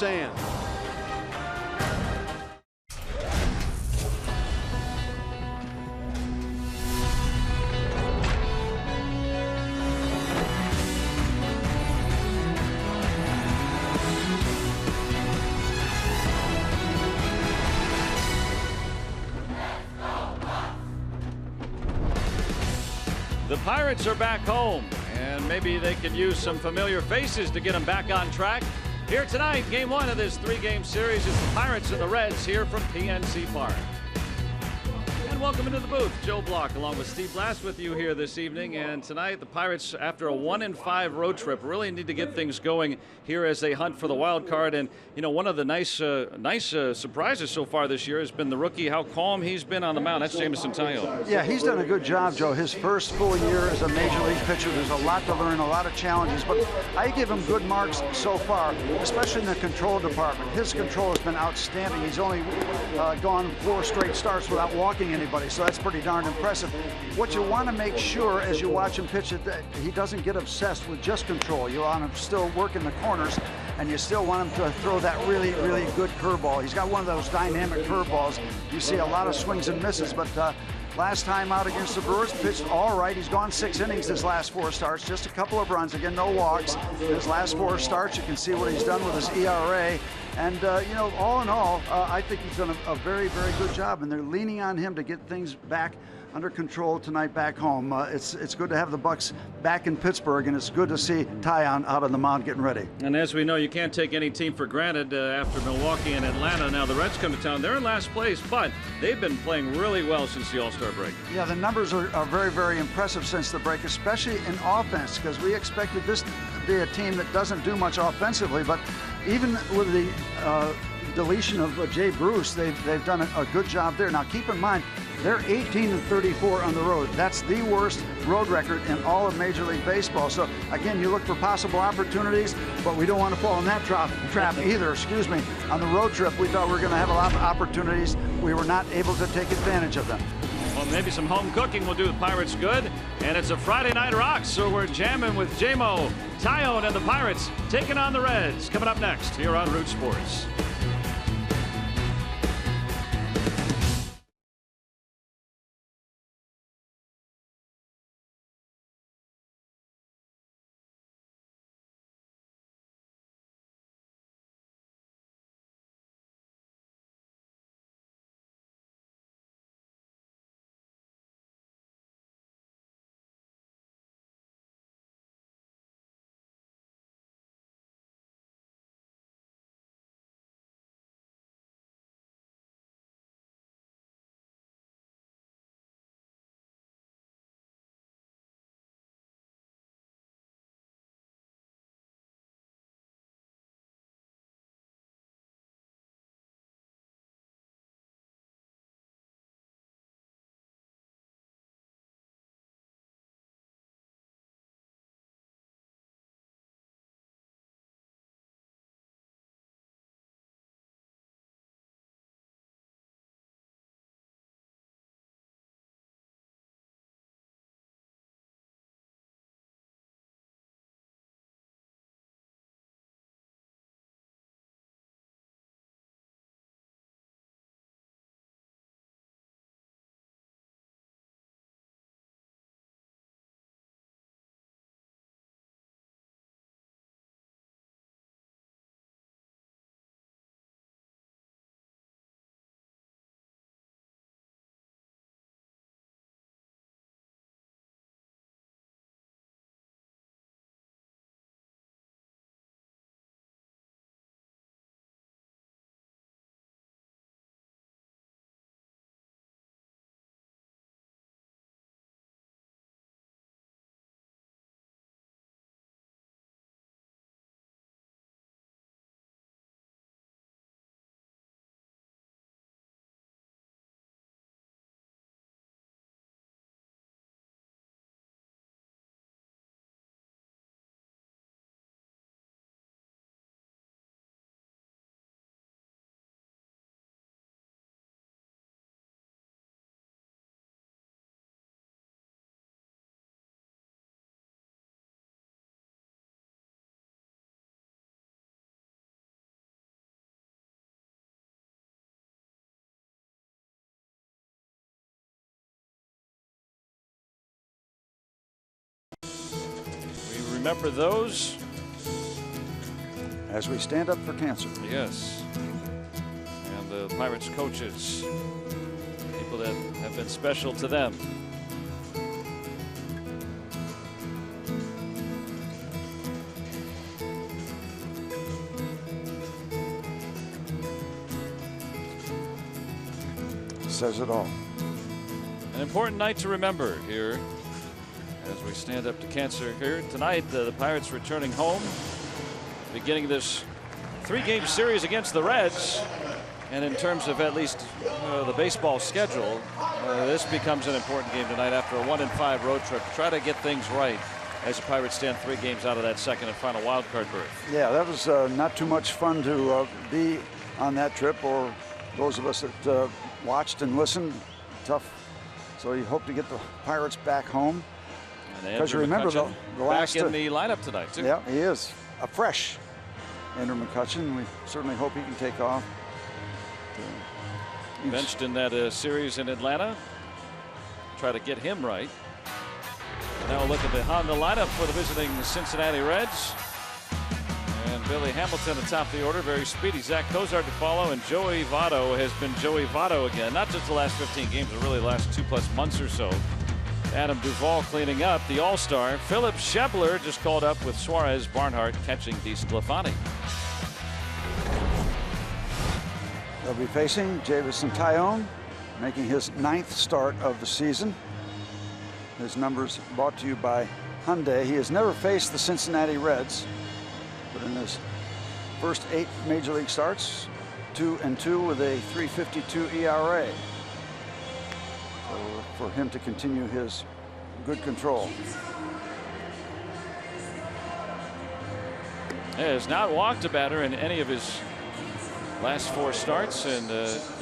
Sand. The Pirates are back home, and maybe they can use some familiar faces to get them back on track. Here tonight, game one of this three-game series is the Pirates and the Reds here from PNC Park. And welcome into the booth. Joe Block along with Steve Blass with you here this evening. And tonight, the Pirates, after a 1-5 road trip, really need to get things going here as they hunt for the wild card. And, you know, one of the nice surprises so far this year has been the rookie, how calm he's been on the mound. That's Jameson Taillon. Yeah, he's done a good job, Joe. His first full year as a major league pitcher, there's a lot to learn, a lot of challenges, but I give him good marks so far, especially in the control department. His control has been outstanding. He's only gone 4 straight starts without walking anybody, so that's pretty darn impressive. What you want to make sure as you watch him pitch is that he doesn't get obsessed with just control. You want him to still work in the corners, and you still want him to throw that really, really good curveball. He's got one of those dynamic curveballs. You see a lot of swings and misses, but last time out against the Brewers, pitched all right. He's gone 6 innings his last 4 starts, just a couple of runs. Again, no walks. His last 4 starts, you can see what he's done with his ERA. And, you know, all in all, I think he's done a very, very good job. And they're leaning on him to get things back under control tonight back home. It's good to have the Bucks back in Pittsburgh, and it's good to see Taillon out on the mound getting ready. And as we know, you can't take any team for granted after Milwaukee and Atlanta. Now the Reds come to town. They're in last place, but they've been playing really well since the All-Star break. Yeah, the numbers are very, very impressive since the break, especially in offense, because we expected this to be a team that doesn't do much offensively, but even with the deletion of Jay Bruce, they've done a good job there. Now keep in mind, they're 18-34 on the road. That's the worst road record in all of Major League Baseball. So again, you look for possible opportunities, but we don't want to fall in that trap either. Excuse me. On the road trip, we thought we were going to have a lot of opportunities. We were not able to take advantage of them. Well, maybe some home cooking will do the Pirates good. And it's a Friday Night Rocks, so we're jamming with J-Mo, Taillon, and the Pirates taking on the Reds. Coming up next here on Root Sports. remember those as we stand up for cancer. Yes. And the Pirates coaches, people that have been special to them. Says it all. An important night to remember here as we stand up to cancer here tonight. The Pirates returning home, beginning this 3-game series against the Reds. And in terms of at least the baseball schedule, this becomes an important game tonight after a 1-5 road trip. Try to get things right as the Pirates stand 3 games out of that second and final wild card berth. Yeah, that was not too much fun to be on that trip, or those of us that watched and listened. Tough. So you hope to get the Pirates back home. Because you remember the last back in the lineup tonight too. Yeah, he is a fresh Andrew McCutchen. We certainly hope he can take off. Benched in that series in Atlanta. Try to get him right. Now look at the Honda lineup for the visiting Cincinnati Reds. And Billy Hamilton atop the order, very speedy. Zach Cozart to follow, and Joey Votto has been Joey Votto again. Not just the last 15 games, but really the last 2+ months or so. Adam Duvall cleaning up, the All-Star. Philip Schebler just called up with Suarez, Barnhart catching DeSclafani. They'll be facing Javison Tyone, making his 9th start of the season. His numbers brought to you by Hyundai. He has never faced the Cincinnati Reds, but in his first 8 major league starts, 2-2 with a 3.52 ERA. So for him to continue his good control. He has not walked a batter in any of his last 4 starts, and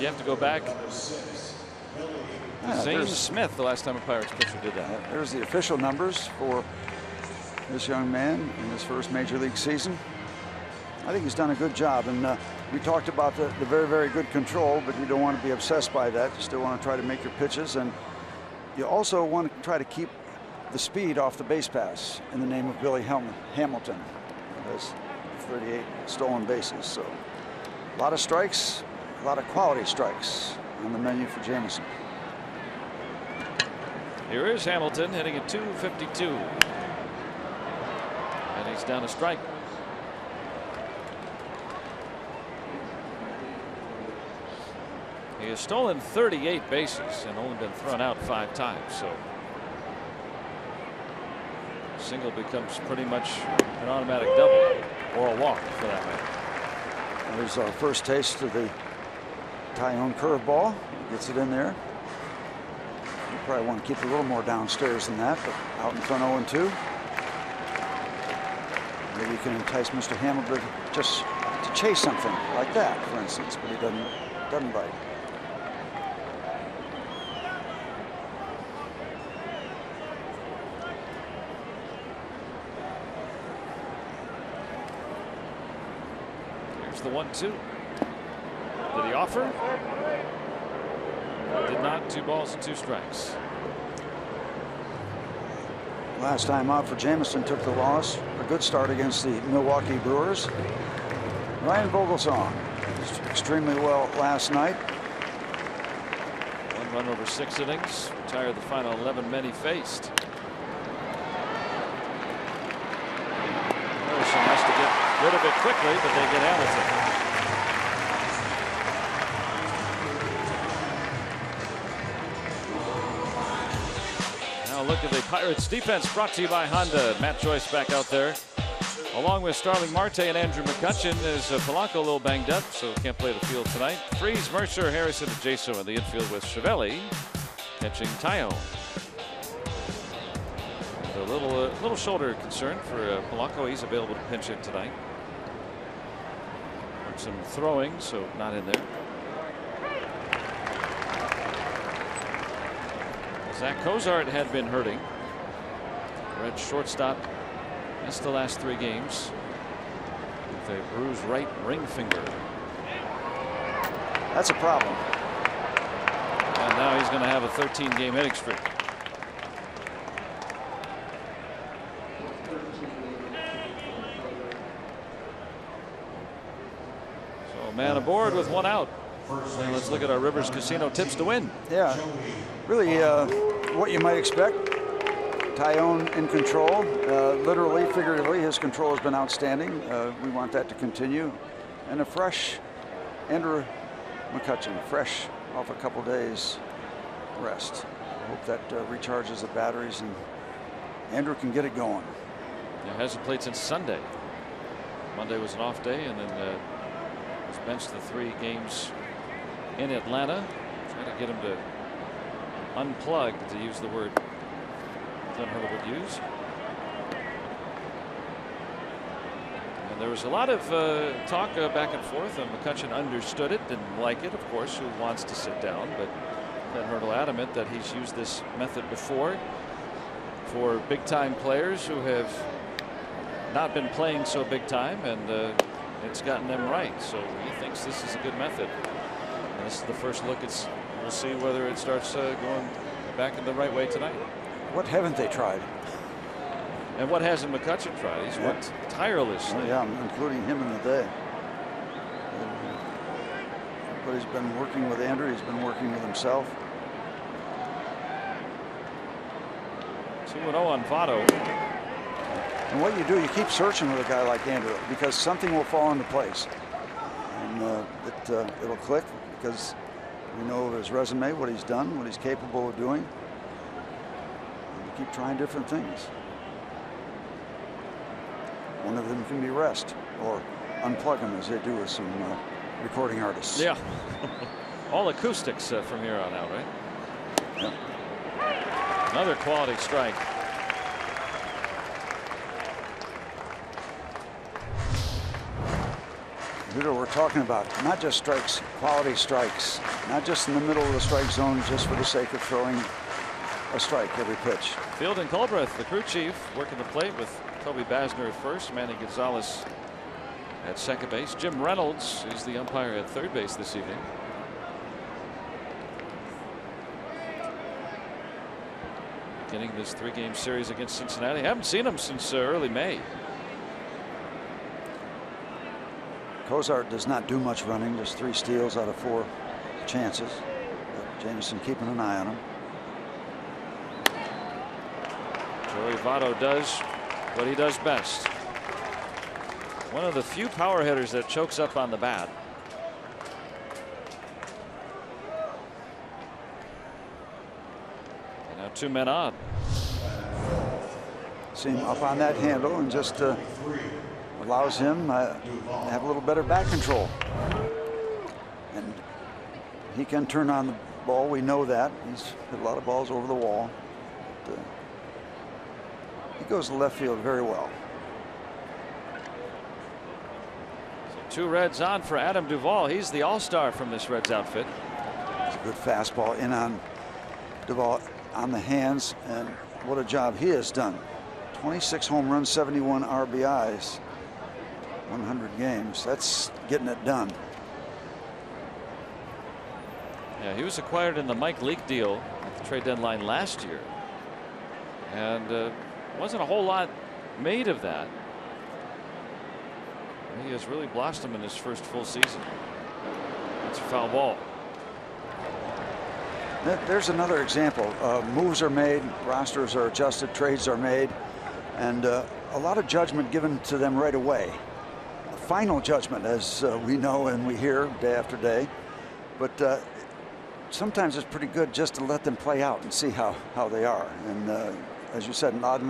you have to go back. Zane Smith, the last time a Pirates pitcher did that. There's the official numbers for this young man in his first major league season. I think he's done a good job, and we talked about the very, very good control, but you don't want to be obsessed by that. You still want to try to make your pitches, and you also want to try to keep the speed off the base pass in the name of Billy Hamilton. Has 38 stolen bases, so a lot of strikes, a lot of quality strikes on the menu for Jamison. Here is Hamilton hitting at .252, and he's down a strike. He has stolen 38 bases and only been thrown out 5 times, so single becomes pretty much an automatic double, or a walk for that matter. There's our first taste of the Tyone curveball. Gets it in there. You probably want to keep it a little more downstairs than that, but out in front 0-2. Maybe you can entice Mr. Hamilton just to chase something like that, for instance, but he doesn't bite. The 1-2. Did he offer? Did not. 2 balls and 2 strikes. Last time out for Jamison took the loss. A good start against the Milwaukee Brewers. Ryan Vogelsong extremely well last night. 1 run over 6 innings. Retired the final 11 men he faced. Harrison has to get rid of it quickly, but they get Hamilton. Now look at the Pirates defense, brought to you by Honda. Matt Joyce back out there, along with Starling Marte and Andrew McCutchen. As Polanco a little banged up, so can't play the field tonight. Freese, Mercer, Harrison, and Jaso in the infield with Chiavelli catching Tyone. A little shoulder concern for Polanco. He's available to pinch hit tonight. Some throwing, so not in there. Zach Cozart had been hurting. Red shortstop missed the last 3 games with a bruised right ring finger. That's a problem. And now he's going to have a 13-game hitting streak. man aboard with 1 out. And let's look at our Rivers Casino tips to win. Yeah, really what you might expect. Tyone in control, literally, figuratively, his control has been outstanding. We want that to continue. And a fresh Andrew McCutchen, fresh off a couple days rest. Hope that recharges the batteries and Andrew can get it going. He hasn't played since Sunday. Monday was an off day, and then was benched the 3 games in Atlanta. Trying to get him to unplug, to use the word Glenn Hurley would use. And there was a lot of talk back and forth, and McCutchen understood it, didn't like it, of course, who wants to sit down, but Glenn Hurley adamant that he's used this method before for big time players who have not been playing so big time, and it's gotten them right. So he thinks this is a good method. And this is the first look. We'll see whether it starts going back in the right way tonight. What haven't they tried? And what hasn't McCutchen tried? He's worked tirelessly. Oh, yeah, including him in the day. But he's been working with Andrew. He's been working with himself. 2-0 on Votto. And what you do, you keep searching with a guy like Andrew because something will fall into place. And it'll click because we know of his resume, what he's done, what he's capable of doing. And you keep trying different things. One of them can be rest or unplug him, as they do with some recording artists. Yeah. All acoustics from here on out, right? Yeah. Another quality strike. We're talking about not just strikes, quality strikes, not just in the middle of the strike zone just for the sake of throwing a strike every pitch. Field and Culbreth, the crew chief, working the plate with Toby Basner at first, Manny Gonzalez at second base. Jim Reynolds is the umpire at third base this evening. Beginning this 3-game series against Cincinnati. Haven't seen him since early May. Cozart does not do much running, just 3 steals out of 4 chances. But Jameson keeping an eye on him. Joey Votto does what he does best. One of the few power hitters that chokes up on the bat. And now 2 men on. See him up on that handle and just allows him to have a little better bat control. And he can turn on the ball. We know that. He's hit a lot of balls over the wall. But, he goes to left field very well. So 2 Reds on for Adam Duvall. He's the all-star from this Reds outfit. It's a good fastball in on Duvall on the hands, and what a job he has done. 26 home runs, 71 RBIs. 100 games. That's getting it done. Yeah, he was acquired in the Mike Leake deal at the trade deadline last year, and wasn't a whole lot made of that. He has really blossomed in his first full season. It's a foul ball. There's another example. Moves are made, rosters are adjusted, trades are made, and a lot of judgment given to them right away. Final judgment, as we know and we hear day after day, but sometimes it's pretty good just to let them play out and see how they are. And as you said, not a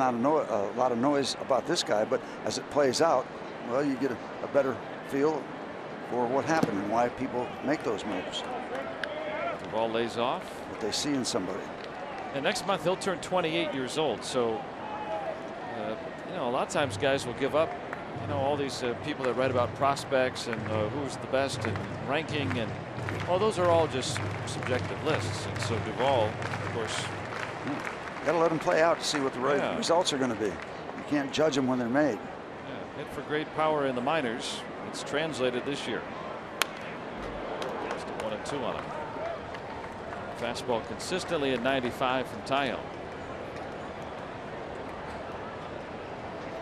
lot of noise about this guy, but as it plays out, well, you get a better feel for what happened and why people make those moves. The ball lays off. What they see in somebody. And next month he'll turn 28 years old. So you know, a lot of times guys will give up. You know, all these people that write about prospects and who's the best and ranking, and well, those are all just subjective lists. And so Duvall, of course, got to let them play out to see what the results are going to be. You can't judge them when they're made. Yeah, hit for great power in the minors. It's translated this year. Just a 1-2 on him. Fastball consistently at 95 from Tyone.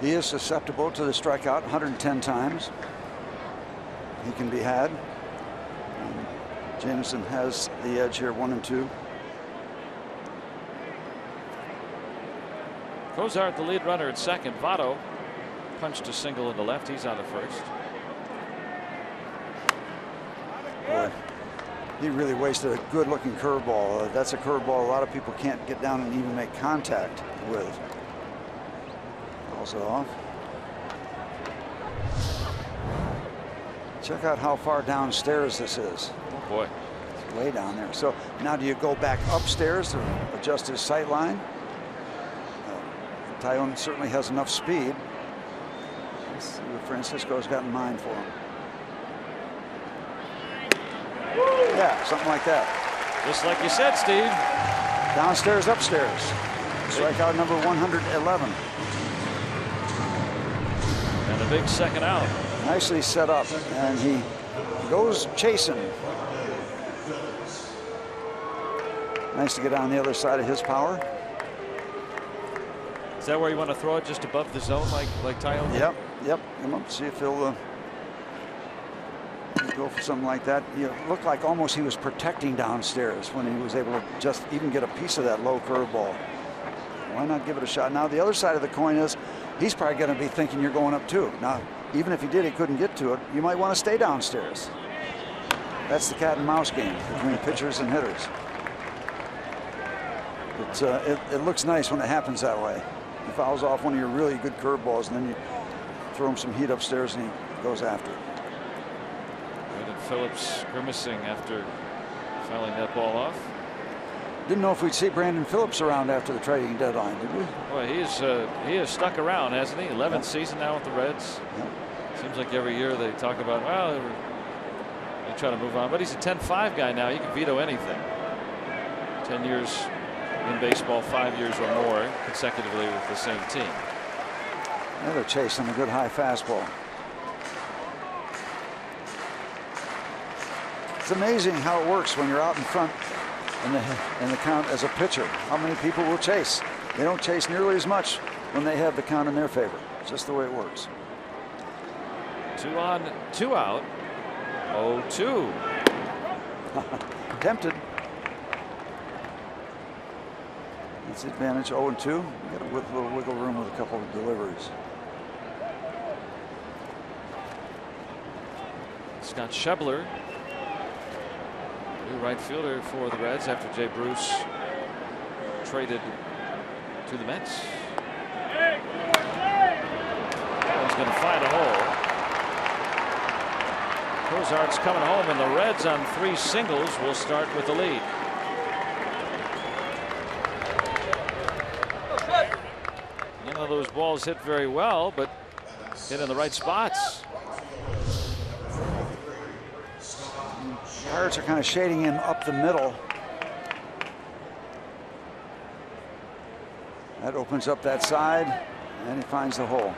He is susceptible to the strikeout 110 times. he can be had. Jameson has the edge here, 1-2. Cozart, the lead runner at second. Votto punched a single into left. He's out of first. Boy, he really wasted a good-looking curveball. That's a curveball a lot of people can't get down and even make contact with. Fouls it off. Check out how far downstairs this is. Oh boy, it's way down there. So now, do you go back upstairs to adjust his sight line? Tyone certainly has enough speed. Let's see what Francisco's got in mind for him. Yeah, something like that. Just like you said, Steve. Downstairs, upstairs. Strikeout number 111. And a big second out. Nicely set up, and he goes chasing. Nice to get on the other side of his power. Is that where you want to throw it, just above the zone, like Tyone? Yep. Come up, see if he'll go for something like that. You know, looked like almost he was protecting downstairs when he was able to just even get a piece of that low curveball. Why not give it a shot? Now the other side of the coin is he's probably going to be thinking you're going up too. Now, even if he did, he couldn't get to it. You might want to stay downstairs. That's the cat and mouse game between pitchers and hitters. It looks nice when it happens that way. He fouls off one of your really good curveballs, and then you throw him some heat upstairs, and he goes after it. Brandon Phillips grimacing after fouling that ball off. Didn't know if we'd see Brandon Phillips around after the trading deadline, did we? Boy, he has stuck around, hasn't he? 11th season now with the Reds. Seems like every year they talk about, well, they try to move on, but he's a 10-5 guy now. He can veto anything. 10 years in baseball, 5 years or more consecutively with the same team. Another chase on a good high fastball. It's amazing how it works when you're out in front in the count as a pitcher. How many people will chase? They don't chase nearly as much when they have the count in their favor. It's just the way it works. 2 on, 2 out. 0-2. Tempted. That's the advantage. 0-2. You got a little wiggle room with a couple of deliveries. Scott Schebler, new right fielder for the Reds after Jay Bruce traded to the Mets. He's going to find a hole. Cozart's coming home, and the Reds on 3 singles will start with the lead. None of those balls hit very well, but hit in the right spots. Pirates are kind of shading him up the middle. That opens up that side, and he finds the hole.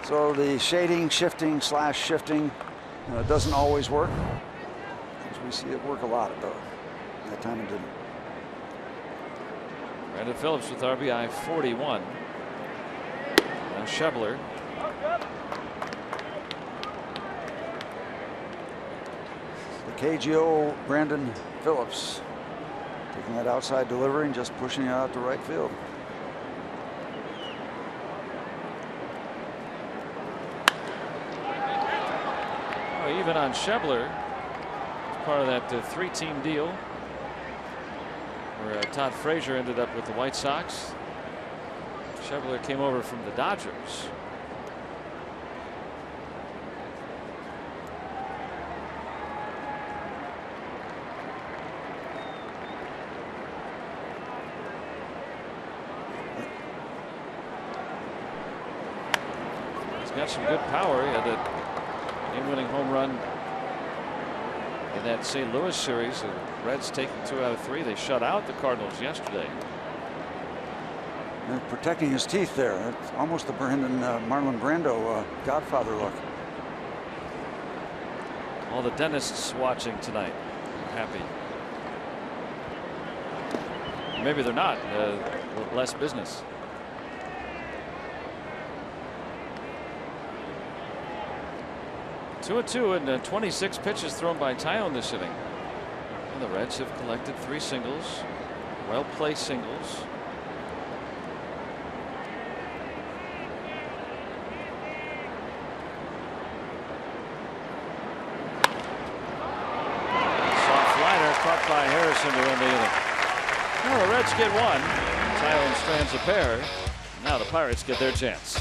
So the shading, shifting doesn't always work. As we see it work a lot, though. That time it didn't. Brandon Phillips with RBI 41. And Schebler. The KGO Brandon Phillips taking that outside delivery and just pushing it out to right field. Even on Schebler, part of that 3-team deal where Todd Frazier ended up with the White Sox. Schebler came over from the Dodgers. He's got some good power. He had that game-winning home run in that St. Louis series. The Reds taking 2 out of 3. They shut out the Cardinals yesterday. They're protecting his teeth there. It's almost the Marlon Brando Godfather look. All the dentists watching tonight are happy. Maybe they're not. Less business. 2-2 and 26 pitches thrown by Tyone this inning. And the Reds have collected 3 singles, well-placed singles. Soft liner caught by Harrison to win the inning. Well, the Reds get 1. Tyone strands a pair. Now the Pirates get their chance.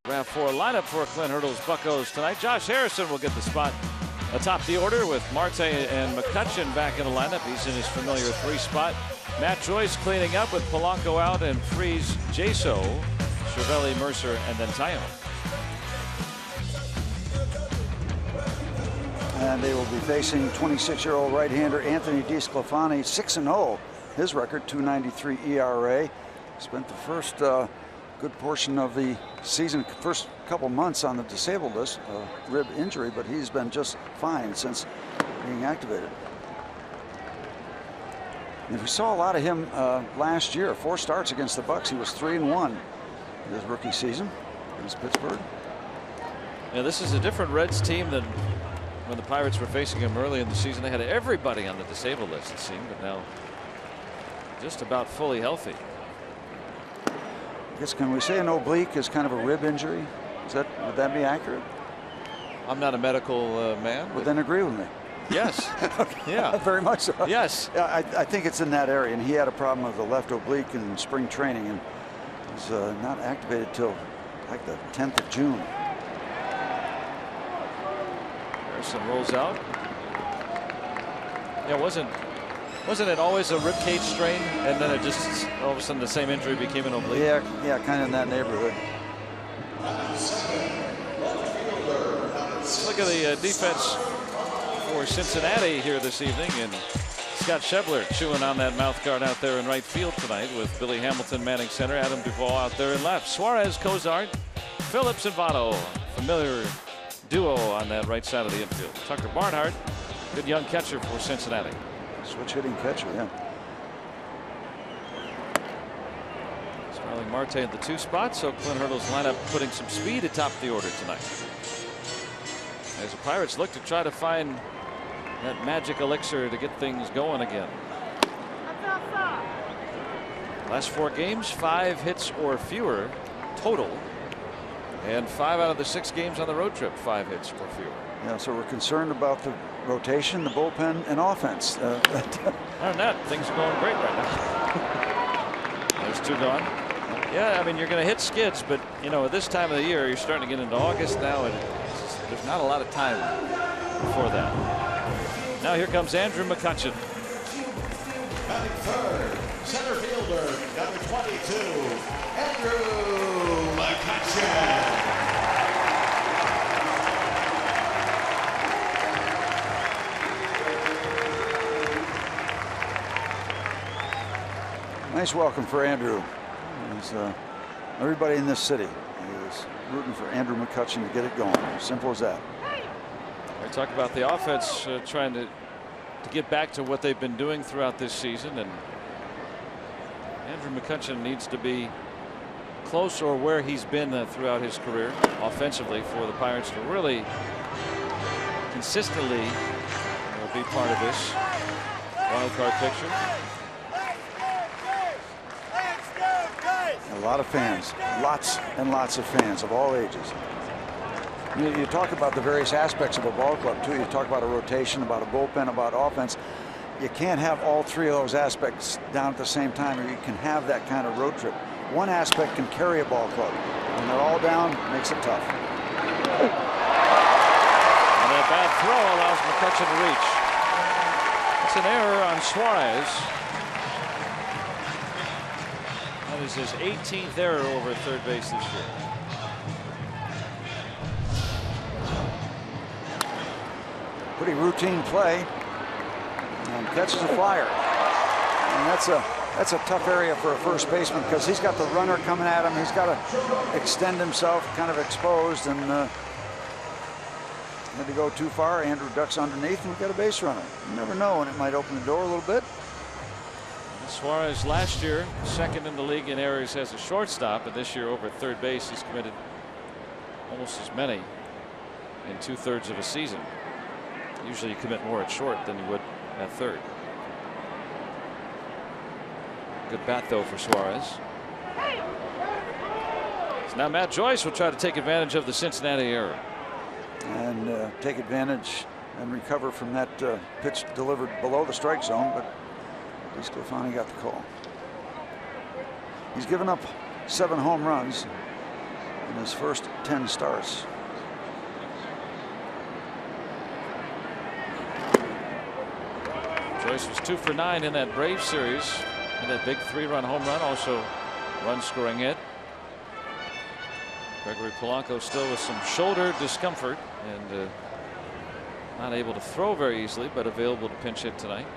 Round 4 lineup for Clint Hurdle's Buccos tonight. Josh Harrison will get the spot atop the order with Marte and McCutchen back in the lineup. He's in his familiar 3 spot. Matt Joyce cleaning up with Polanco out and Freese, Jaso, Cervelli, Mercer, and then Tyone. And they will be facing 26-year-old right-hander Anthony DeSclafani, 6-0. His record, 2.93 ERA. Spent the first good portion of the season, first couple months on the disabled list, rib injury, but he's been just fine since being activated. And we saw a lot of him last year. 4 starts against the Bucks. He was 3-1 in his rookie season against Pittsburgh. Yeah, this is a different Reds team than when the Pirates were facing him early in the season. They had everybody on the disabled list, it seemed, but now just about fully healthy. I guess, can we say an oblique is kind of a rib injury? Would that be accurate? I'm not a medical man. Well, then agree with me. Yes. Okay. Yeah. Very much so. Yes. Yeah, I think it's in that area, and he had a problem with the left oblique in spring training, and was not activated till like the 10th of June. Harrison rolls out. Yeah, wasn't it always a ribcage strain, and then it just all of a sudden the same injury became an oblique? Yeah, kind of in that neighborhood. Look at the defense for Cincinnati here this evening, and Scott Schebler chewing on that mouth guard out there in right field tonight with Billy Hamilton manning center, Adam Duvall out there in left. Suarez, Cozart, Phillips, and Votto, familiar duo on that right side of the infield. Tucker Barnhart, good young catcher for Cincinnati. Switch hitting catcher, yeah. Starling Marte at the 2 spot, so Clint Hurdle's lineup putting some speed atop the order tonight. As the Pirates look to try to find that magic elixir to get things going again. Last 4 games, 5 hits or fewer total. And 5 out of the 6 games on the road trip, 5 hits or fewer. Yeah, so we're concerned about the rotation, the bullpen, and offense. Other than that, things are going great right now. There's 2 gone. Yeah, I mean, you're going to hit skids, but, you know, at this time of the year, you're starting to get into August now, and there's not a lot of time before that. Now here comes Andrew McCutchen. Batting third, center fielder, number 22, Andrew McCutchen. Nice welcome for Andrew. Everybody in this city is rooting for Andrew McCutchen to get it going. Simple as that. I talk about the offense trying to get back to what they've been doing throughout this season, and Andrew McCutchen needs to be close or where he's been throughout his career offensively for the Pirates to really consistently be part of this wild card picture. A lot of fans, lots and lots of fans of all ages. You talk about the various aspects of a ball club too. You talk about a rotation, about a bullpen, about offense. You can't have all three of those aspects down at the same time, or you can have that kind of road trip. One aspect can carry a ball club. When they're all down, it makes it tough. And that bad throw allows McCutchen to reach. It's an error on Suarez. That is his 18th error over at third base this year. Pretty routine play, and catches a flyer. And that's a tough area for a first baseman because he's got the runner coming at him. He's got to extend himself, kind of exposed, and had to go too far. Andrew ducks underneath, and we've got a base runner. You never know when it might open the door a little bit. Suarez last year second in the league in errors as a shortstop, and this year over at third base he's committed almost as many in 2/3 of a season. Usually you commit more at short than you would at third. Good bat though for Suarez. So now Matt Joyce will try to take advantage of the Cincinnati error. And take advantage and recover from that pitch delivered below the strike zone, but DeSclafani got the call. He's given up 7 home runs in his first 10 starts. Joyce was 2 for 9 in that Braves series, and that big 3-run home run, also run scoring hit. Gregory Polanco still with some shoulder discomfort and not able to throw very easily, but available to pinch hit tonight.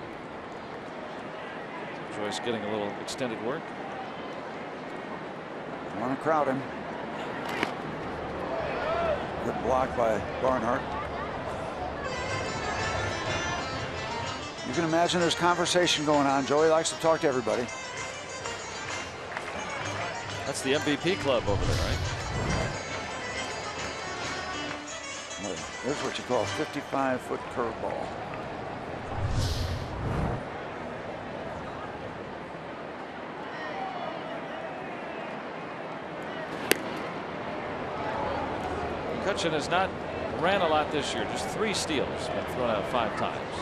Joyce getting a little extended work. Want to crowd him. Good block by Barnhart. You can imagine there's conversation going on. Joey likes to talk to everybody. That's the MVP club over there, right? There's what you call a 55-foot curveball. McCutchen has not ran a lot this year, just 3 steals, been thrown out 5 times.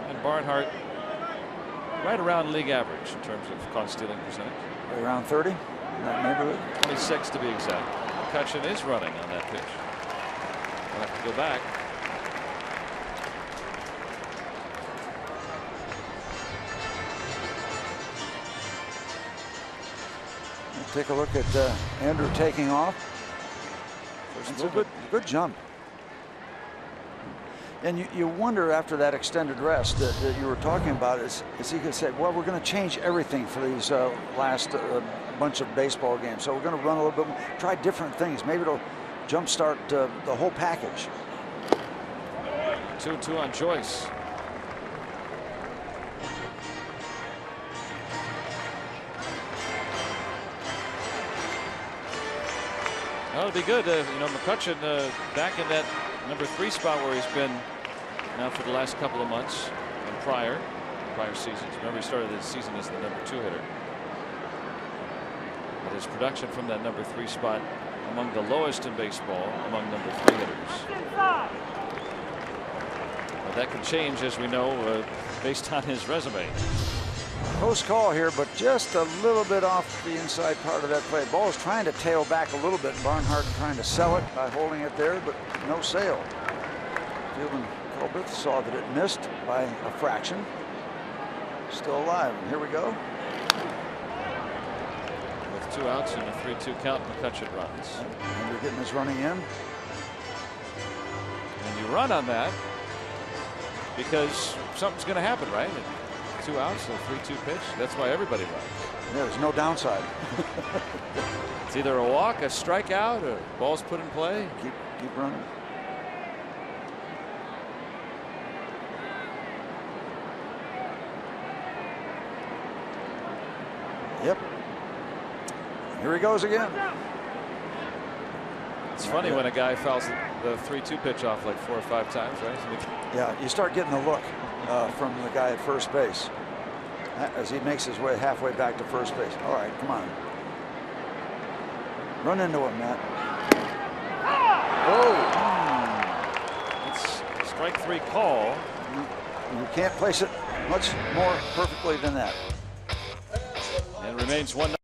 And Barnhart right around league average in terms of caught stealing percentage. Around 30 in that neighborhood. 26 to be exact. McCutchen is running on that pitch. We'll have to go back. Take a look at Andrew taking off. It's a good jump. And you wonder after that extended rest that you were talking about is he could say, well, we're going to change everything for these last bunch of baseball games. So we're going to run a little bit more, try different things. Maybe it'll jumpstart the whole package. 2-2 on Joyce. Well, it'd be good, you know, McCutchen back in that number 3 spot where he's been now for the last couple of months and prior seasons. Remember, he started the season as the number 2 hitter. But his production from that number 3 spot among the lowest in baseball among number 3 hitters. Well, that could change, as we know, based on his resume. Close call here, but just a little bit off the inside part of that play. Ball is trying to tail back a little bit. Barnhart trying to sell it by holding it there, but no sale. Field and Culbreth saw that it missed by a fraction. Still alive. And here we go. With 2 outs and a 3-2 count, McCutchen runs. And we're getting his running in. And you run on that. because something's going to happen, right? 2 outs, so 3-2 pitch. That's why everybody runs. Yeah, there's no downside. It's either a walk, a strikeout, or ball's put in play. Keep running. Yep. Here he goes again. It's funny when a guy fouls the 3-2 pitch off like 4 or 5 times, right? Yeah, you start getting the look from the guy at first base as he makes his way halfway back to first base. All right, come on. Run into him, Matt. Oh! It's strike 3 call. You can't place it much more perfectly than that. And remains 1-0.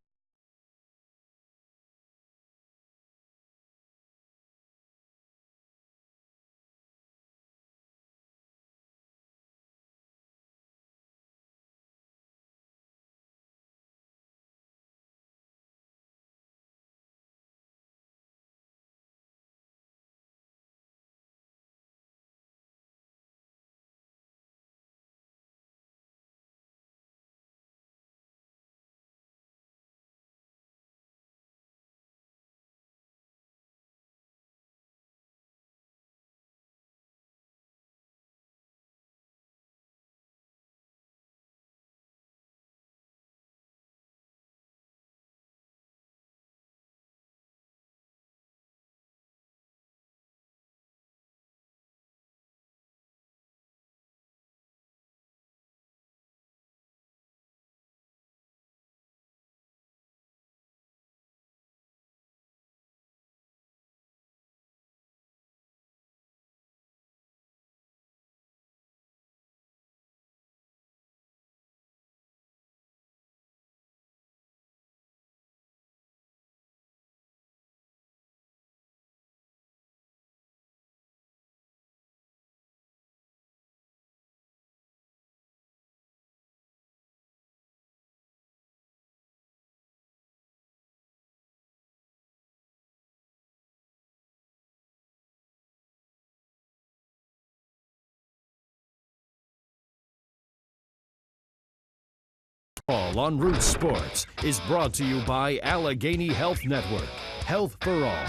All on Root Sports is brought to you by Allegheny Health Network, Health for All,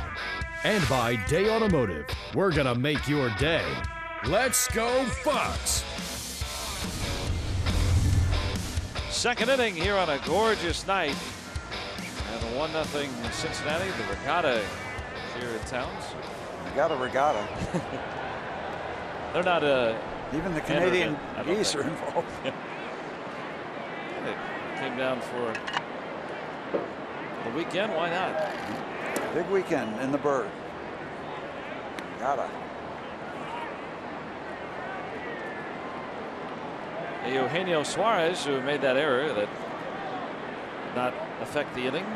and by Day Automotive. We're gonna make your day. Let's go Bucks! Second inning here on a gorgeous night. And a 1-0 Cincinnati. The regatta here in Towns. Regatta. They're not even the Canadian geese are involved. It came down for the weekend. Why not? Big weekend in the Berg. Gotta. Eugenio Suarez, who made that error that did not affect the inning.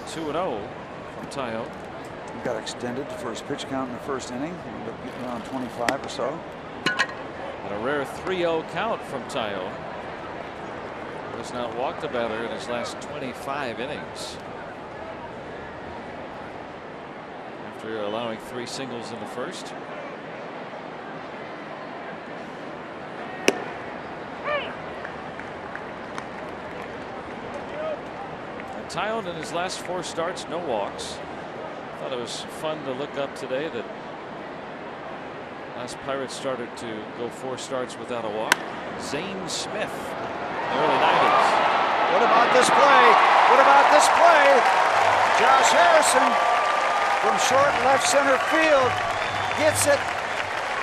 Two 2-0 from Taillon. Got extended for his pitch count in the first inning. Ended up getting around 25 or so. And a rare 3-0 count from Taillon. Has not walked a batter in his last 25 innings. After allowing 3 singles in the first. And Taillon in his last 4 starts, no walks. Thought it was fun to look up today that last Pirates started to go 4 starts without a walk. Zane Smith, in the early 90s. What about this play? What about this play? Josh Harrison from short left center field gets it,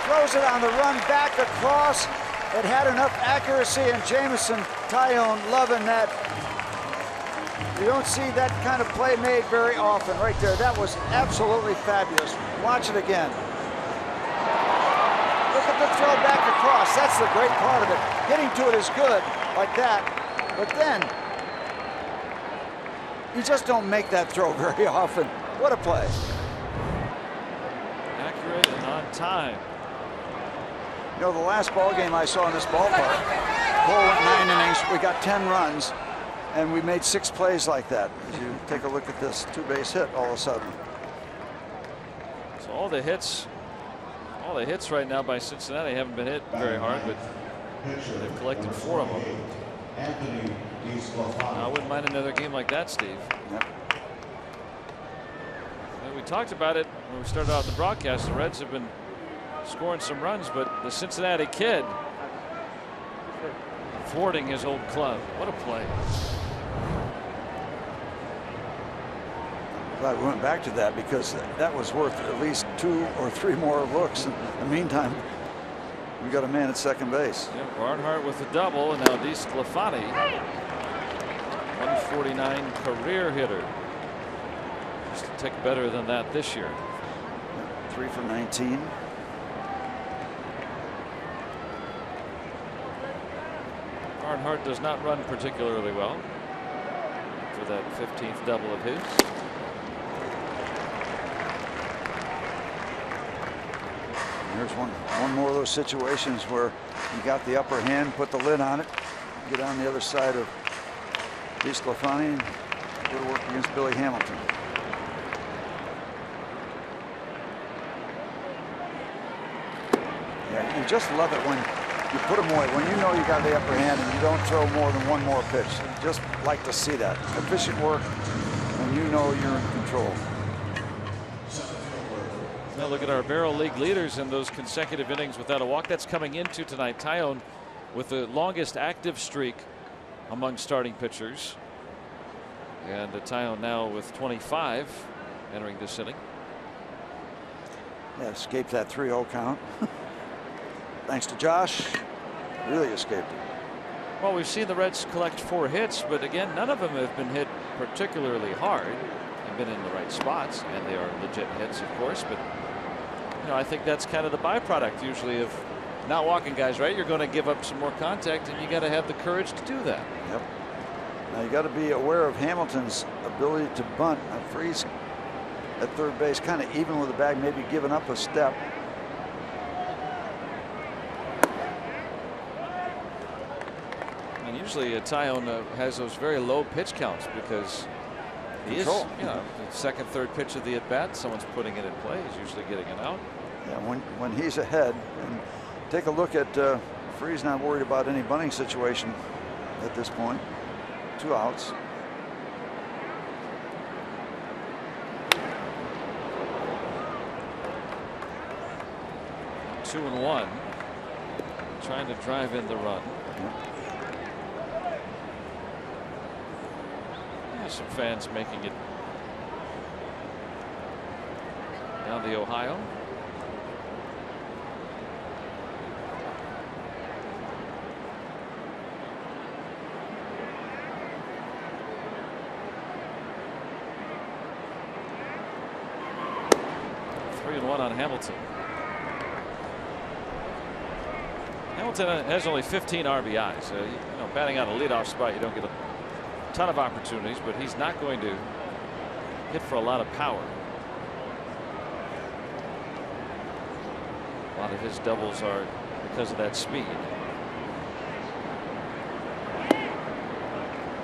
throws it on the run back across. It had enough accuracy, and Jameson Taillon loving that. You don't see that kind of play made very often right there. That was absolutely fabulous. Watch it again. Look at the throw back across. That's the great part of it. Getting to it is good like that. But then, you just don't make that throw very often. What a play. Accurate and on time. You know, the last ball game I saw in this ballpark, Cole went 9 innings. We got 10 runs. And we made 6 plays like that. As you take a look at this 2-base hit all of a sudden. So all the hits right now by Cincinnati haven't been hit very hard, but they've collected 4 of them. I wouldn't mind another game like that, Steve. Yep. And we talked about it when we started out the broadcast. The Reds have been scoring some runs, but the Cincinnati Kid thwarting his old club. What a play. Glad we went back to that, because that was worth at least 2 or 3 more looks. In the meantime, we got a man at second base. Yeah, Barnhart with a double, and now DeSclafani, 149 career hitter. Just a tick better than that this year. 3 for 19. Barnhart does not run particularly well for that 15th double of his. Here's one more of those situations where you got the upper hand, put the lid on it, get on the other side of DeSclafani, and go to work against Billy Hamilton. Yeah, you just love it when you put them away, when you know you got the upper hand and you don't throw more than 1 more pitch. You just like to see that efficient work when you know you're in control. Now look at our Barrel League leaders in those consecutive innings without a walk. That's coming into tonight. Tyone with the longest active streak among starting pitchers. And Tyone now with 25 entering this inning. Yeah, escaped that 3-0 count. Thanks to Josh. Really escaped it. Well, we've seen the Reds collect 4 hits, but again, none of them have been hit particularly hard and been in the right spots, and they are legit hits, of course, but you know, I think that's kind of the byproduct usually of not walking guys, right? You're going to give up some more contact, and you got to have the courage to do that. Yep. Now you got to be aware of Hamilton's ability to bunt. Freeze at third base, kind of even with the bag, maybe giving up a step. And usually Tyone has those very low pitch counts because he Control. is, you know, the second, third pitch of the at bat, someone's putting it in play. He's usually getting it out. Yeah, when he's ahead, and take a look at Freeze, not worried about any bunting situation at this point. 2 outs. Two and 1, trying to drive in the run. There's some fans making it down the Ohio. Three and 1 on Hamilton. Hamilton has only 15 RBIs. You know, batting out a leadoff spot, you don't get a ton of opportunities, but he's not going to hit for a lot of power. A lot of his doubles are because of that speed.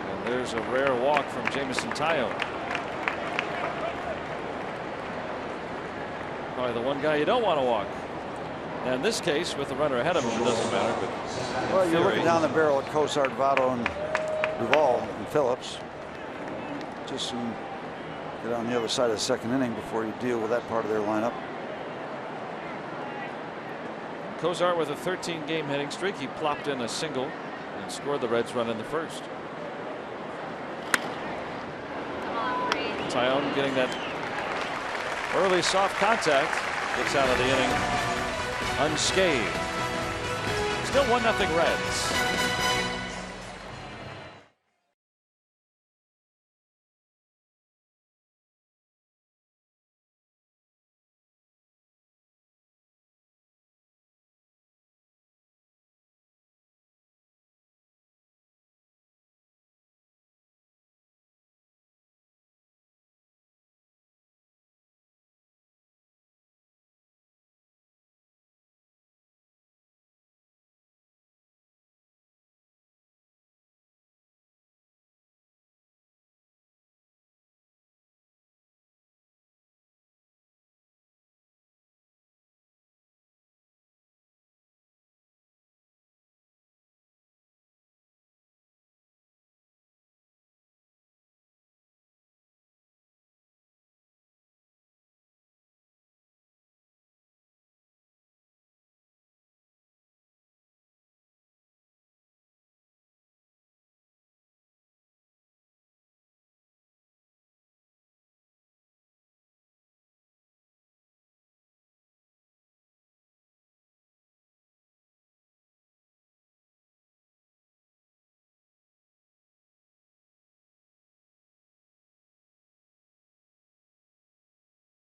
And there's a rare walk from Jameson Tyone. Probably the one guy you don't want to walk. And in this case, with the runner ahead of him, it doesn't matter. But well, you're looking down the barrel at Cozart, Votto, and Duvall and Phillips. Just soon get on the other side of the second inning before you deal with that part of their lineup. Cozart with a 13-game hitting streak. He plopped in a single and scored the Reds' run in the first. Tyone getting that early soft contact, gets out of the inning unscathed. Still 1-0 Reds.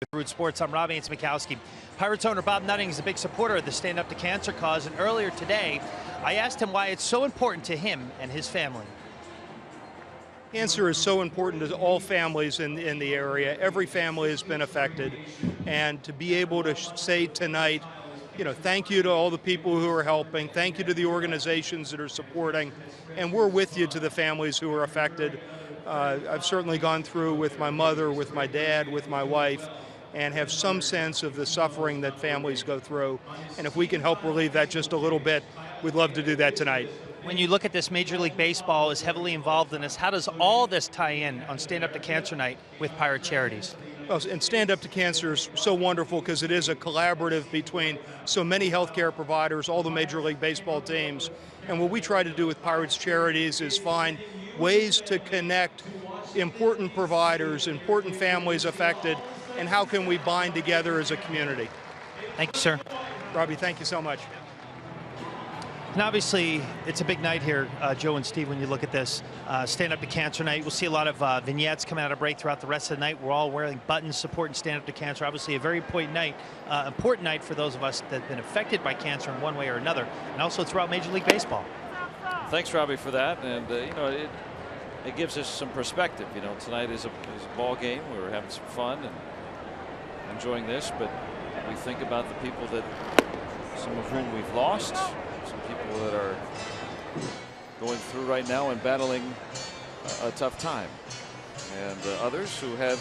With Root Sports, I'm Robbie Mikowski. Pirates owner Bob Nutting is a big supporter of the Stand Up to Cancer cause, and earlier today, I asked him why it's so important to him and his family. Cancer is so important to all families in the area. Every family has been affected, and to be able to say tonight, you know, thank you to all the people who are helping, thank you to the organizations that are supporting, and we're with you to the families who are affected. I've certainly gone through with my mother, with my dad, with my wife, and have some sense of the suffering that families go through. And if we can help relieve that just a little bit, we'd love to do that tonight. When you look at this, Major League Baseball is heavily involved in this. How does all this tie in on Stand Up to Cancer Night with Pirate Charities? Well, and Stand Up to Cancer is so wonderful because it is a collaborative between so many healthcare providers, all the Major League Baseball teams. And what we try to do with Pirates Charities is find ways to connect important providers, important families affected, and how can we bind together as a community. Thank you, sir. Robbie, thank you so much. And obviously, it's a big night here, Joe and Steve, when you look at this. Stand Up to Cancer Night. We'll see a lot of vignettes coming out of break throughout the rest of the night. We're all wearing buttons supporting Stand Up to Cancer. Obviously, a very important night for those of us that have been affected by cancer in one way or another, and also throughout Major League Baseball. Thanks, Robbie, for that. And, you know, it gives us some perspective. You know, tonight is a ball game. We were having some fun and enjoying this, but we think about the people that, some of whom we've lost, some people that are going through right now and battling a tough time, and others who have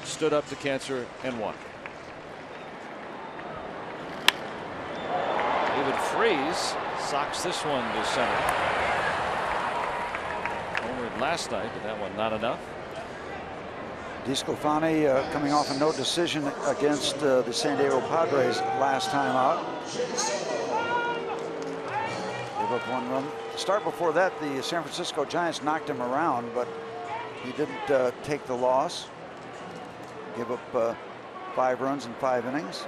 stood up to cancer and won. David Freese socks this one to center. Homered last night, but that one not enough. DeSclafani coming off a no decision against the San Diego Padres last time out. Gave up one run. Start before that, the San Francisco Giants knocked him around, but he didn't take the loss. Gave up 5 runs in 5 innings.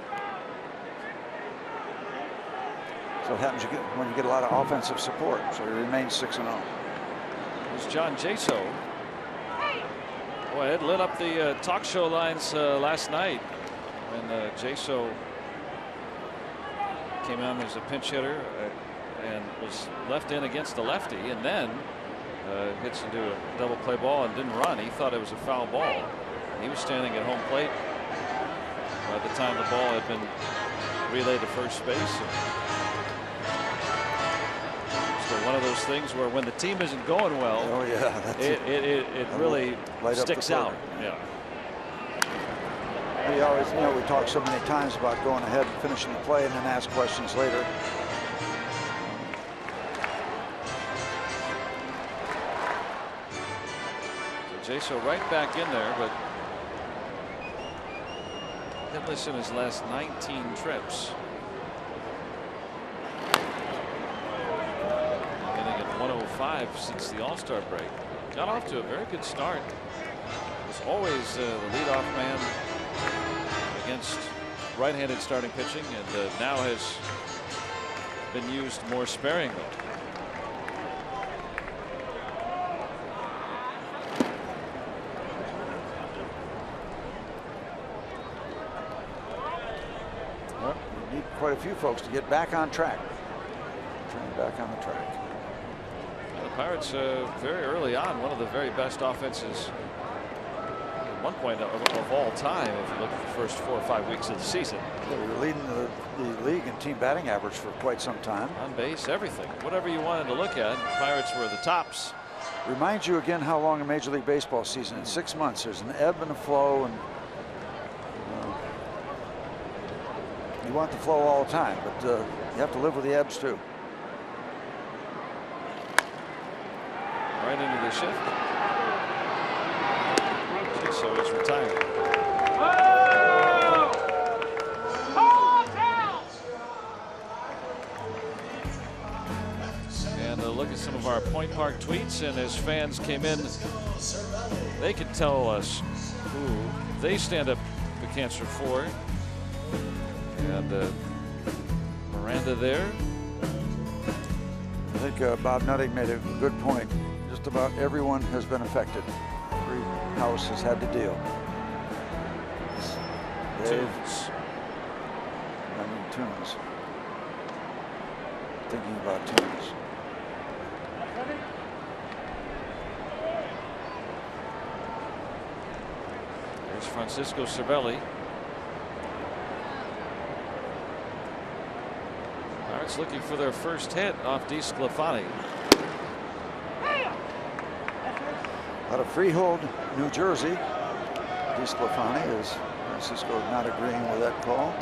So it happens when you get a lot of offensive support. So he remains 6-0. There's John Jaso. Boy, it lit up the talk show lines last night when Jaso came on as a pinch hitter and was left in against the lefty, and then hits into a double play ball and didn't run. He thought it was a foul ball. He was standing at home plate by the time the ball had been relayed to first base. So one of those things where when the team isn't going well, oh yeah, it really sticks out. Yeah. We always, you know, we talk so many times about going ahead and finishing the play and then ask questions later. So Jaso right back in there, but hitless in his last 19 trips. Getting at 105 since the All-Star break. Got off to a very good start. Was always the leadoff man against right-handed starting pitching, and now has been used more sparingly. Well, we need quite a few folks to get back on track. Turning back on the track. The Pirates very early on, one of the very best offenses at one point of all time if you look at the first 4 or 5 weeks of the season. Yeah, we were leading the league in team batting average for quite some time. On base, everything, whatever you wanted to look at, the Pirates were the tops. Reminds you again how long a Major League Baseball season is. 6 months. There's an ebb and a flow, and you want the flow all the time, but you have to live with the ebbs too. Right into the shift. So he's retired. And look at some of our Point Park tweets, and as fans came in, they could tell us who they stand up to cancer for. And Miranda there. I think Bob Nutting made a good point. Just about everyone has been affected. Every house has had to deal. Tunes. I mean Tunes. Thinking about Tunes. There's Francisco Cervelli. Pirates looking for their first hit off DeSclafani. Out of Freehold, New Jersey. DeSclafani is Francisco not agreeing with that call.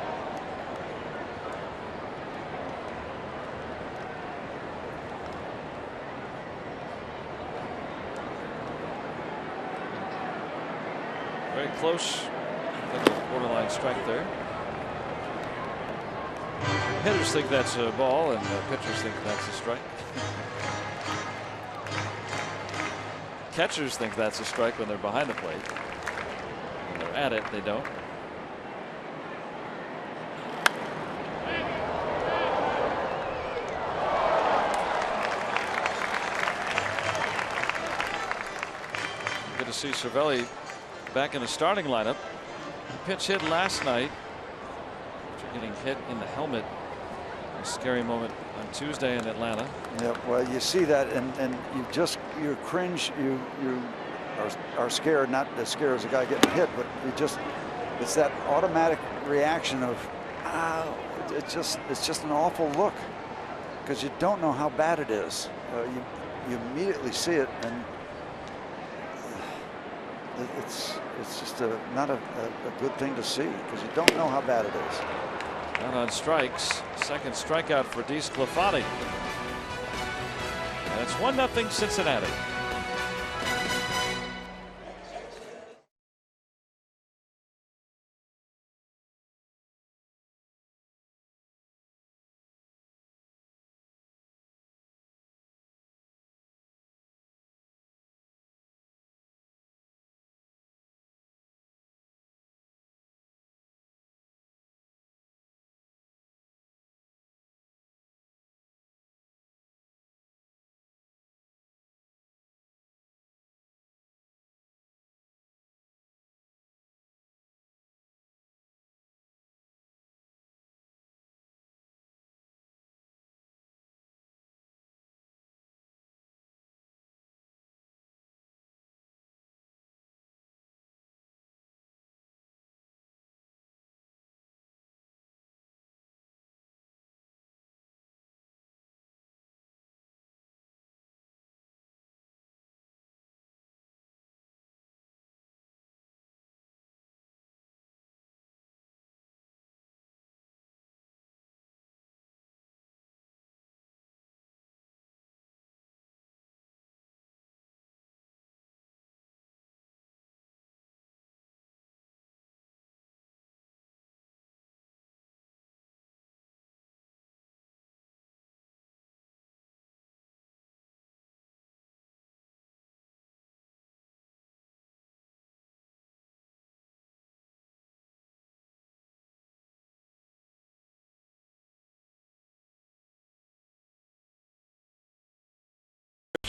Very close. Borderline strike there. Hitters think that's a ball, and pitchers think that's a strike. Catchers think that's a strike when they're behind the plate. When they're at it, they don't. Good to see Cervelli back in the starting lineup. Pitch hit last night after getting hit in the helmet. A scary moment on Tuesday in Atlanta. Yeah, well, you see that, and you cringe. You are scared, not as scared as a guy getting hit, but it's that automatic reaction of it's just an awful look, because you don't know how bad it is. You immediately see it, and it's just not a good thing to see, because you don't know how bad it is. Out on strikes. Second strikeout for DeSclafani. And it's 1-0 Cincinnati.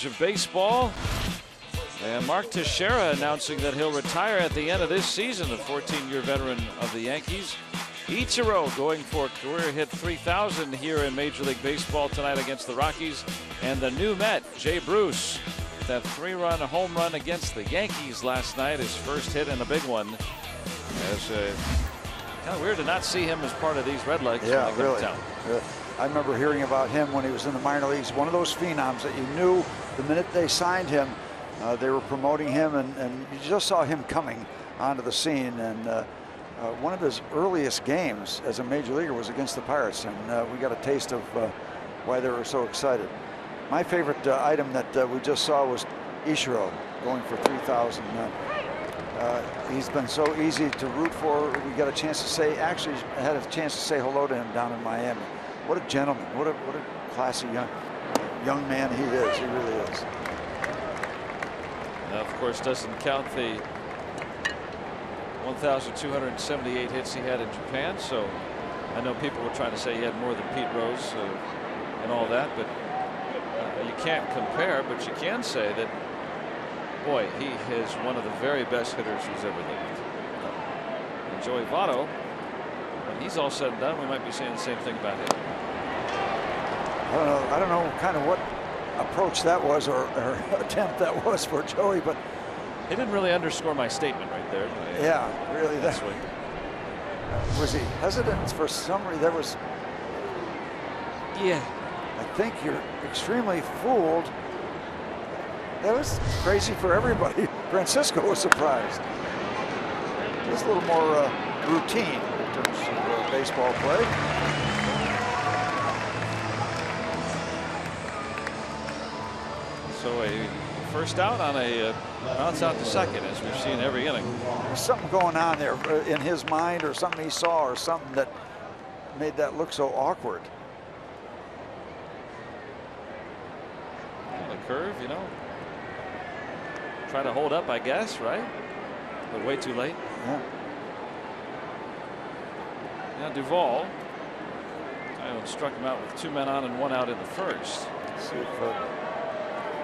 Of baseball, and Mark Teixeira announcing that he'll retire at the end of this season. The 14-year veteran of the Yankees. Ichiro going for career hit 3,000 here in Major League Baseball tonight against the Rockies. And the new Met, Jay Bruce, that 3-run home run against the Yankees last night, his first hit and a big one. As kind of weird to not see him as part of these Redlegs. Yeah, really. I remember hearing about him when he was in the minor leagues. One of those phenoms that you knew the minute they signed him, they were promoting him, and you just saw him coming onto the scene. And one of his earliest games as a major leaguer was against the Pirates, and we got a taste of why they were so excited. My favorite item that we just saw was Ichiro going for 3,000. He's been so easy to root for. We got a chance to say, actually had a chance to say hello to him down in Miami. What a gentleman! What a classy young man he is. He really is. That, of course, doesn't count the 1,278 hits he had in Japan. So I know people were trying to say he had more than Pete Rose and all that, but you can't compare. But you can say that, boy, he is one of the very best hitters who's ever lived. Joey Votto. When he's all said and done, we might be saying the same thing about him. I don't know kind of what approach that was or attempt that was for Joey, but he didn't really underscore my statement right there. Yeah, really. That's what. Was he hesitant for some reason? There was. Yeah. I think you're extremely fooled. That was crazy for everybody. Francisco was surprised. Just a little more routine in terms of baseball play. So a first out on a bounce out to second, as we've seen every inning. There's something going on there in his mind, or something he saw, or something that made that look so awkward. The curve, you know. Try to hold up, I guess, right? But way too late. Yeah. Now Duvall. Tyone struck him out with 2 men on and 1 out in the first. See if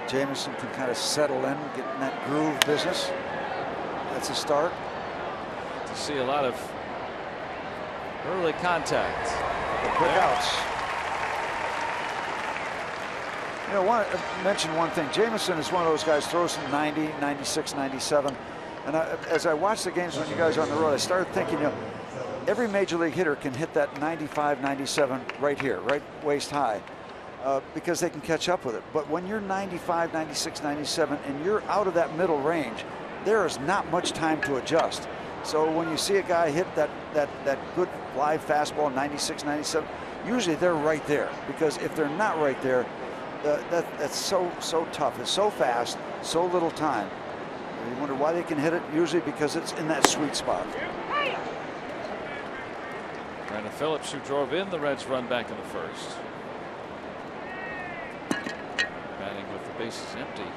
Jameson can kind of settle in, get in that groove business. That's a start. To see a lot of early contact. Quick outs. You know, I mention one thing. Jameson is one of those guys, throws from 90, 96, 97. And as I watched the games when you guys are on the road, I started thinking, you know, every major league hitter can hit that 95, 97 right here, right waist high, because they can catch up with it. But when you're 95, 96, 97, and you're out of that middle range, there is not much time to adjust. So when you see a guy hit that good live fastball, 96, 97, usually they're right there. Because if they're not right there, that's so tough. It's so fast, so little time. You wonder why they can hit it, usually because it's in that sweet spot. Brandon Phillips, who drove in the Reds' run back in the first. Batting with the bases empty.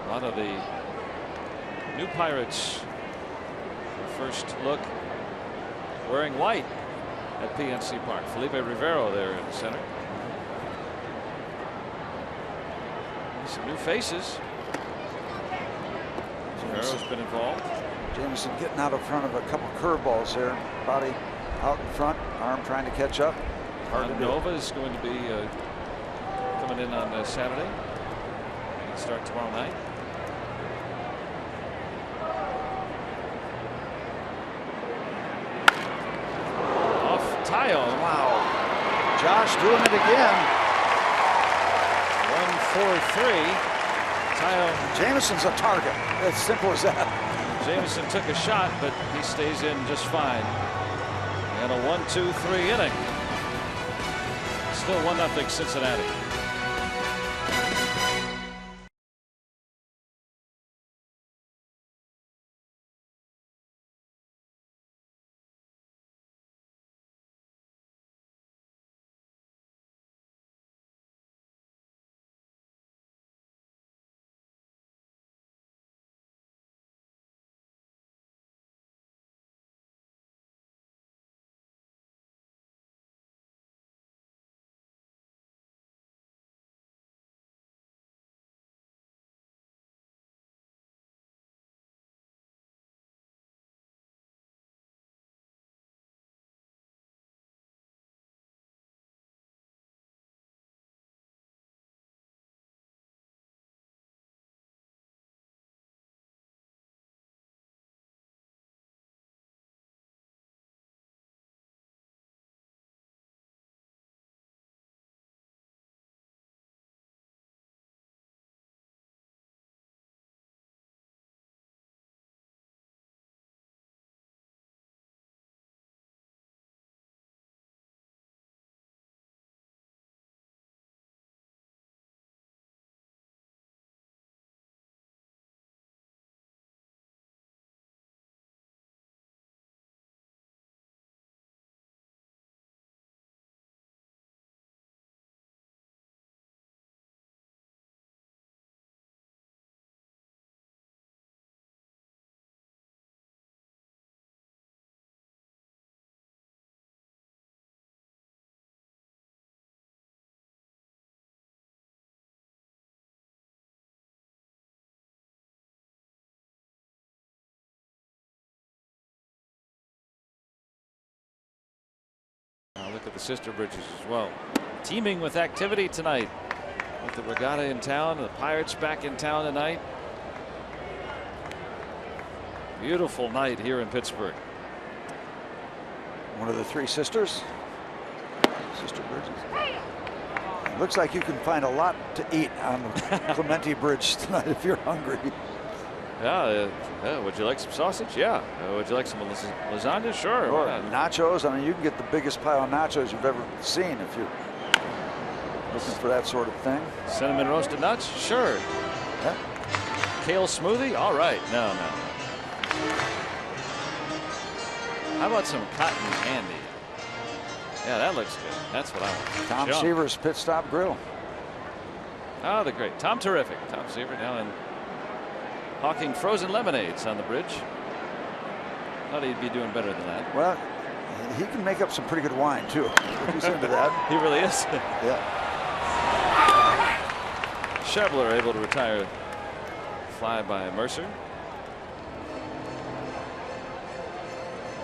A lot of the new Pirates, first look, wearing white at PNC Park. Felipe Rivero there in the center. Some new faces. Rivero's been involved. Jameson getting out in front of a couple curveballs here. Body out in front, arm trying to catch up. Hard to do. Nova is going to be coming in on Saturday. And start tomorrow night. Tyone. Wow. Josh doing it again. 1-4-3. Tyone. Jameson's a target. As simple as that. Jameson took a shot, but he stays in just fine. And a 1-2-3 inning. Still 1-0 Cincinnati. at the sister bridges as well. Teeming with activity tonight with the regatta in town. The Pirates back in town tonight. Beautiful night here in Pittsburgh. One of the three sisters. Sister bridges. It looks like you can find a lot to eat on the Clementi Bridge tonight if you're hungry. Yeah, would you like some sausage? Yeah. Would you like some lasagna? Sure. Or nachos. I mean, you can get the biggest pile of nachos you've ever seen if you're looking for that sort of thing. Cinnamon roasted nuts? Sure. Yeah. Kale smoothie? All right. No. How about some cotton candy? Yeah, that looks good. That's what I want. Tom Seaver's Pit Stop Grill. Oh, the great Tom Terrific. Tom Seaver down in hawking frozen lemonades on the bridge. Thought he'd be doing better than that. Well, he can make up some pretty good wine too. If he's into that. He really is. Yeah. Schebler able to retire fly by Mercer.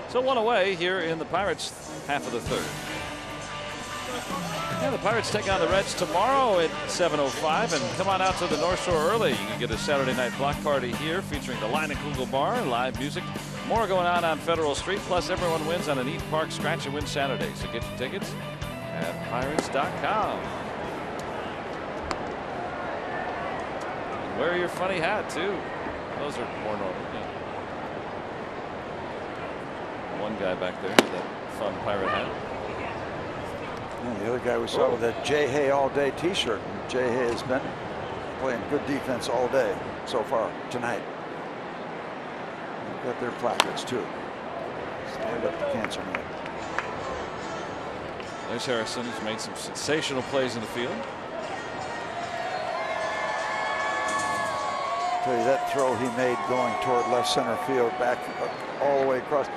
So one away here in the Pirates half of the third. Yeah, the Pirates take on the Reds tomorrow at 7:05, and come on out to the North Shore early. You can get a Saturday night block party here featuring the Line and Kugel Bar, live music, more going on Federal Street. Plus, everyone wins on an Eat Park Scratch and Win Saturday. So get your tickets at pirates.com. And wear your funny hat too. Those are more normal. Yeah. One guy back there with that fun pirate hat. And the other guy we saw with that Jay Hay all day t-shirt. Jay Hay has been playing good defense all day so far tonight. They've got their placards too. Stand up to cancer night. There's Harrison, who's made some sensational plays in the field. Tell you that throw he made going toward left center field back all the way across.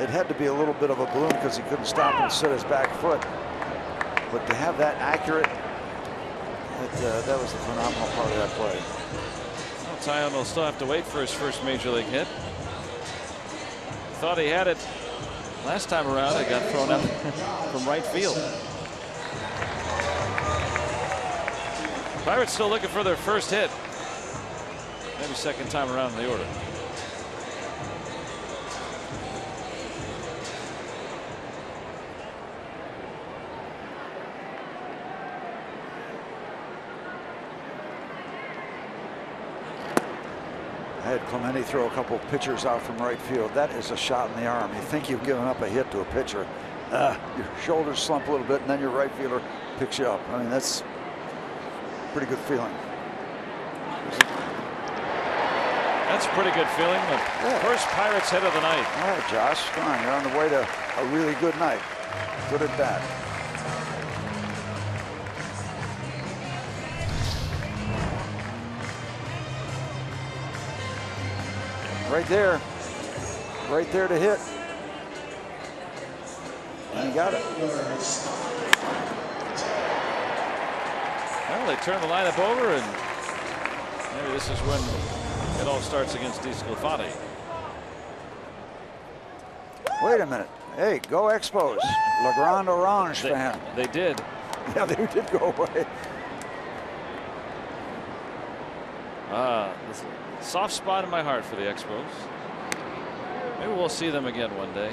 It had to be a little bit of a balloon because he couldn't stop and set his back foot. But to have that accurate, that was the phenomenal part of that play. Well, Tyon will still have to wait for his first major league hit. Thought he had it last time around. It got thrown out from right field. Pirates still looking for their first hit. Maybe second time around in the order. I had Clementi throw a couple of pitchers out from right field. That is a shot in the arm. You think you've given up a hit to a pitcher. Your shoulders slump a little bit, and then your right fielder picks you up. I mean, that's a pretty good feeling. That's a pretty good feeling. The first Pirates hit of the night. All right, Josh, come on. You're on the way to a really good night. Good at that. Right there to hit. And he got it. Well, they turn the lineup over, and maybe this is when it all starts against DeSclafani. Wait a minute. Hey, go Expos. La Grande Orange fan. They did. Yeah, they did go away. Soft spot in my heart for the Expos. Maybe we'll see them again one day.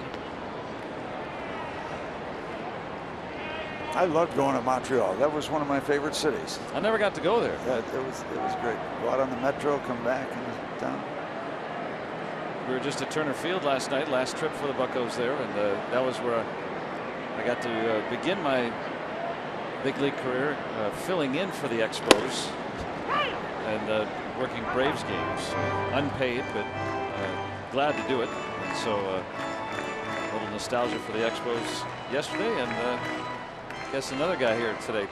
I loved going to Montreal. That was one of my favorite cities. I never got to go there. Yeah, it was great. Go out on the metro, come back into town. We were just at Turner Field last night, last trip for the Buccos there, and that was where I got to begin my big league career, filling in for the Expos and working Braves games, unpaid, but glad to do it. And so a little nostalgia for the Expos yesterday, and I guess another guy here today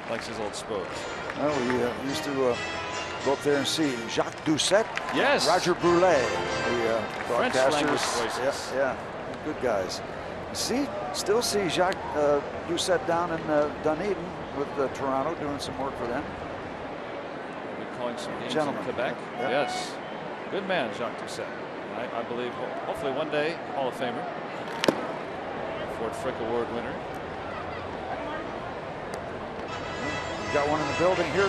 likes his old Spos. Well, we used to go up there and see Jacques Doucette. Yes. Roger Brulé, the French language broadcasters. voices. Yeah, good guys. Still see Jacques Doucette down in Dunedin with Toronto doing some work for them. We've been calling some games Gentleman. in Quebec. Yeah. Yes. Good man, Jacques Doucette. I believe hopefully one day Hall of Famer. Ford Frick Award winner. We've got one in the building here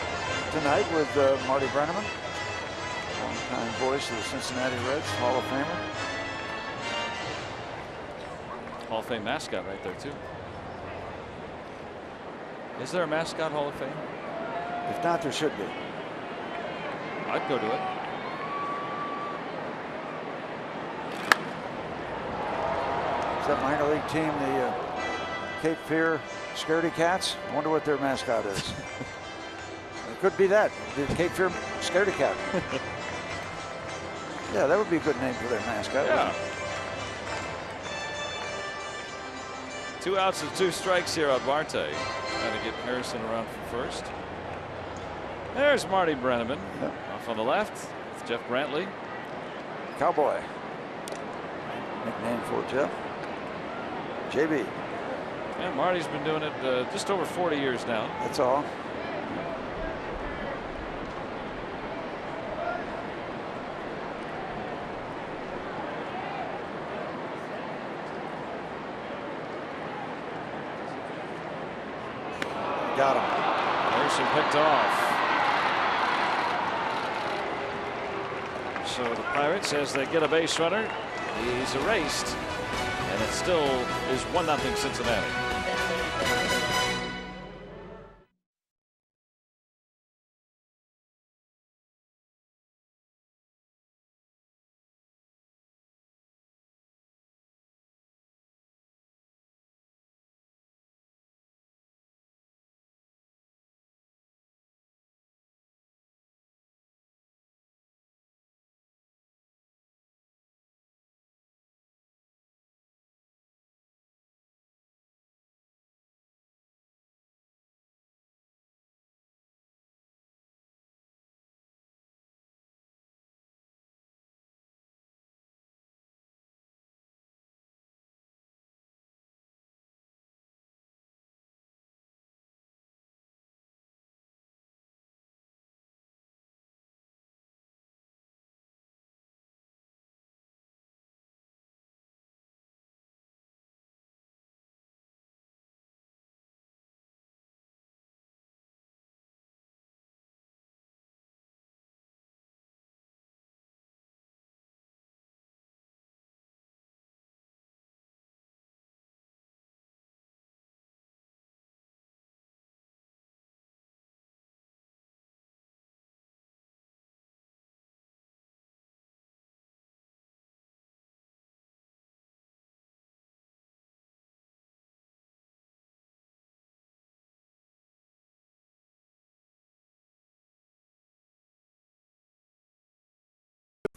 tonight with Marty Brennaman, longtime voice of the Cincinnati Reds, Hall of Famer. Hall of Fame mascot right there too. Is there a mascot Hall of Fame? If not, there should be. I'd go to it. Is that minor league team the Cape Fear Scaredy Cats? I wonder what their mascot is. It could be that, the Cape Fear Scaredy Cat. Yeah, that would be a good name for their mascot. Yeah. 2 outs and 2 strikes here on Marte. Trying to get Harrison around from first. There's Marty Brennaman. Yep. Off on the left with Jeff Brantley. Cowboy. Nickname for Jeff. JB. And Marty's been doing it just over 40 years now. That's all. Got him. Harrison picked off. So the Pirates, as they get a base runner, he's erased, and it still is 1-0 Cincinnati.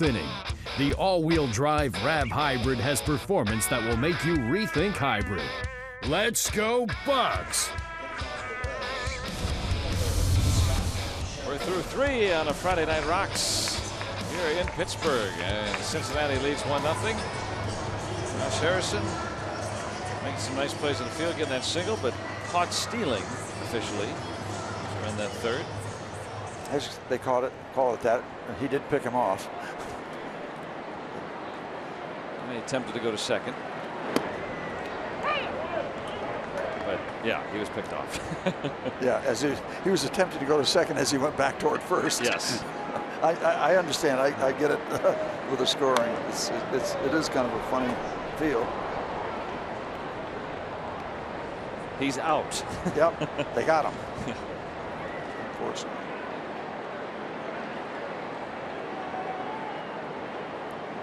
Inning. The all-wheel drive RAV hybrid has performance that will make you rethink hybrid. Let's go Bucks! We're through 3 on a Friday Night Rocks here in Pittsburgh, and Cincinnati leads 1-0. Josh Harrison making some nice plays in the field, getting that single, but caught stealing officially. He's run that third. As they call it that. He did pick him off. He attempted to go to second. But yeah, he was picked off. Yeah, as he was attempting to go to second as he went back toward first. Yes. I understand. I get it with the scoring. It is kind of a funny feel. He's out. Yep, they got him. Unfortunately.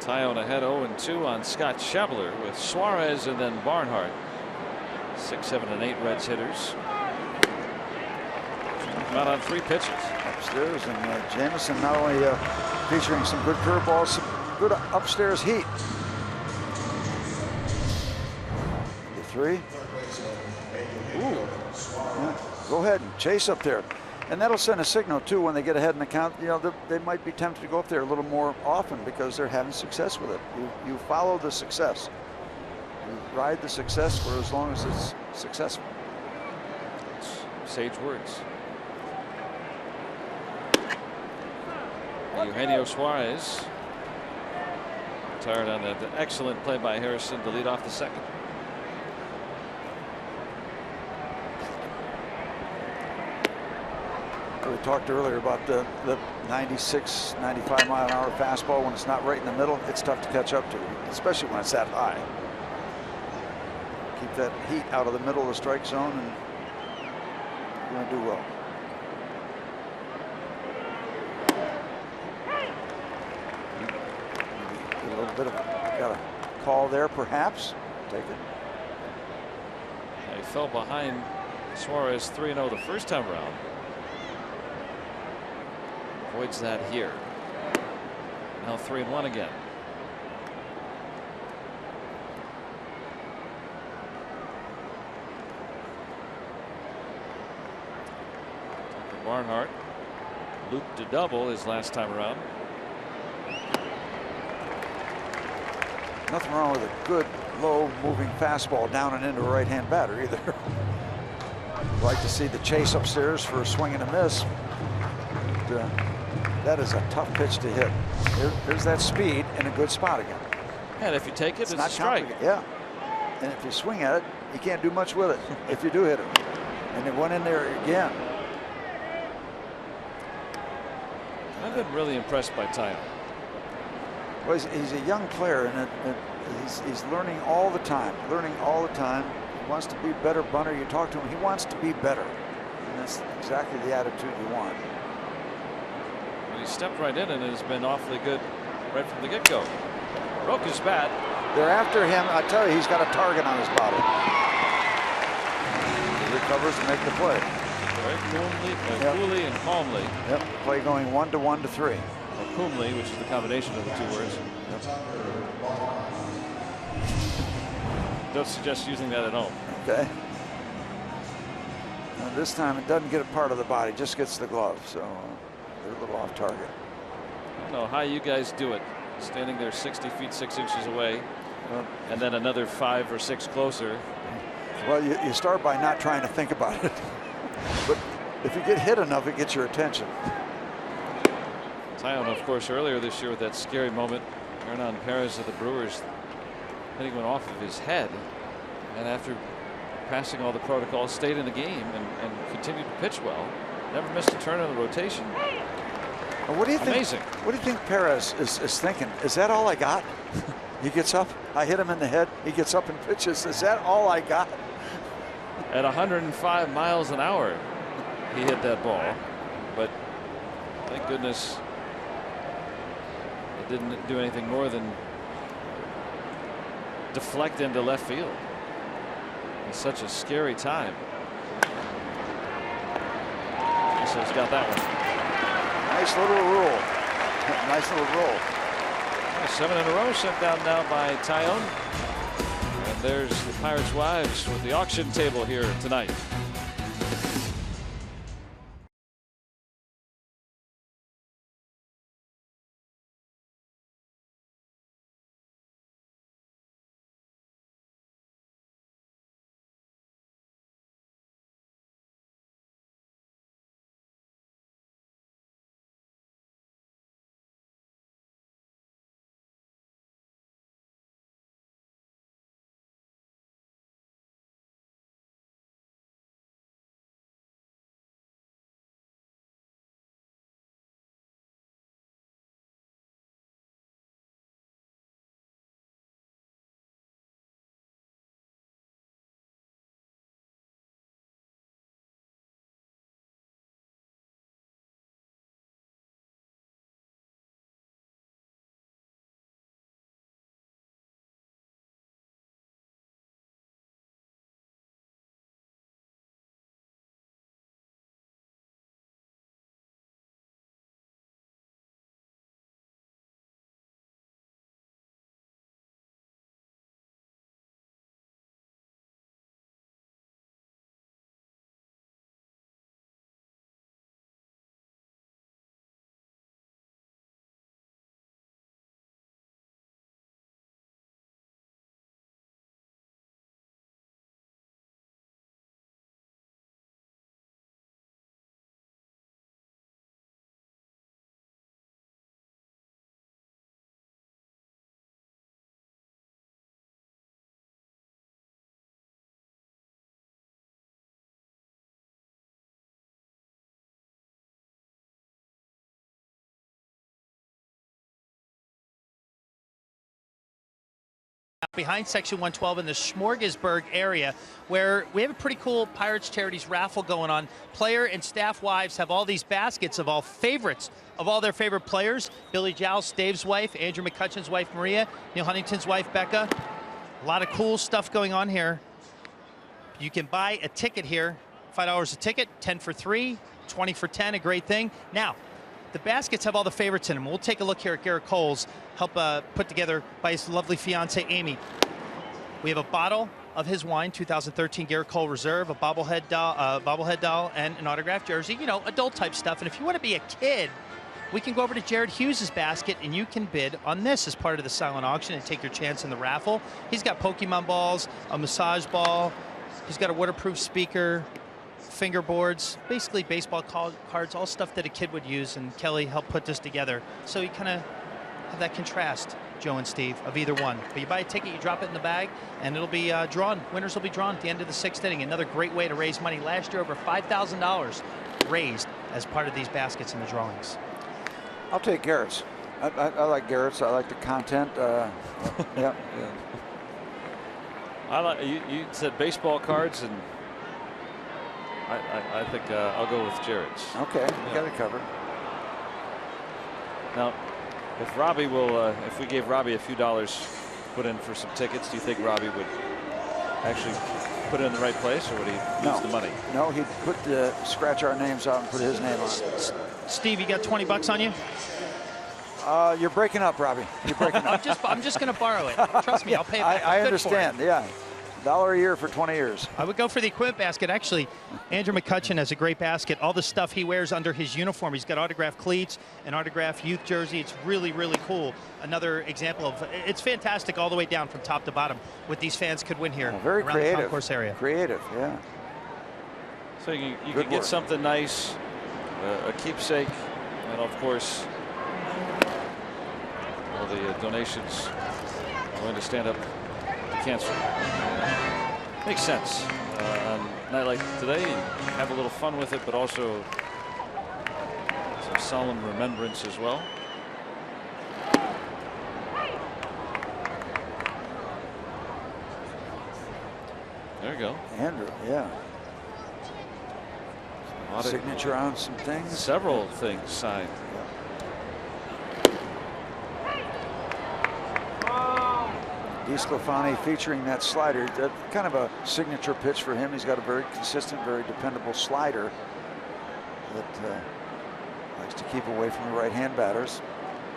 Tyone ahead 0-2 on Scott Schebler with Suarez and then Barnhart. 6, 7, and 8 Reds hitters. Out on 3 pitches. Upstairs, and Jamison not only featuring some good curveballs, some good upstairs heat. The 3. Ooh. Yeah, go ahead and chase up there. And that'll send a signal too when they get ahead in the count. You know, they might be tempted to go up there a little more often because they're having success with it. You follow the success. You ride the success for as long as it's successful. Sage words. Eugenio Suarez retired on an excellent play by Harrison to lead off the second. We talked earlier about the 96, 95 mile an hour fastball. When it's not right in the middle, it's tough to catch up to, especially when it's that high. Keep that heat out of the middle of the strike zone, and you're going to do well. A little bit of got a call there, perhaps. Take it. He fell behind Suarez 3-0 the first time around. Avoids that here. Now 3-1 again. Barnhart looped to double his last time around. Nothing wrong with a good low moving fastball down and into a right-hand batter either. Like to see the chase upstairs for a swing and a miss. But, that is a tough pitch to hit. There's that speed in a good spot again. And if you take it, it's not a strike. Yeah. And if you swing at it, you can't do much with it if you do hit it. And it went in there again. I've been really impressed by Taillon. Well, he's a young player, and he's learning all the time. He wants to be better bunter. You talk to him, he wants to be better. And that's exactly the attitude you want. He stepped right in and has been awfully good right from the get-go. Broke his bat. They're after him. I tell you, he's got a target on his body. He recovers and make the play. Very coolly and calmly. Yep. Play going 1-1 to 3. Or coolly, which is the combination of the two words. Yep. Don't suggest using that at home. Okay. Now this time it doesn't get a part of the body, just gets the glove. So they're a little off target. I don't know how you guys do it. Standing there 60 feet 6 inches away, and then another 5 or 6 closer. Well, you start by not trying to think about it. But if you get hit enough, it gets your attention. Taillon, of course, earlier this year with that scary moment, Hernan Perez of the Brewers hitting one off of his head, and after passing all the protocols, stayed in the game and continued to pitch well. Never missed a turn on the rotation. Well, what do you think? Amazing. What do you think Perez is thinking? Is that all I got? He gets up. I hit him in the head. He gets up and pitches. Is that all I got? At 105 miles an hour, he hit that ball, but thank goodness it didn't do anything more than deflect into left field. It's such a scary time. So he's got that one. Nice little roll. Nice little roll. 7 in a row sent down now by Taillon. And there's the Pirates' wives with the auction table here tonight. behind Section 112 in the Smorgasburg area, where we have a pretty cool Pirates Charities raffle going on. Player and staff wives have all these baskets of all favorites of all their favorite players. Billy Joust, Dave's wife, Andrew McCutcheon's wife, Maria, Neil Huntington's wife, Becca. A lot of cool stuff going on here. You can buy a ticket here, $5 a ticket, 10 for 3, 20 for 10, a great thing. Now, the baskets have all the favorites in them. We'll take a look here at Garrett Cole's, help put together by his lovely fiancee, Amy. We have a bottle of his wine, 2013 Garrett Cole Reserve, a bobblehead doll, and an autographed jersey, you know, adult type stuff. And if you want to be a kid, we can go over to Jared Hughes' basket and you can bid on this as part of the silent auction and take your chance in the raffle. He's got Pokemon balls, a massage ball, he's got a waterproof speaker, fingerboards, basically baseball cards, all stuff that a kid would use, and Kelly helped put this together. So you kind of have that contrast, Joe and Steve, of either one. But you buy a ticket, you drop it in the bag, and it'll be drawn. Winners will be drawn at the end of the 6th inning. Another great way to raise money. Last year, over $5,000 raised as part of these baskets in the drawings. I'll take Garrett's. I like Garrett's. I like the content. Yeah. I like you said baseball cards, and I think I'll go with Jared's. Okay, you got it covered. Now, if Robbie will, if we gave Robbie a few dollars put in for some tickets, do you think Robbie would actually put it in the right place, or would he use the money? No, he'd scratch our names out and put his name on it. Steve, you got 20 bucks on you? You're breaking up, Robbie. You're breaking up. I'm just going to borrow it. Trust me, I'll pay it back. I understand. Yeah. $1 a year for 20 years. I would go for the equipment basket. Actually, Andrew McCutcheon has a great basket. All the stuff he wears under his uniform. He's got autographed cleats, an autographed youth jersey. It's really, really cool. Another example of, it's fantastic all the way down from top to bottom what these fans could win here very around creative. the concourse area. Creative, yeah. So you can get something nice, a keepsake, and of course, all the donations going to Stand Up to Cancer. Makes sense. On a night like today, have a little fun with it, but also some solemn remembrance as well. There you go. Andrew, yeah. Signature on some things. Several things signed. DeSclafani featuring that slider, kind of a signature pitch for him. He's got a very consistent, very dependable slider that likes to keep away from the right-hand batters.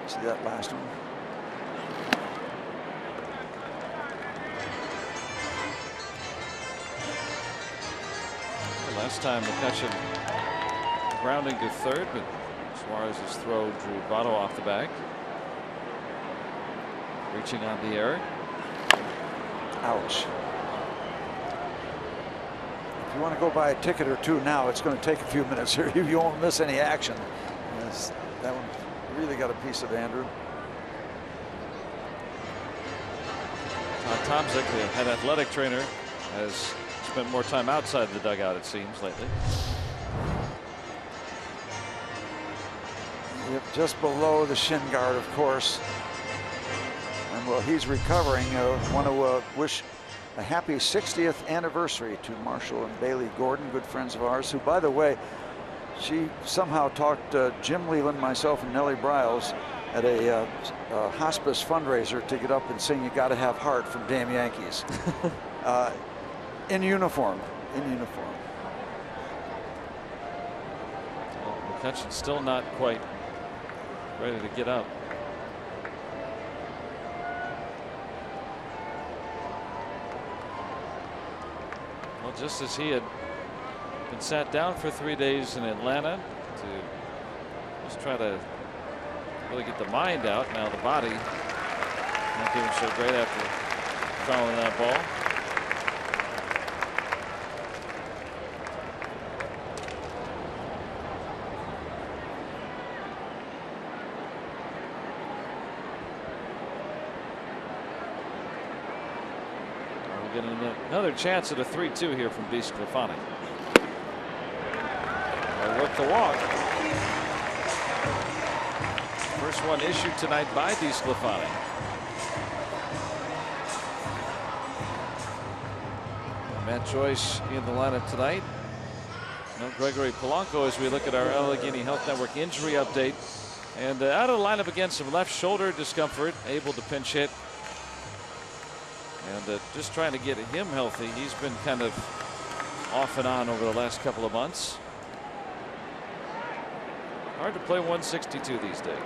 See that last one? Last time McCutcheon grounding to third, but Suarez's throw drew Votto off the bag. Reaching on the error. Ouch. If you want to go buy a ticket or two now, it's going to take a few minutes here. You won't miss any action. Yes, that one really got a piece of Andrew. Tomczyk, the head athletic trainer, has spent more time outside the dugout, it seems, lately. Yep, just below the shin guard, of course. And while he's recovering, want to wish a happy 60th anniversary to Marshall and Bailey Gordon, good friends of ours, who, by the way, she somehow talked Jim Leland, myself, and Nellie Briles at a hospice fundraiser to get up and sing "You Gotta Have Heart" from Damn Yankees. In uniform. In uniform. Well, McCutcheon's still not quite ready to get up. Well, just as he had been sat down for 3 days in Atlanta to just try to really get the mind out, now the body not doing so great after fouling that ball. Another chance at a 3-2 here from DeSclafani. They work the walk. First one issued tonight by DeSclafani. Matt Joyce in the lineup tonight. No Gregory Polanco as we look at our Allegheny Health Network injury update. And out of the lineup again, some left shoulder discomfort, able to pinch hit. And just trying to get him healthy. He's been kind of off and on over the last couple of months. Hard to play 162 these days.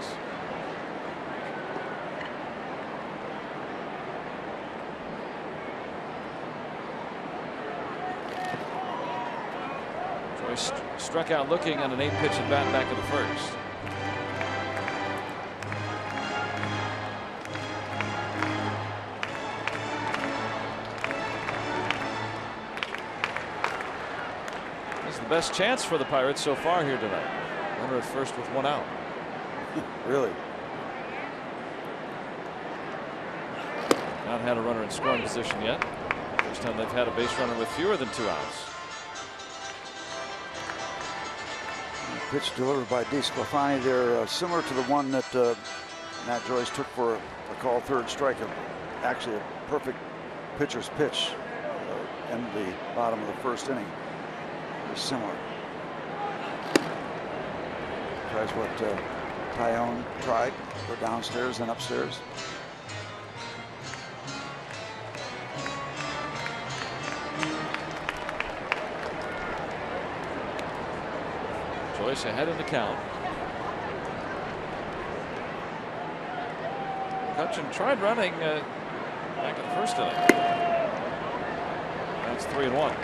Joyce struck out looking on an 8-pitch at bat back in the first. Best chance for the Pirates so far here tonight. Runner at first with 1 out. Really? Not had a runner in scoring position yet. First time they've had a base runner with fewer than 2 outs. Pitch delivered by DeSclafani there, similar to the one that Matt Joyce took for a call third strike. Actually a perfect pitcher's pitch in the bottom of the first inning. Similar. Tries what Tyone tried, go downstairs and upstairs. Joyce ahead in the count. Cutchin tried running back in the first inning. That's 3-1.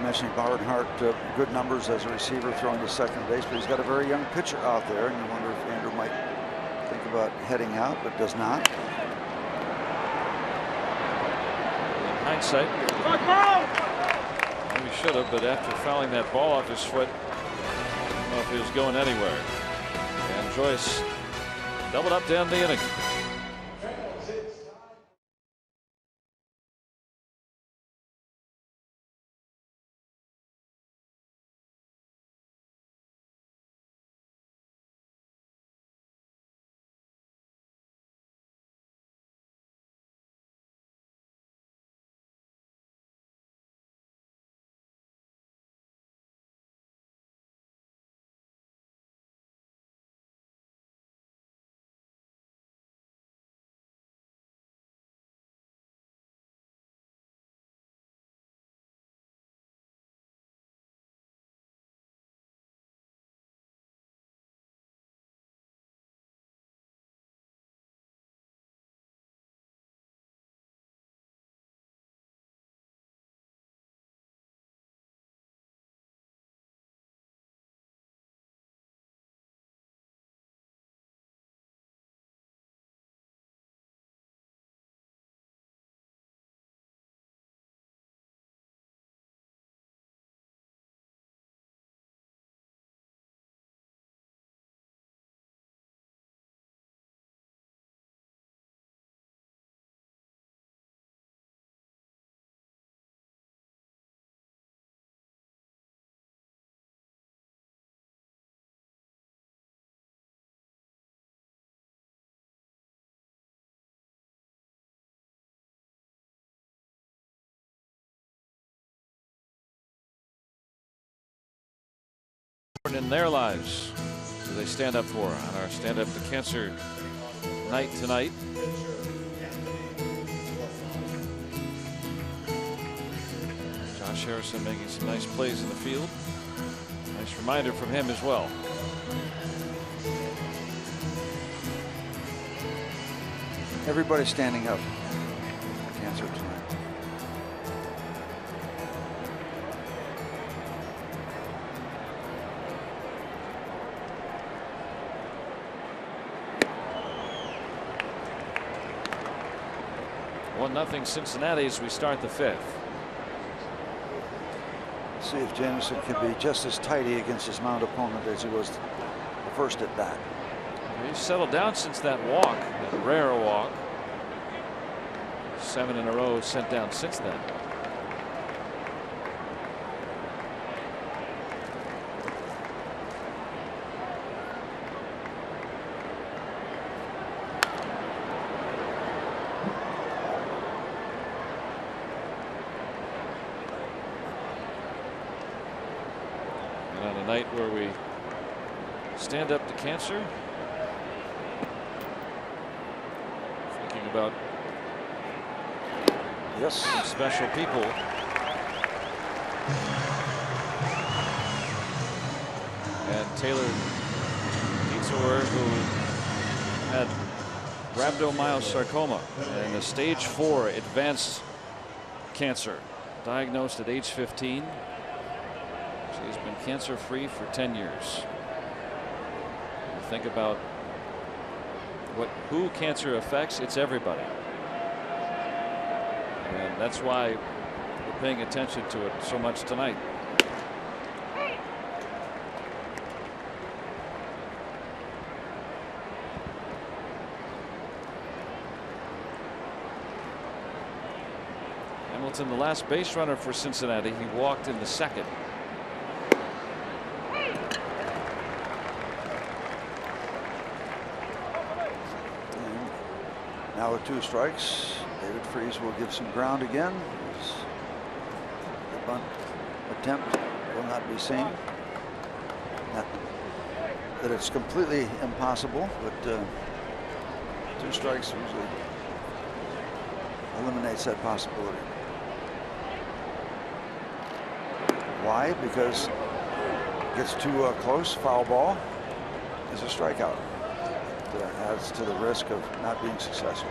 Mentioning Barnhart, good numbers as a receiver throwing to second base, but he's got a very young pitcher out there, and you wonder if Andrew might think about heading out, but does not. In hindsight, maybe should have, but after fouling that ball off his foot, I don't know if he was going anywhere. And Joyce doubled up down the inning. In their lives, do they stand up for on our Stand Up to Cancer night tonight? Josh Harrison making some nice plays in the field. Nice reminder from him as well. Everybody standing up for cancer tonight. Nothing Cincinnati as we start the 5th. See if Jamison can be just as tidy against his mound opponent as he was the first at bat. He's settled down since that walk, that rare walk. 7 in a row sent down since then. night where we stand up to cancer. Thinking about some special people. And Taylor Detour, who had rhabdomyosarcoma and a stage 4 advanced cancer, diagnosed at age 15. She's been cancer free for 10 years. Think about who cancer affects. It's everybody. And that's why we're paying attention to it so much tonight. Hamilton, the last base runner for Cincinnati. He walked in the second. Now with 2 strikes, David Freese will give some ground again. The bunt attempt will not be seen. Not that it's completely impossible, but 2 strikes usually eliminates that possibility. Why? Because it gets too close, foul ball is a strikeout. It adds to the risk of not being successful.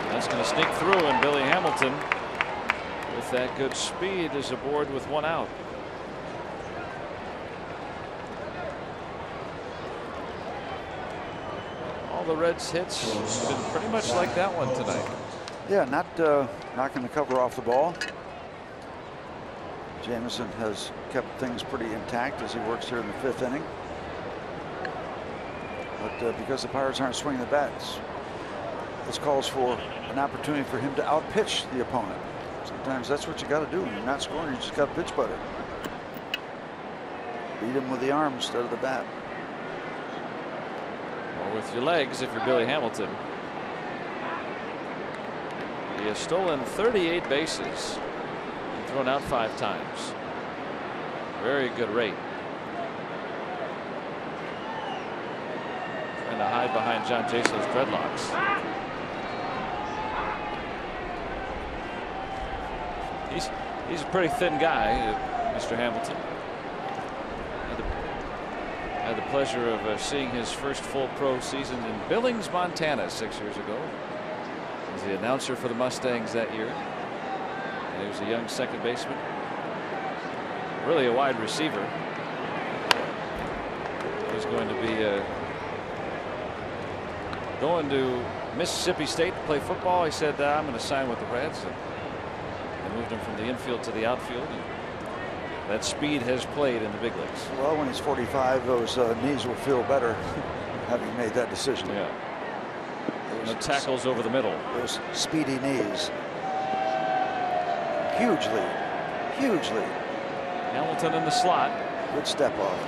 That's going to sneak through, and Billy Hamilton, with that good speed, is aboard with 1 out. All the Reds' hits have been pretty much like that one tonight. Yeah, not knocking the cover off the ball. Jameson has kept things pretty intact as he works here in the 5th inning. But because the Pirates aren't swinging the bats, this calls for an opportunity for him to outpitch the opponent. Sometimes that's what you got to do. When you're not scoring, you just got to pitch better. Beat him with the arm instead of the bat. Or with your legs if you're Billy Hamilton. He has stolen 38 bases. Thrown out 5 times. Very good rate. Trying to hide behind John Jason's dreadlocks. He's a pretty thin guy, Mr. Hamilton. Had the pleasure of seeing his first full pro season in Billings, Montana 6 years ago. He was the announcer for the Mustangs that year. He was a young second baseman, really a wide receiver. He's going to be going to Mississippi State to play football. He said, I'm going to sign with the Reds. And they moved him from the infield to the outfield. And that speed has played in the big leagues. Well, when he's 45, those knees will feel better having made that decision. Yeah. No tackles over the middle. Those speedy knees. Huge lead. Huge lead. Hamilton in the slot. Good step off.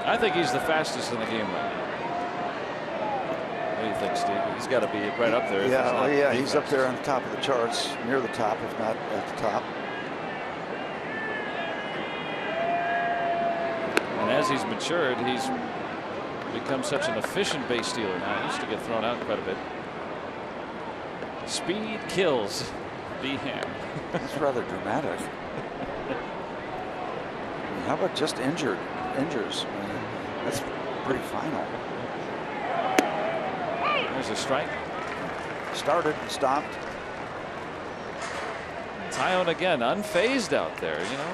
I think he's the fastest in the game right now. What do you think, Steve? He's got to be right up there. Yeah, he's up there on the top of the charts, near the top, if not at the top. And as he's matured, he's become such an efficient base stealer now. He used to get thrown out quite a bit. Speed kills B. Ham. That's rather dramatic. How about just injures? That's pretty final. There's a strike. Started and stopped. Tyone again, unfazed out there, you know.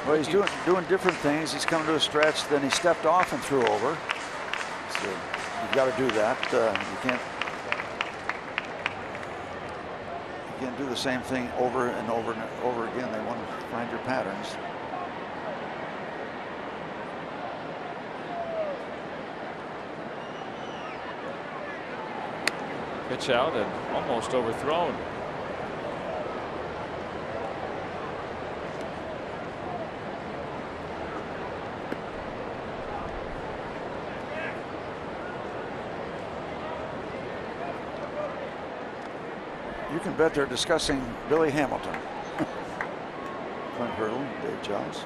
Well, he's doing different things. He's come to a stretch, then he stepped off and threw over. So you've got to do that. You can't do the same thing over and over and over again. They want to find your patterns. Pitch out and almost overthrown. You can bet they're discussing Billy Hamilton. Clint Hurdle, Dave Jones.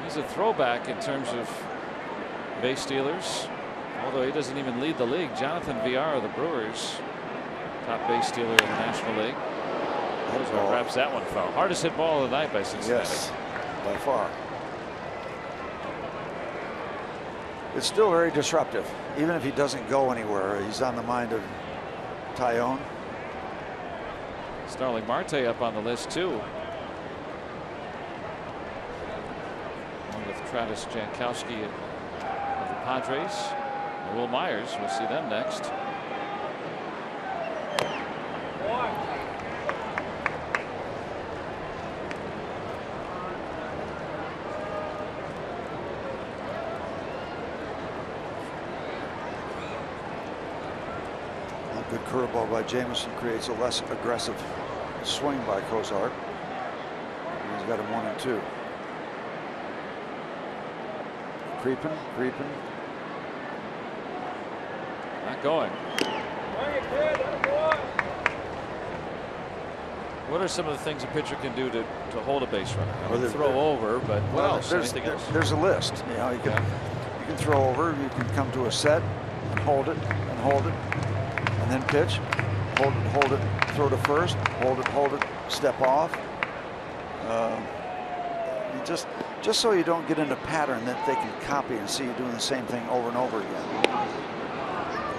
He's a throwback in terms of base stealers, although he doesn't even lead the league. Jonathan Villar of the Brewers, top base stealer in the National League. Perhaps that one foul. Hardest hit ball of the night by Cincinnati. Yes, by far. It's still very disruptive. Even if he doesn't go anywhere, he's on the mind of Tyone. Starling Marte up on the list too. Along with Travis Jankowski of the Padres. And Will Myers, we'll see them next. Good curveball by Jameson creates a less aggressive swing by Cozart. He's got him 1-2. Creeping. Not going. What are some of the things a pitcher can do to hold a base runner? I mean, throw over, but what else? Anything else? There's a list. You know, you can throw over. You can come to a set and hold it and hold it. And then pitch, hold it, throw to first, hold it, step off. Just so you don't get in a pattern that they can copy and see you doing the same thing over and over again.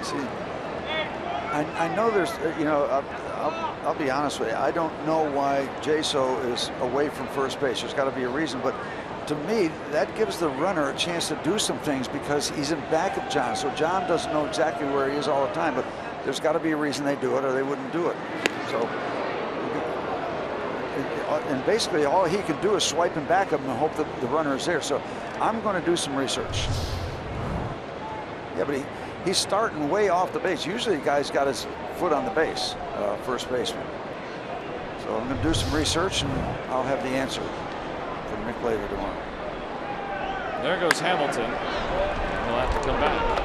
See, I know there's, you know, I'll be honest with you. I don't know why Jaso is away from first base. There's got to be a reason, but to me, that gives the runner a chance to do some things because he's in back of John. So John doesn't know exactly where he is all the time, but there's got to be a reason they do it or they wouldn't do it. So, and basically all he can do is swipe him back of him and hope that the runner is there. So I'm going to do some research. Yeah, but he's starting way off the base. Usually the guy's got his foot on the base, first baseman. So I'm going to do some research and I'll have the answer from Mick later tomorrow. There goes Hamilton. He'll have to come back.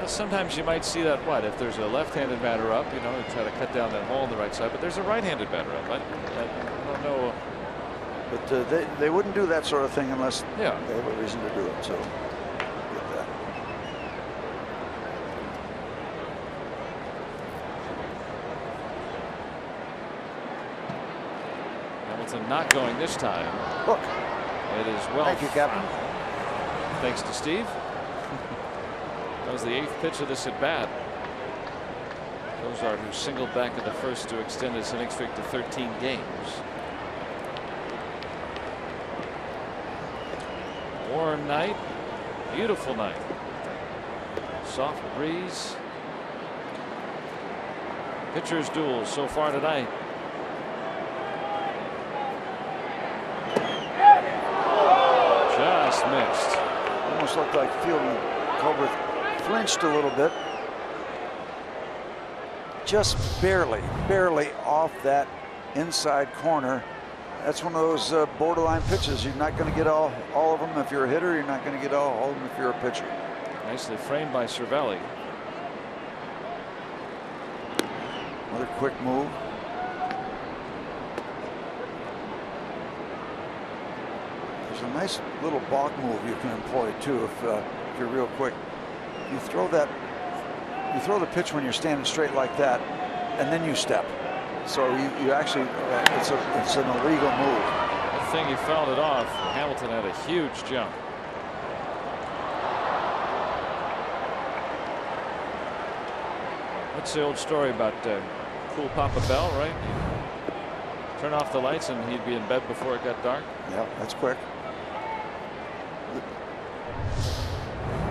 Sometimes you might see that, if there's a left-handed batter up, you know, try to cut down that hole on the right side, but there's a right-handed batter up. I don't know. But they wouldn't do that sort of thing unless they have a reason to do it. So get that. Hamilton not going this time. Look. It is well. Thank you, Captain. Thanks to Steve. That was the 8th pitch of this at bat. Cozart, who singled back in the first to extend his inning streak to 13 games. Warm night, beautiful night. Soft breeze. Pitchers duels so far tonight. Just missed. Almost looked like fielding. Colbert flinched a little bit. Just barely off that inside corner. That's one of those borderline pitches. You're not going to get all of them if you're a hitter. You're not going to get all of them if you're a pitcher. Nicely framed by Cervelli. Another quick move. There's a nice little balk move you can employ too if you're real quick. You throw the pitch when you're standing straight like that, and then you step. So you actually it's an illegal move. The thing he fouled it off. Hamilton had a huge jump. What's the old story about cool Papa Bell, right? You turn off the lights and he'd be in bed before it got dark. Yeah, that's quick.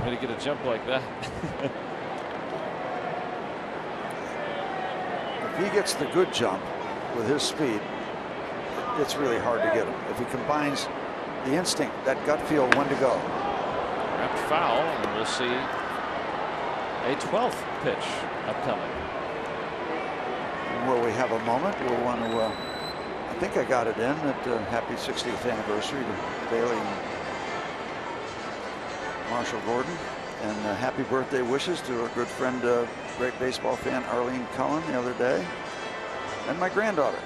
Way to get a jump like that. If he gets the good jump with his speed, it's really hard to get him. If he combines the instinct, that gut feel when to go. Wrapped foul, and we'll see a 12th pitch upcoming. And where we have a moment, we'll want to, I think I got it in, that happy 60th anniversary to Bailey and Marshall Gordon. And happy birthday wishes to our good friend, great baseball fan Arlene Cullen the other day. And my granddaughter,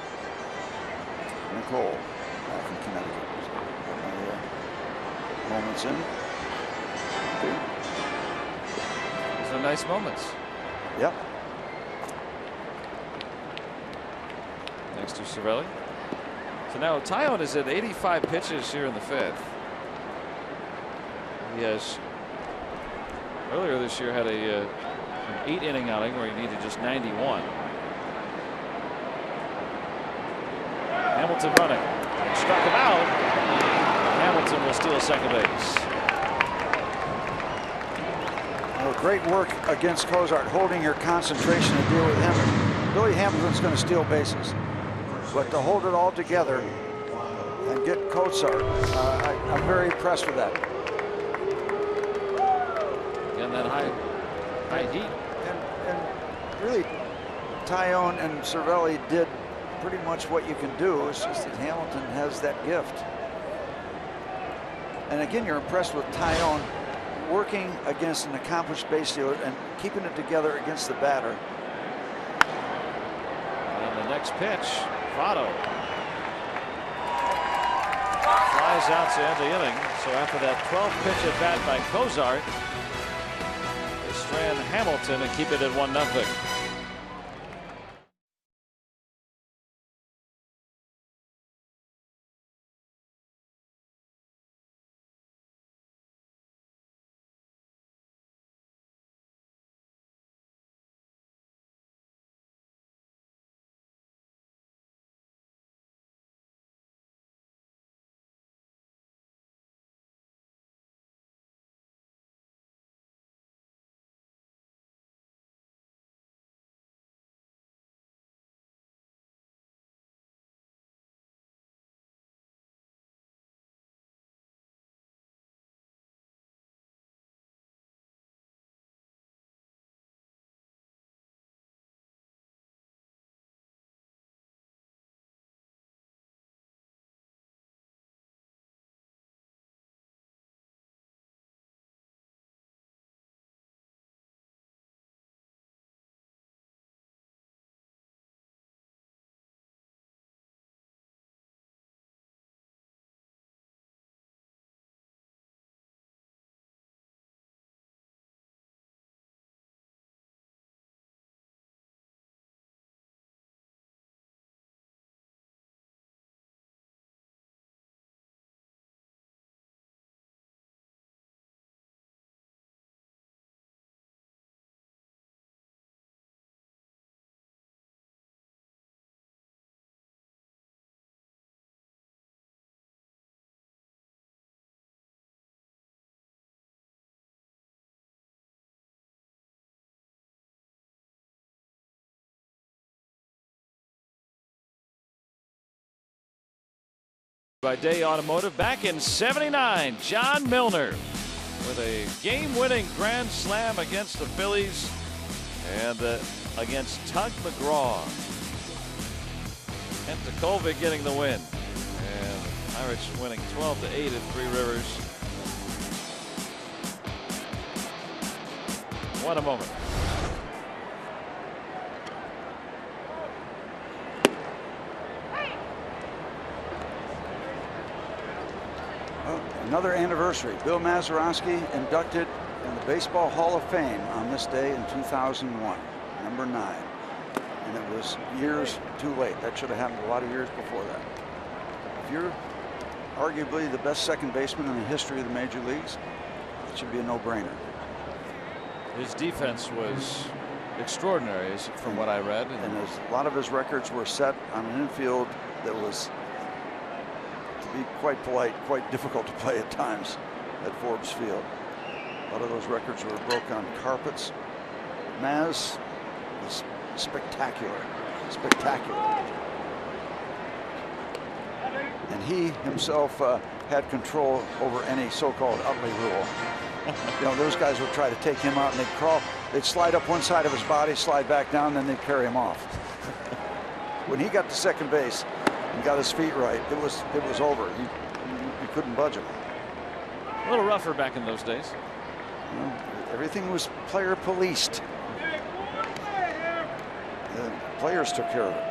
Nicole, from Connecticut. So, my moments in. Okay. Those are nice moments. Yep. Next to Cervelli. So now Taillon is at 85 pitches here in the 5th. He has earlier this year had an 8-inning outing where he needed just 91. Hamilton running. Struck him out. Hamilton will steal second base. Well, great work against Cozart, holding your concentration to deal with him. Billy Hamilton's going to steal bases. But to hold it all together and get Cozart, I'm very impressed with that. Again, that high heat. And really, Taillon and Cervelli did pretty much what you can do. It's just that Hamilton has that gift. And again, you're impressed with Taillon working against an accomplished base stealer and keeping it together against the batter. And the next pitch, Votto flies out to end the inning. So after that 12th pitch at bat by Cozart, they strand Hamilton and keep it at 1-0. By Day Automotive back in '79, John Milner with a game-winning grand slam against the Phillies and against Tug McGraw. Kent Tekulve getting the win, and Pirates winning 12-8 at Three Rivers. What a moment. Another anniversary. Bill Mazeroski inducted in the Baseball Hall of Fame on this day in 2001, number 9. And it was years too late. That should have happened a lot of years before that. If you're arguably the best second baseman in the history of the major leagues, it should be a no-brainer. His defense was extraordinary, from what I read. And a lot of his records were set on an infield that was, to be quite polite, quite difficult to play at times at Forbes Field. A lot of those records were broke on carpets. Maz was spectacular, spectacular. And he himself had control over any so-called Utley rule. You know, those guys would try to take him out and they'd crawl, they'd slide up one side of his body, slide back down, then they'd carry him off. When he got to second base and got his feet right, it was over. You couldn't budge him. A little rougher back in those days. Well, Everything was player policed. The players took care of it.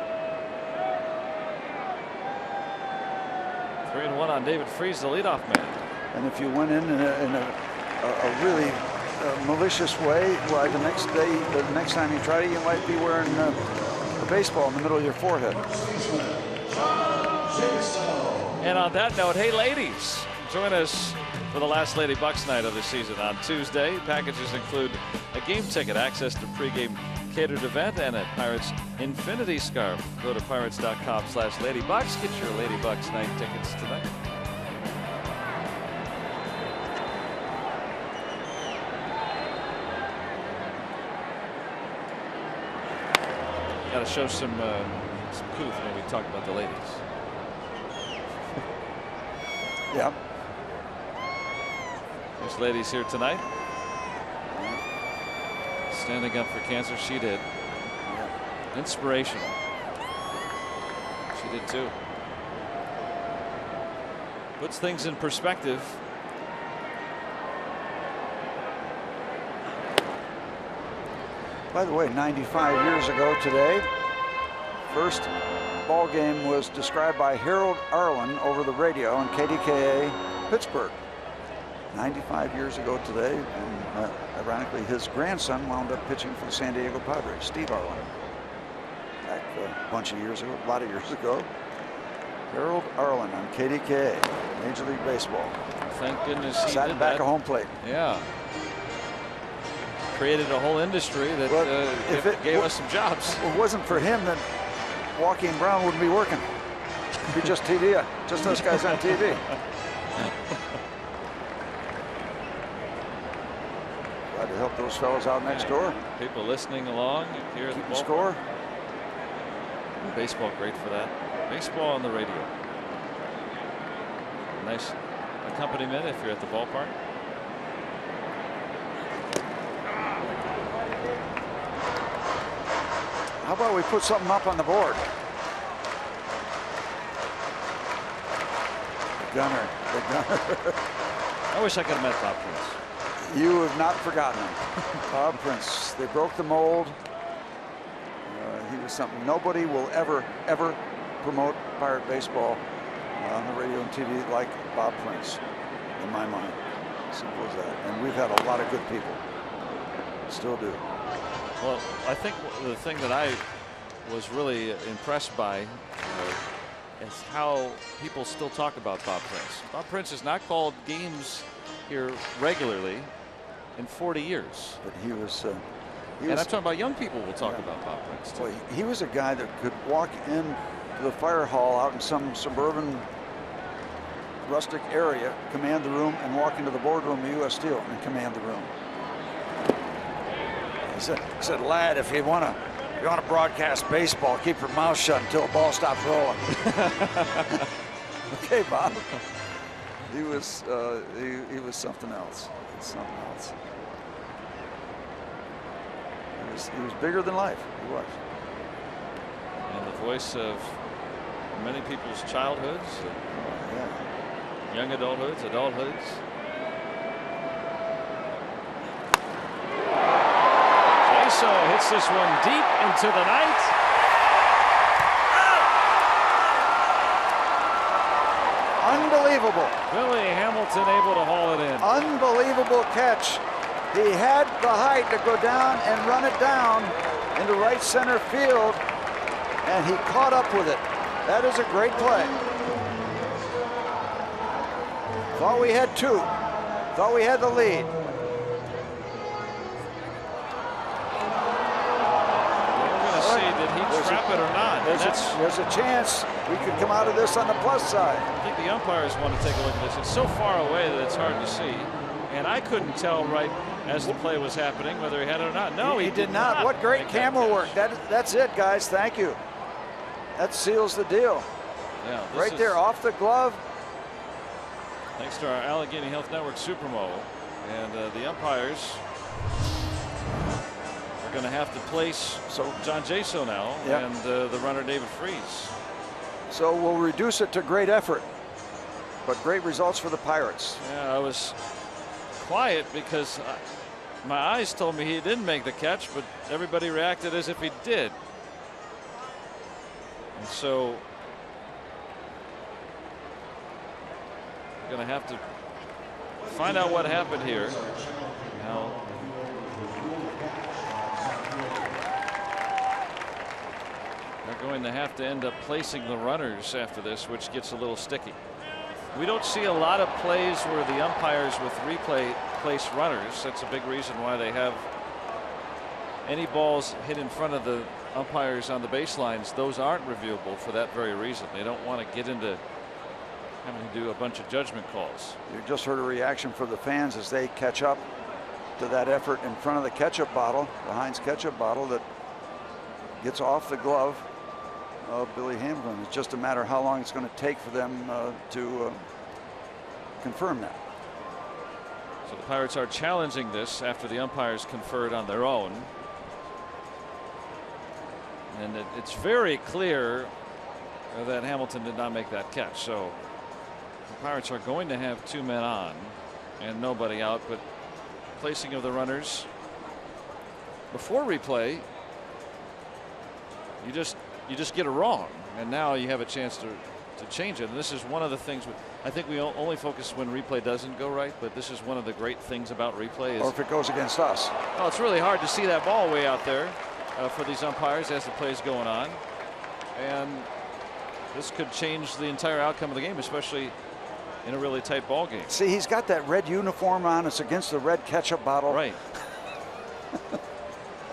3-1 on David Freese, the leadoff man. And if you went in a really malicious way, well, the next time you tried it, you might be wearing a baseball in the middle of your forehead. And on that note, hey ladies, join us for the last Lady Bucks night of the season on Tuesday. Packages include a game ticket, access to pregame catered event, and a Pirates Infinity scarf. Go to pirates.com/LadyBucks. Get your Lady Bucks night tickets tonight. Got to show some couth when we talk about the ladies. Yeah. There's ladies here tonight. Standing up for cancer, she did. Yeah. Inspirational. She did too. Puts things in perspective. By the way, 95 years ago today, first ball game was described by Harold Arlen over the radio on KDKA Pittsburgh. 95 years ago today, and ironically his grandson wound up pitching for the San Diego Padres, Steve Arlen. Back a bunch of years ago, a lot of years ago. Harold Arlen on KDKA, Major League Baseball. Thank goodness he sat did back that. at home plate. Yeah. Created a whole industry that gave us some jobs. If it wasn't for him, then Walkie and Brown wouldn't be working. It'd be just TV, just those guys on TV. Glad to help those fellows out next door. People listening along here at the ballpark. Score. Baseball, great for that. Baseball on the radio. Nice accompaniment if you're at the ballpark. How about we put something up on the board? The gunner. I wish I could have met Bob Prince. You have not forgotten him. Bob Prince. They broke the mold. He was something nobody will ever promote Pirate baseball on the radio and TV like Bob Prince, in my mind. Simple as that. And we've had a lot of good people. Still do. Well, I think the thing that I was really impressed by is how people still talk about Bob Prince. Bob Prince has not called games here regularly in 40 years. But he was and I'm talking about young people will talk about Bob Prince too. Well, he was a guy that could walk in to the fire hall out in some suburban rustic area, command the room, and walk into the boardroom of U.S. Steel and command the room. He said, lad, if you want to broadcast baseball, keep your mouth shut until the ball stops rolling. Okay, Bob. He was something else. Something else. He was bigger than life. He was. And the voice of many people's childhoods, young adulthoods, So hits this one deep into the night. Unbelievable. Billy Hamilton able to haul it in. Unbelievable catch. He had the height to go down and run it down into right center field, and he caught up with it. That is a great play. Thought we had two. Thought we had the lead. Did he trap it or not? There's a chance we could come out of this on the plus side. I think the umpires want to take a look at this. It's so far away that it's hard to see. And I couldn't tell right as the play was happening whether he had it or not. No, he did not. What great camera work. That's it, guys. Thank you. That seals the deal. Yeah, right there, off the glove. Thanks to our Allegheny Health Network Supermo. And the umpires are going to have to place John Jaso now and the runner David Freese. So we'll reduce it to great effort, but great results for the Pirates. Yeah, I was quiet because My eyes told me he didn't make the catch, but everybody reacted as if he did. And so we're going to have to find out what happened here. Now, they're going to have to end up placing the runners after this, which gets a little sticky. We don't see a lot of plays where the umpires with replay place runners. That's a big reason why they have any balls hit in front of the umpires on the baselines. Those aren't reviewable for that very reason. They don't want to get into having to do a bunch of judgment calls. You just heard a reaction from the fans as they catch up to that effort in front of the ketchup bottle, the Heinz ketchup bottle that gets off the glove of Billy Hamilton. It's just a matter of how long it's going to take for them to confirm that. So the Pirates are challenging this after the umpires conferred on their own. And it's very clear that Hamilton did not make that catch. So the Pirates are going to have 2 men on and nobody out, but placing of the runners before replay, you just get it wrong, and now you have a chance to change it. And this is one of the things I think we only focus when replay doesn't go right, but this is one of the great things about replay. Or if it goes against us. Oh, it's really hard to see that ball way out there for these umpires as the play is going on, and this could change the entire outcome of the game, especially in a really tight ball game. See, he's got that red uniform on. It's against the red ketchup bottle. Right.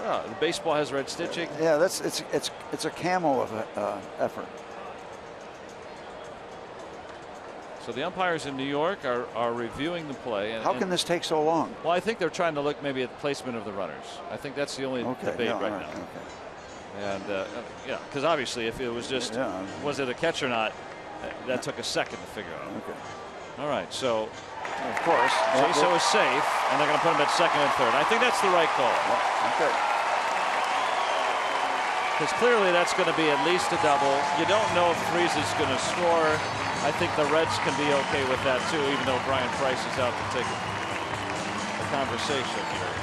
The baseball has red stitching. Yeah, it's a camo of effort. So the umpires in New York are reviewing the play. And, how can this take so long? Well, I think they're trying to look maybe at the placement of the runners. I think that's the only debate right now. Okay. And yeah, because obviously if it was just was it a catch or not, that took a second to figure out. Okay. All right, so of course Jaso is safe, and they're going to put him at second and third. I think that's the right call. Okay. Because clearly that's going to be at least a double. You don't know if Freese is going to score. I think the Reds can be okay with that too, even though Brian Price is out to take a conversation here.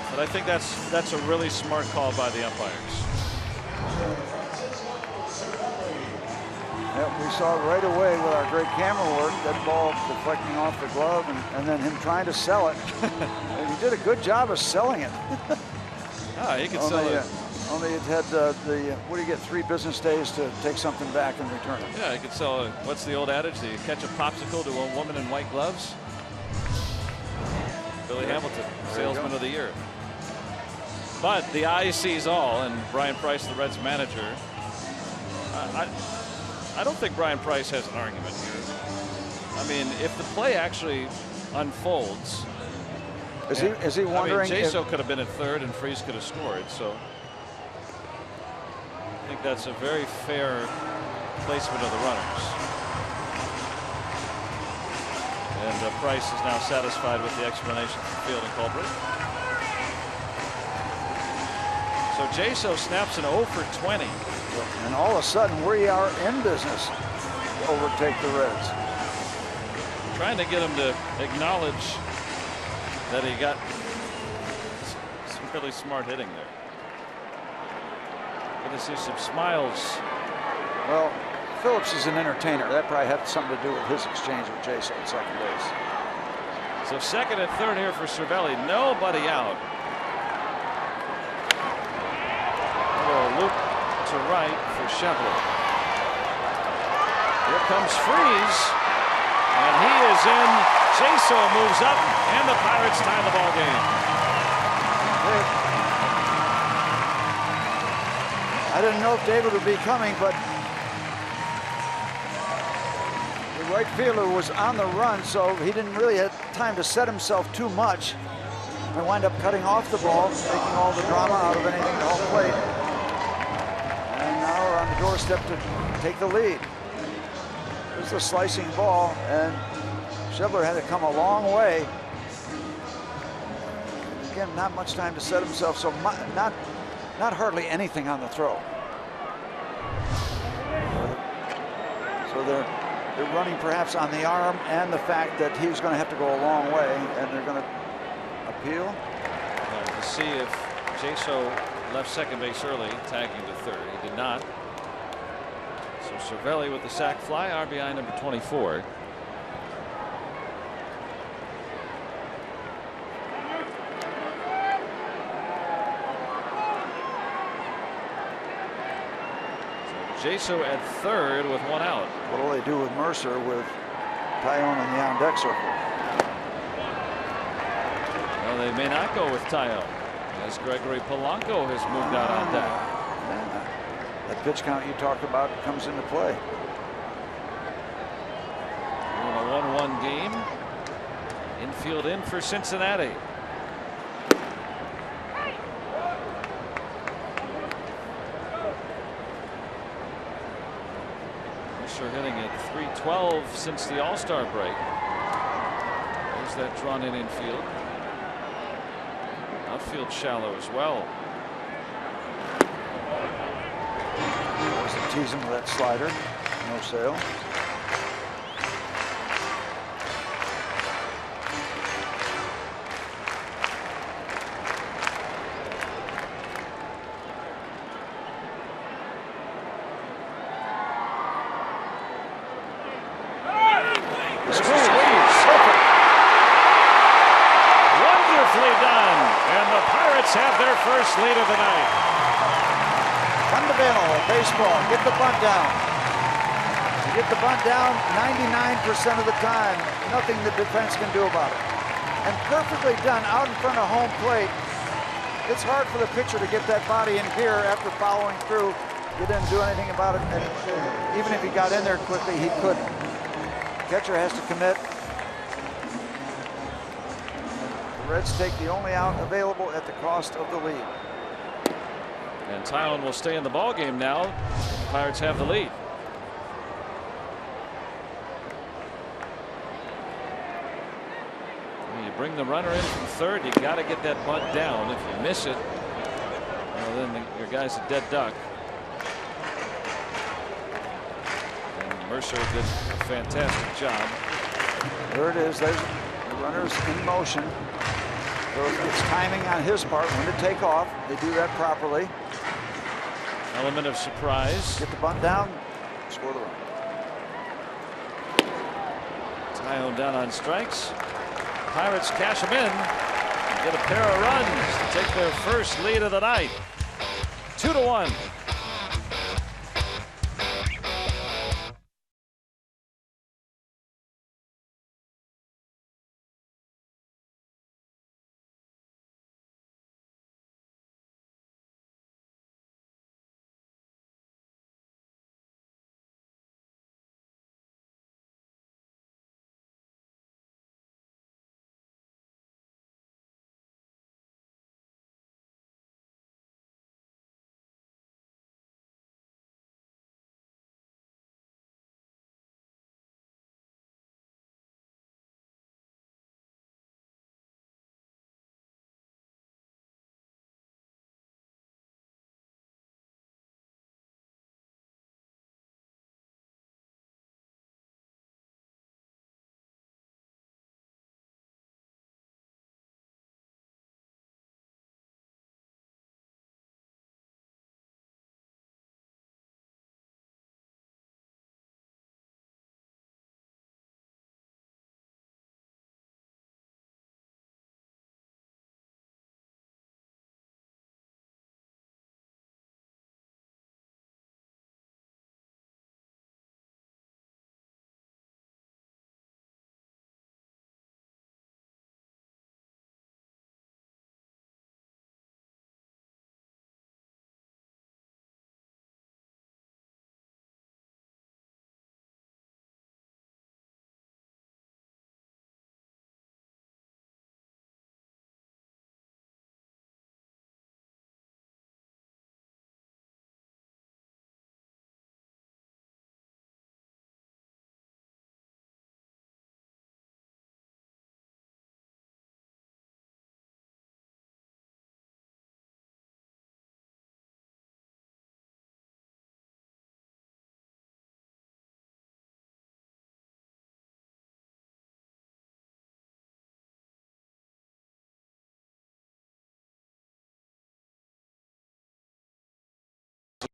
But I think that's a really smart call by the umpires. Yep, we saw right away with our great camera work that ball deflecting off the glove and then him trying to sell it. And he did a good job of selling it. He could sell it. Only it had what do you get, 3 business days to take something back and return it. Yeah, he could sell it. What's the old adage? Do you catch a popsicle to a woman in white gloves? Billy Hamilton, salesman of the year. But the eye sees all, and Brian Price, the Reds manager, I don't think Brian Price has an argument here. I mean, if the play actually unfolds, is he wondering? I mean, Jaso could have been at third, and Freese could have scored. So I think that's a very fair placement of the runners. And Price is now satisfied with the explanation from Field and Culbrecht. So Jaso snaps an 0 for 20. And all of a sudden we are in business to overtake the Reds. Trying to get him to acknowledge that he got some really smart hitting there. Good to see some smiles. Well, Phillips is an entertainer. That probably had something to do with his exchange with Jason at second base. So second and third here for Cervelli. Nobody out. Loop to right for Schebler. Here comes Freese, and he is in. Jaso moves up, and the Pirates tie the ball game. I didn't know if David would be coming, but the right fielder was on the run, so he didn't really have time to set himself too much. And wind up cutting off the ball, making all the drama out of anything at home plate. On the doorstep to take the lead. There's the slicing ball, and Schebler had to come a long way. Again, not much time to set himself, so not hardly anything on the throw. So they're They're running perhaps on the arm and the fact that he's going to have to go a long way, and they're going to appeal. To see if Jaso left second base early, tagging to third. He did not. So Cervelli with the sac fly, RBI number 24. Jaso at third with one out. What will they do with Mercer with Tyone in the on-deck circle? Well, they may not go with Tyone, as Gregory Polanco has moved out on deck. Yeah, that pitch count you talked about comes into play. In a 1-1 game. Infield in for Cincinnati. Mercer hitting at .312 since the All-Star break. There's that drawn in infield. Outfield shallow as well. Tease him with that slider. No sale. Have their first lead of the night. Fundamental baseball. Get the bunt down. You get the bunt down 99% of the time. Nothing the defense can do about it. And perfectly done out in front of home plate. It's hard for the pitcher to get that body in gear after following through. He didn't do anything about it. And even if he got in there quickly, he couldn't. Catcher has to commit. The Reds take the only out available at the cost of the lead. And Tyone will stay in the ball game now. The Pirates have the lead. When you bring the runner in from third, you got to get that bunt down. If you miss it, well, then your guy's a dead duck. And Mercer did a fantastic job. There it is. There's the runners in motion. So it's timing on his part when to take off. They do that properly. Element of surprise. Get the bunt down, score the run. Tyone down on strikes. Pirates cash him in and get a pair of runs to take their first lead of the night. 2-1.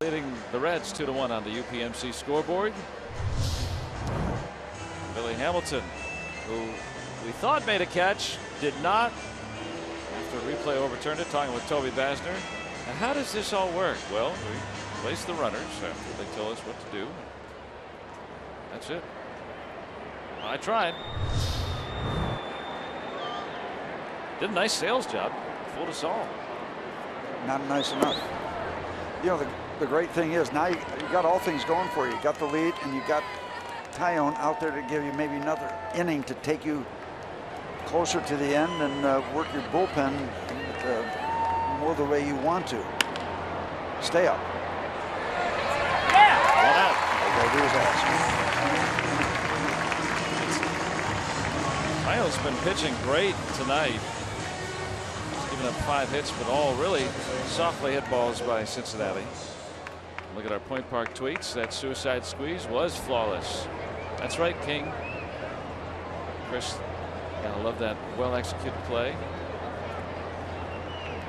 leading the Reds 2-1 on the UPMC scoreboard. Billy Hamilton, who we thought made a catch, did not. After replay overturned it, talking with Toby Basner. And how does this all work? Well, we place the runners after they tell us what to do. That's it. I tried. Did a nice sales job. Fooled us all. Not nice enough. You know, the great thing is now you got all things going for you. You got the lead, and you got Tyone out there to give you maybe another inning to take you closer to the end and work your bullpen more the way you want to. Stay up. Yeah. One out. All you gotta do is ask. Tyone's been pitching great tonight. He's given up 5 hits, but all really softly hit balls by Cincinnati. Look at our Point Park tweets. That suicide squeeze was flawless. That's right, King. Chris, gotta love that well executed play.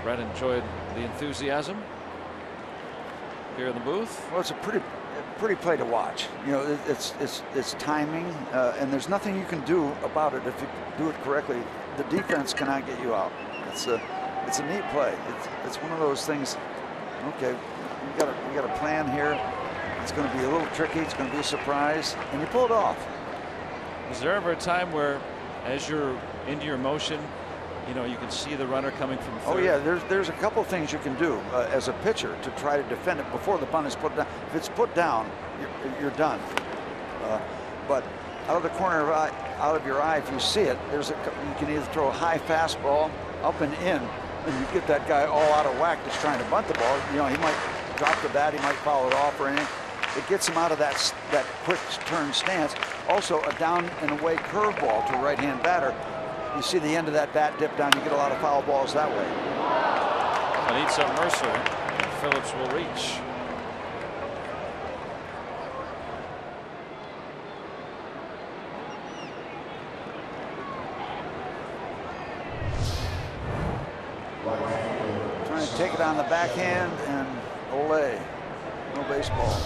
Brett enjoyed the enthusiasm here in the booth. Well, it's a pretty play to watch. You know, it's timing, and there's nothing you can do about it if you do it correctly. The defense cannot get you out. It's a neat play. It's one of those things. Okay, we got a plan here. It's going to be a little tricky. It's going to be a surprise, and you pull it off. Was there ever a time where, as you're into your motion, you know, you can see the runner coming from third? Oh yeah, there's a couple things you can do as a pitcher to try to defend it before the bunt is put down. If it's put down, you're done. But out of the corner of your eye, if you see it, you can either throw a high fastball up and in, and you get that guy all out of whack that's trying to bunt the ball. You know, he might drop the bat, he might foul it off or anything. It gets him out of that quick turn stance. Also, a down and away curveball to a right-hand batter. You see the end of that bat dip down, you get a lot of foul balls that way. I need some Mercer, and Phillips will reach. Trying to take it on the backhand, and ole, no baseball.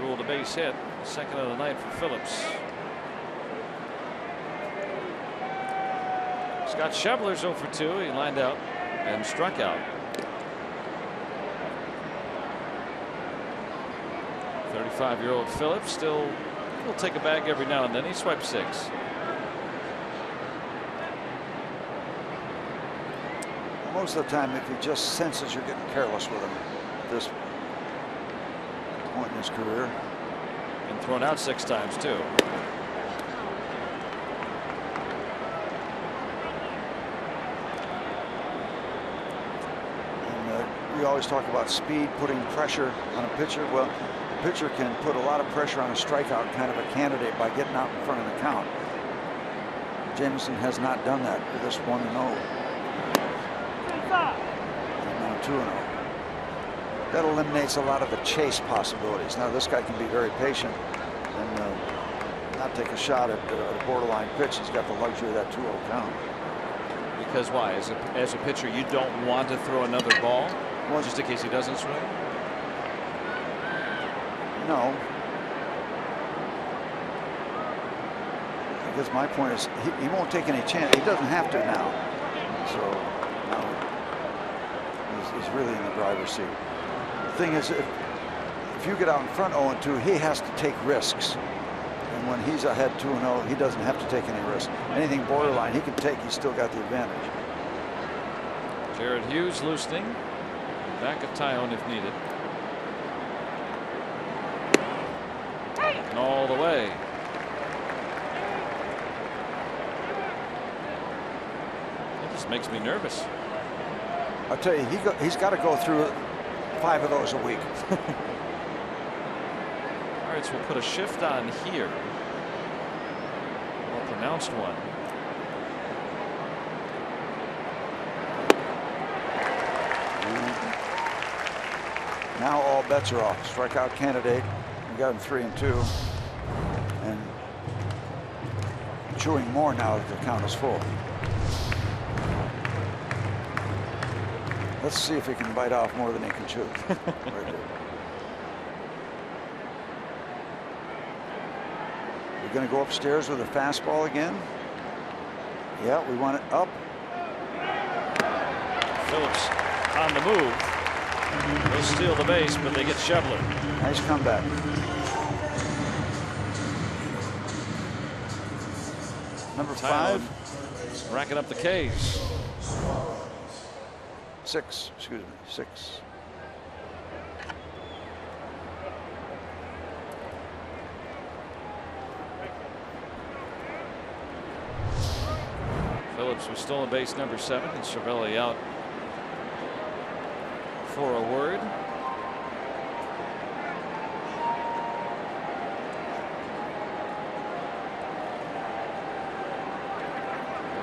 Ruled a base hit, second of the night for Phillips. Scott Schebler's 0 for 2. He lined out and struck out. 35-year-old Phillips still will take a bag every now and then. He swiped 6. Most of the time, if he just senses you're getting careless with him, this point in his career. And thrown out 6 times too. And we always talk about speed, putting pressure on a pitcher. Well, a pitcher can put a lot of pressure on a strikeout kind of a candidate by getting out in front of the count. Jameson has not done that with this 1-0. And now 2-0. That eliminates a lot of the chase possibilities. Now this guy can be very patient and not take a shot at a borderline pitch. He's got the luxury of that 2-0 count. Because why? As a pitcher, you don't want to throw another ball, well, just in case he doesn't swing? No. Because my point is he won't take any chance. He doesn't have to now. So now he's really in the driver's seat. The thing is, if you get out in front 0-2, he has to take risks. And when he's ahead 2-0, he doesn't have to take any risks. Anything borderline he can take, he's still got the advantage. Jared Hughes loosening. Back of Tyone if needed. And all the way. It just makes me nervous. I'll tell you, he's got to go through 5 of those a week. All right, so we'll put a shift on here. More pronounced one. Now all bets are off. Strikeout candidate. We got him 3-2. chewing more now that the count is full. Let's see if he can bite off more than he can chew. Right there. We're going to go upstairs with a fastball again. Yeah, we want it up. Phillips on the move. They'll steal the base, but they get Shoveler. Nice comeback. Number 5. Racking up the Ks. 6, excuse me, 6. Phillips was stolen base number 7, and Cervelli out for a word.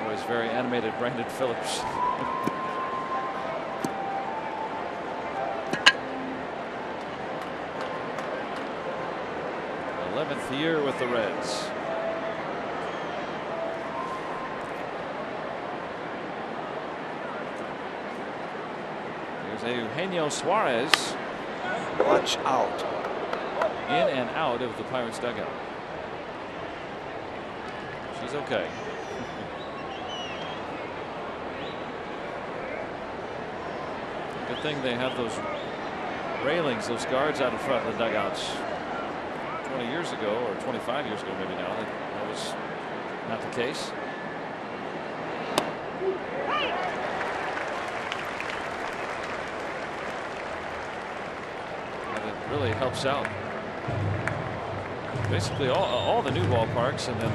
Always very animated, Brandon Phillips. 11th year with the Reds. Here's Eugenio Suarez. Watch out. In and out of the Pirates dugout. She's okay. Good thing they have those railings, those guards out in front of the dugouts. 20 years ago, or 25 years ago maybe now, that was not the case. And it really helps out. Basically all the new ballparks, and then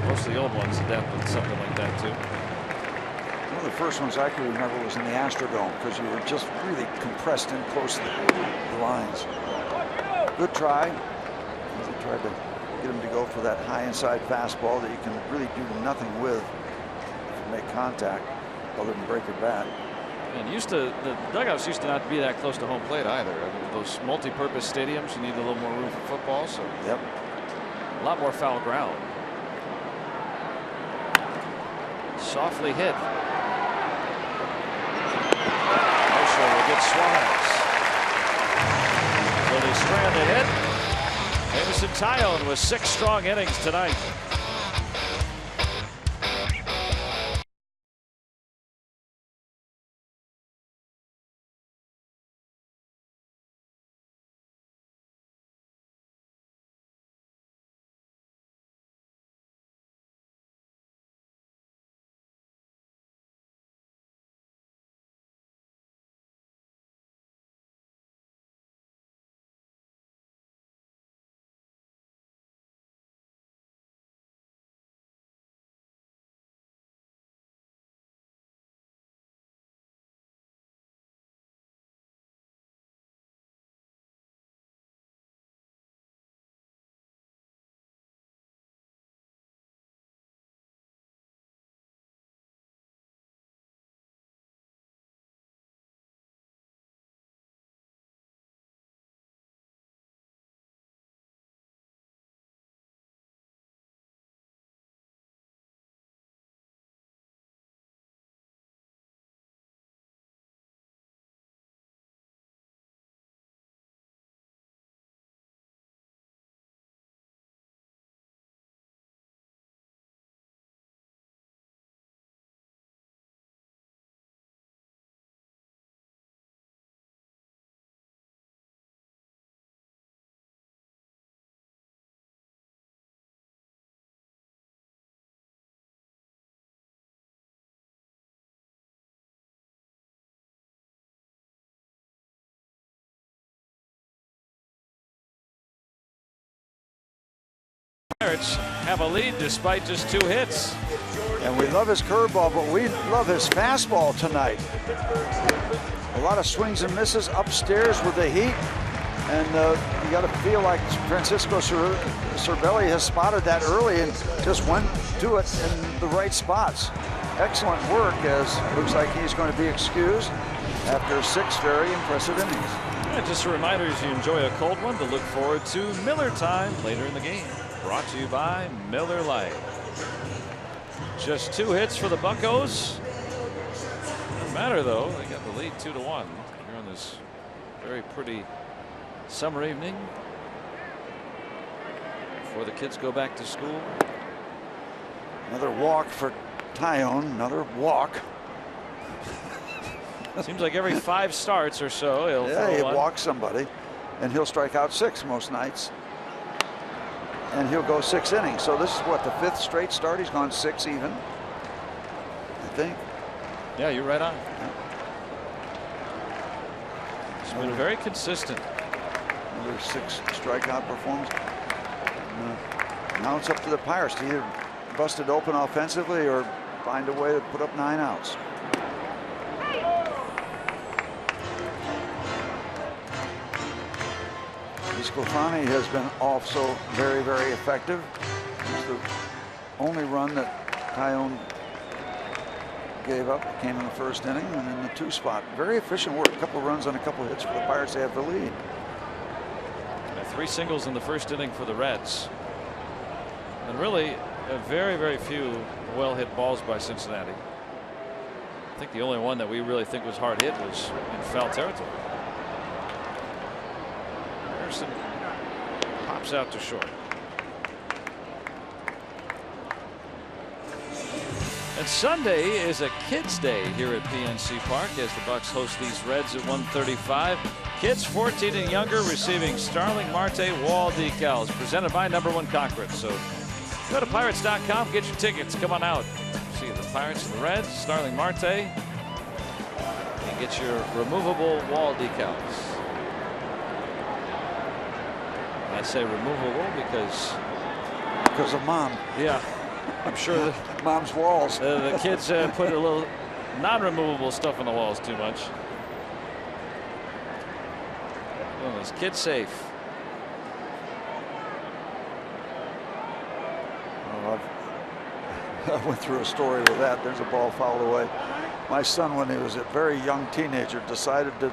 most of the old ones adapted something like that too. One of the first ones I can remember was in the Astrodome, because you were just really compressed in close to the lines. Good try. Tried to get him to go for that high inside fastball that you can really do nothing with if you make contact other than break your bat. And the dugouts used to not be that close to home plate either. I mean, those multi-purpose stadiums, you need a little more room for football, so yep, a lot more foul ground. Softly hit. Marshall will get Suarez. So they strand the hit. Jameson Taillon with 6 strong innings tonight. Pirates have a lead despite just 2 hits. And we love his curveball, but we love his fastball tonight. A lot of swings and misses upstairs with the heat. And you got to feel like Francisco Cervelli has spotted that early and just went to it in the right spots. Excellent work, as looks like he's going to be excused after 6 very impressive innings. And just a reminder, as you enjoy a cold one, to look forward to Miller Time later in the game. Brought to you by Miller Lite. Just 2 hits for the Buccos. Doesn't matter though. They got the lead 2-1 here on this very pretty summer evening before the kids go back to school. Another walk for Tyone. Another walk. Seems like every 5 starts or so he'll walk somebody, and he'll strike out 6 most nights, and he'll go 6 innings. So this is what, the 5th straight start. He's gone 6 even, I think. Yeah, you're right on. He's been very consistent. Another 6 strikeout performance. Now it's up to the Pirates to either bust it open offensively or find a way to put up 9 outs. Sclafani has been also very, very effective. He's the only run that Tyone gave up came in the 1st inning, and in the 2 spot. Very efficient work. A couple of runs on a couple of hits for the Pirates. They have the lead. 3 singles in the 1st inning for the Reds. And really very, very few well-hit balls by Cincinnati. I think the only one that we really think was hard hit was in foul territory. Harrison pops out to short. And Sunday is a kids' day here at PNC Park as the Bucks host these Reds at 1:35. Kids 14 and younger receiving Starling Marte wall decals presented by #1 Cochran. So go to Pirates.com, get your tickets. Come on out. See the Pirates and the Reds, Starling Marte, and get your removable wall decals. I say removable because of Mom. Yeah, I'm sure Mom's walls. The kids put a little non-removable stuff on the walls too much. Well, it's kid safe. Well, I went through a story with that. There's a ball fouled away. My son, when he was a very young teenager, decided to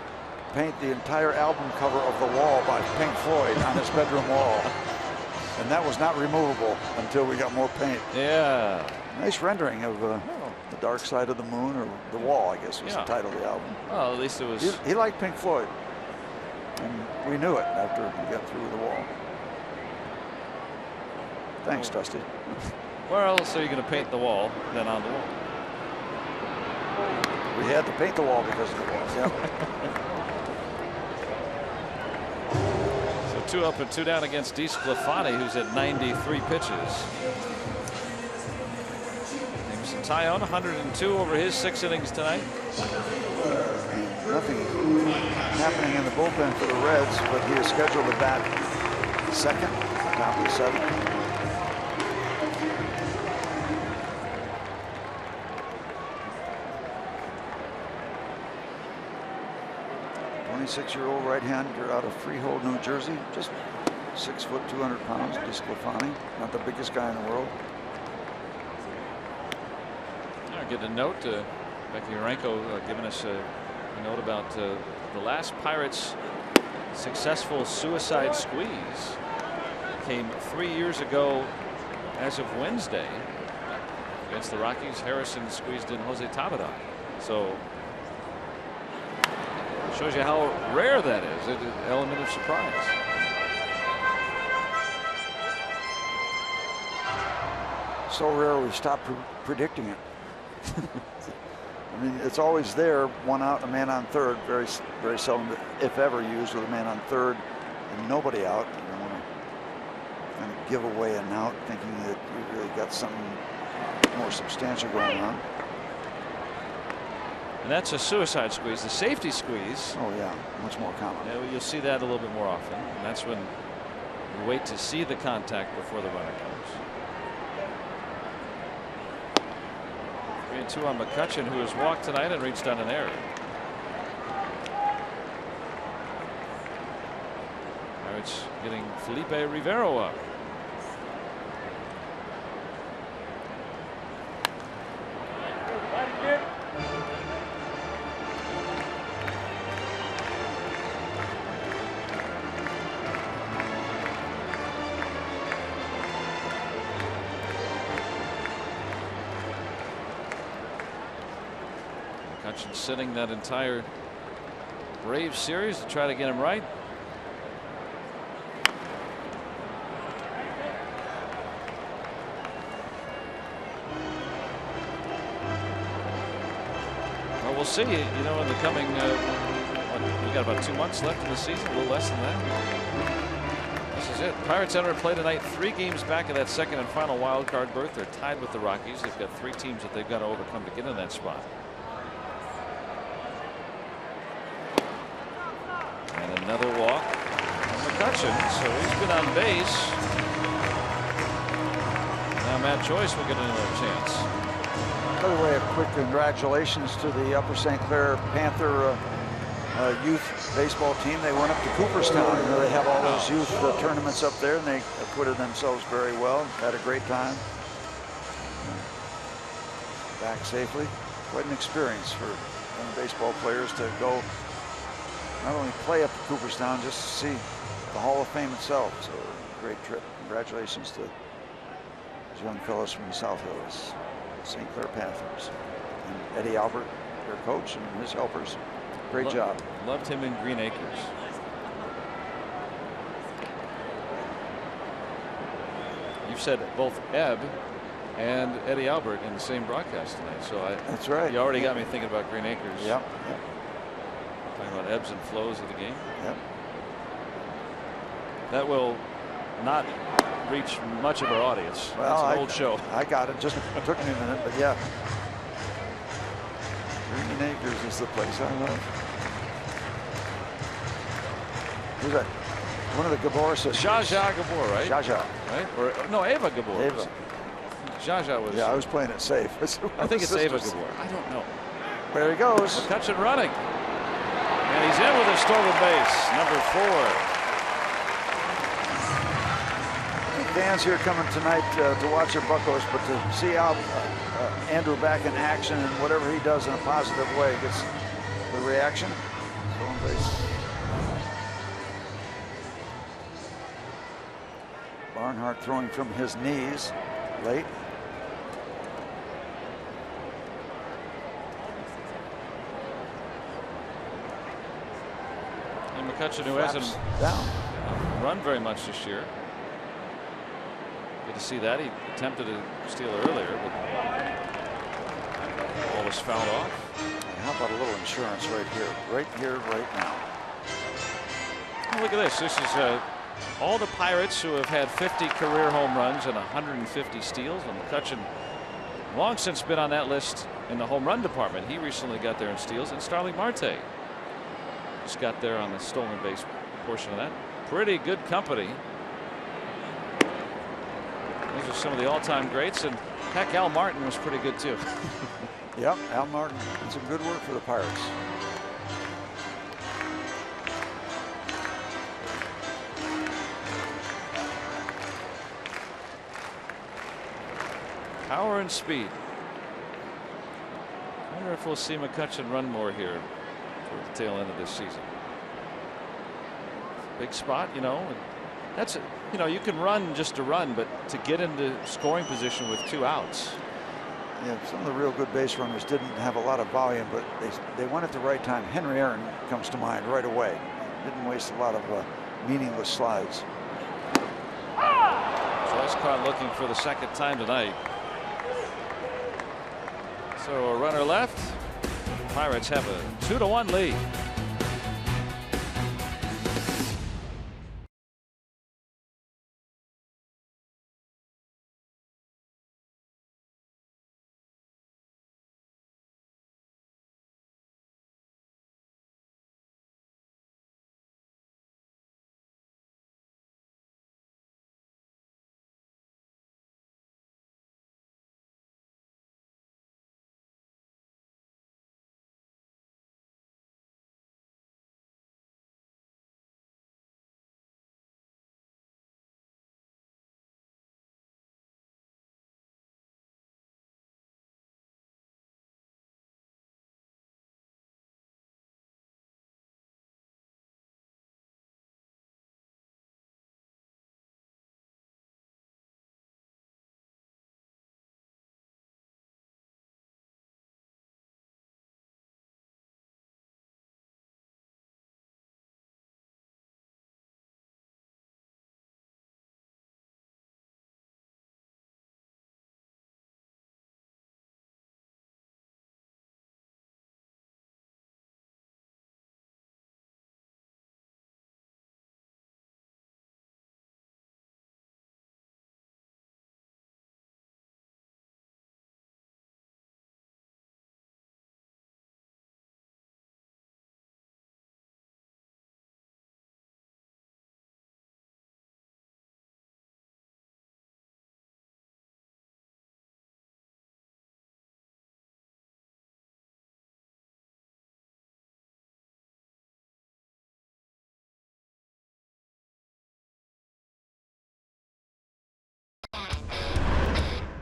paint the entire album cover of The Wall by Pink Floyd on his bedroom wall. And that was not removable until we got more paint. Yeah. Nice rendering of The Dark Side of the Moon, or The Wall, I guess was the title of the album. Well, at least it was. He liked Pink Floyd. And we knew it after we got through The Wall. Thanks, Dusty. Where else are you going to paint the wall than on the wall? We had to paint the wall because of the wall. Yep. So 2 up and 2 down against DeSclafani, who's at 93 pitches. Jameson Tyone 102 over his 6 innings tonight. Nothing happening in the bullpen for the Reds, but he is scheduled to bat 2nd, top of the 7th. Six-year-old right-hander out of Freehold, New Jersey, just 6 foot 200 pounds. DeSclafani, not the biggest guy in the world. I get a note. Becky Urenko giving us a note about the last Pirates successful suicide squeeze came 3 years ago as of Wednesday against the Rockies. Harrison squeezed in Jose Tabata. So shows you how rare that is. It's an element of surprise. So rare we stopped predicting it. I mean, it's always there, 1 out, a man on 3rd. Very, very seldom, if ever, used with a man on 3rd and nobody out. You don't want to kind of give away an out, thinking that you really got something more substantial going on. And that's a suicide squeeze. The safety squeeze. Oh yeah, much more common. Yeah, you'll see that a little bit more often. And that's when you wait to see the contact before the runner comes. 3-2 on McCutchen, who has walked tonight and reached on an error. Pirates getting Felipe Rivero up. McCutchen sitting that entire Braves series to try to get him right. Well, we'll see. You know, in the coming, we got about 2 months left in the season, a little less than that. This is it. Pirates enter play tonight, 3 games back of that second and final wild card berth. They're tied with the Rockies. They've got 3 teams that they've got to overcome to get in that spot. And another walk from McCutchen, so he's been on base. Now Matt Joyce will get another chance. By the way, a quick congratulations to the Upper St. Clair Panther youth baseball team. They went up to Cooperstown. You know, they have all those youth tournaments up there, and they acquitted themselves very well. Had a great time. Back safely. Quite an experience for young baseball players to go not only play up at Cooperstown, just to see the Hall of Fame itself. So great trip. Congratulations to these young fellows from the South Hills, St. Clair Panthers, and Eddie Albert, their coach, and his helpers. Great job. Loved him in Green Acres. You've said both Ebb and Eddie Albert in the same broadcast tonight, so that's right. You already got me thinking about Green Acres. Yep. Talking about ebbs and flows of the game. Yep. That will not reach much of our audience. Well, it's an old show. I got it. Just took me a minute, but yeah. Green Acres is the place I love. Who's that? One of the Gabor sisters. Zsa Gabor, right? Zsa. Right? Or no, Ava Gabor. Ava. Zsa was. Yeah, I was playing it safe. I think it's Ava Gabor. I don't know. There he goes. McCutchen running. And he's in with a stolen base. Number 4. Fans here coming tonight to watch the Buccos, but to see how Andrew back in action and whatever he does in a positive way gets the reaction. Stolen base. Barnhart throwing from his knees late. And McCutchen, who hasn't run very much this year. Good to see that. He attempted to steal earlier, but ball was fouled off. And how about a little insurance right here, right now. Oh, look at this. This is all the Pirates who have had 50 career home runs and 150 steals. And McCutchen long since been on that list in the home run department. He recently got there in steals, and Starling Marte just got there on the stolen base portion of that. Pretty good company. These are some of the all-time greats, and heck, Al Martin was pretty good too. Yep, Al Martin did some good work for the Pirates. Power and speed. I wonder if we'll see McCutchen run more here toward the tail end of this season. Big spot, you know. And that's, you know, you can run just to run, but to get into scoring position with 2 outs. Yeah, some of the real good base runners didn't have a lot of volume, but they went at the right time. Henry Aaron comes to mind right away. Didn't waste a lot of meaningless slides. Westcott looking for the second time tonight. So a runner left. Pirates have a 2-1 lead.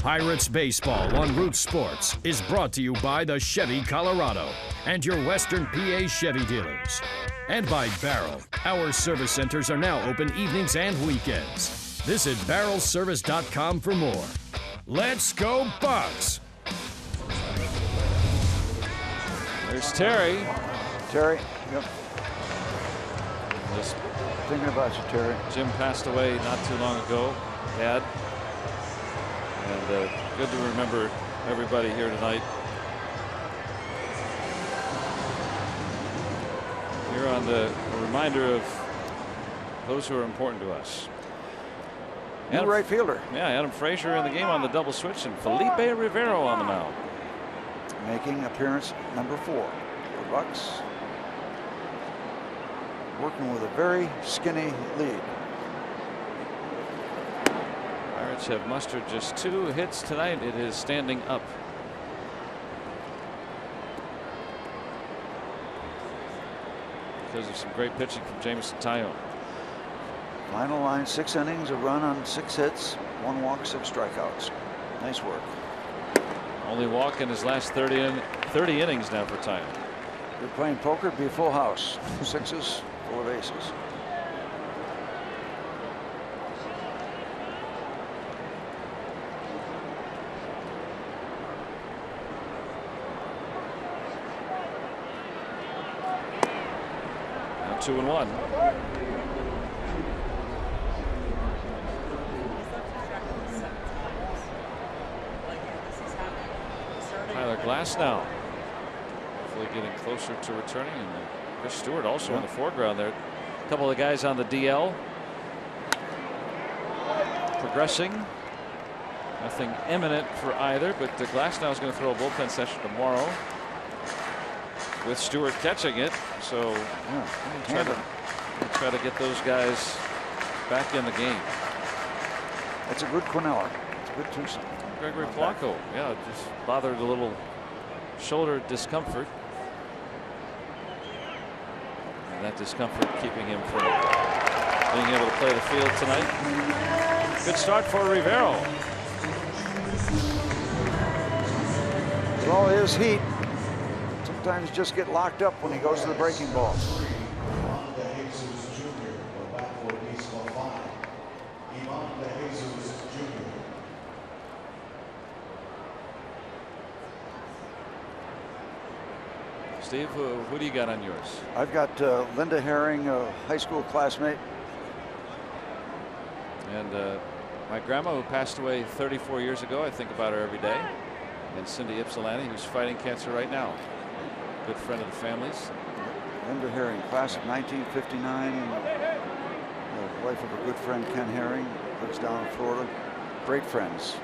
Pirates Baseball on Root Sports is brought to you by the Chevy Colorado and your Western PA Chevy dealers. And by Barrel. Our service centers are now open evenings and weekends. Visit barrelservice.com for more. Let's go Bucks! There's Terry. Terry, yep. This Thinking about you, Terry. Jim passed away not too long ago, Dad. And good to remember everybody here tonight. Here on a reminder of those who are important to us. New right fielder. Yeah, Adam Frazier in the game on the double switch, and Felipe Rivero on the mound. Making appearance number 4. The Bucks working with a very skinny lead. Pirates have mustered just 2 hits tonight. It is standing up. Because of some great pitching from Jameson Taillon. Final line, 6 innings, a run on 6 hits, 1 walk, 6 strikeouts. Nice work. Only walk in his last 30 innings now for Taillon. If you're playing poker, it'd be a full house. 6s, 4 aces. Now 2-1. Glass now, hopefully getting closer to returning, and Chris Stewart also in the foreground there. A couple of guys on the DL progressing. Nothing imminent for either, but Glasnow is going to throw a bullpen session tomorrow with Stewart catching it. So try to get those guys back in the game. That's a good Quinella. It's a good twosome. Gregory Polanco, yeah, just bothered a little shoulder discomfort, and that discomfort keeping him from being able to play the field tonight. Good start for Rivero. With all his heat, sometimes just get locked up when he goes to the breaking ball. Steve, who do you got on yours? I've got Linda Herring, a high school classmate. And my grandma, who passed away 34 years ago, I think about her every day. And Cindy Ypsilanti, who's fighting cancer right now. Good friend of the family's. Linda Herring, class of 1959, and the wife of a good friend, Ken Herring, lives down in Florida. Great friends,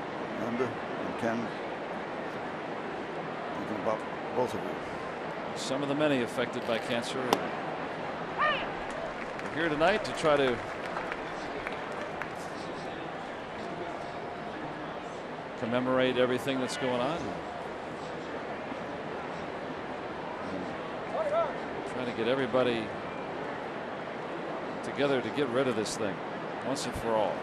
Linda and Ken. Thinking about both of you. Some of the many affected by cancer. We're here tonight to try to commemorate everything that's going on. Trying to get everybody together to get rid of this thing once and for all.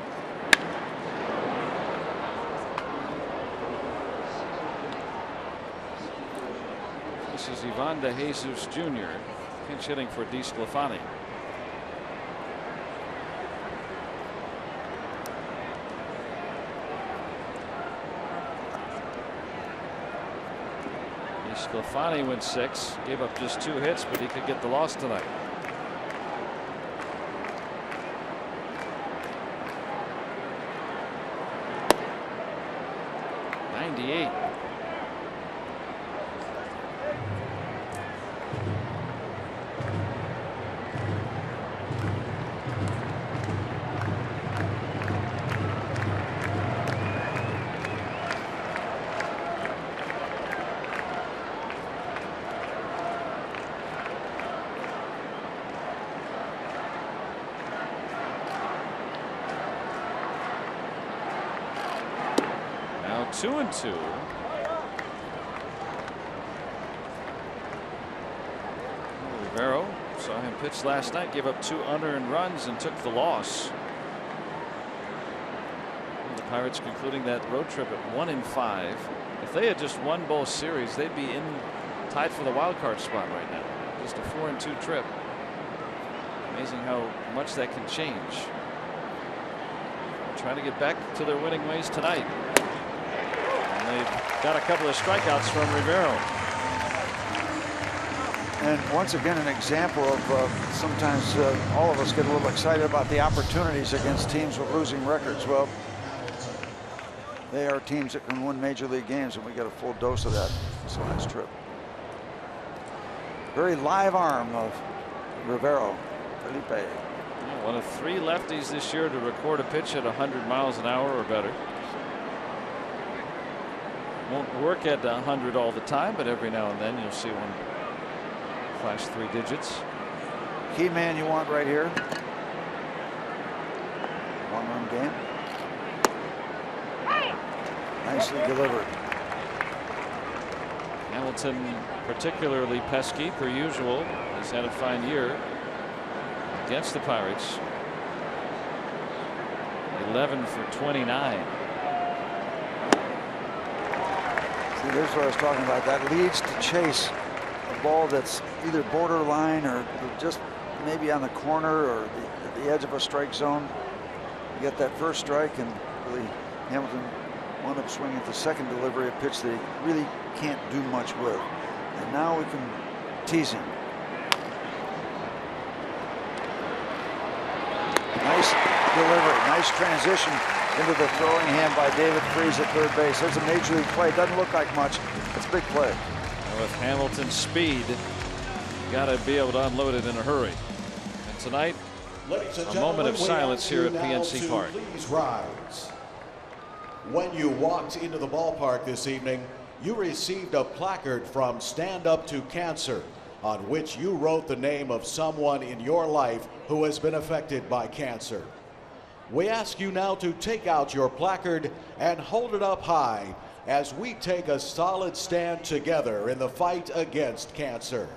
This is Ivan De Jesus Jr. pinch hitting for DeSclafani. DeSclafani went 6, gave up just 2 hits, but he could get the loss tonight. '98. Now 2-2. Rivero, saw him pitch last night, gave up 2 unearned runs and took the loss. The Pirates concluding that road trip at 1-5. If they had just won both series, they'd be tied for the wild card spot right now. Just a 4-2 trip. Amazing how much that can change. Trying to get back to their winning ways tonight. And they've got a couple of strikeouts from Rivero. And once again, an example of sometimes all of us get a little excited about the opportunities against teams with losing records. Well, they are teams that can win major league games, and we get a full dose of that this last trip. Very live arm of Rivero, Felipe. One of 3 lefties this year to record a pitch at 100 miles an hour or better. Won't work at 100 all the time, but every now and then you'll see one flash 3 digits. Key man you want right here. One-run game. Nicely delivered. Hamilton particularly pesky per usual. He's had a fine year against the Pirates. 11 for 29. See, there's what I was talking about. That leads to chase a ball that's either borderline or just maybe on the corner or the edge of a strike zone. You get that first strike, and really Hamilton wound up swinging at the second delivery, a pitch that he really can't do much with. And now we can tease him. Nice delivery, nice transition into the throwing hand by David Freese at third base. There's a major league play. Doesn't look like much. It's a big play. And with Hamilton's speed, you got to be able to unload it in a hurry. And tonight, a moment of silence here at PNC Park. Please rise. When you walked into the ballpark this evening, you received a placard from Stand Up to Cancer, on which you wrote the name of someone in your life who has been affected by cancer. We ask you now to take out your placard and hold it up high as we take a solid stand together in the fight against cancer.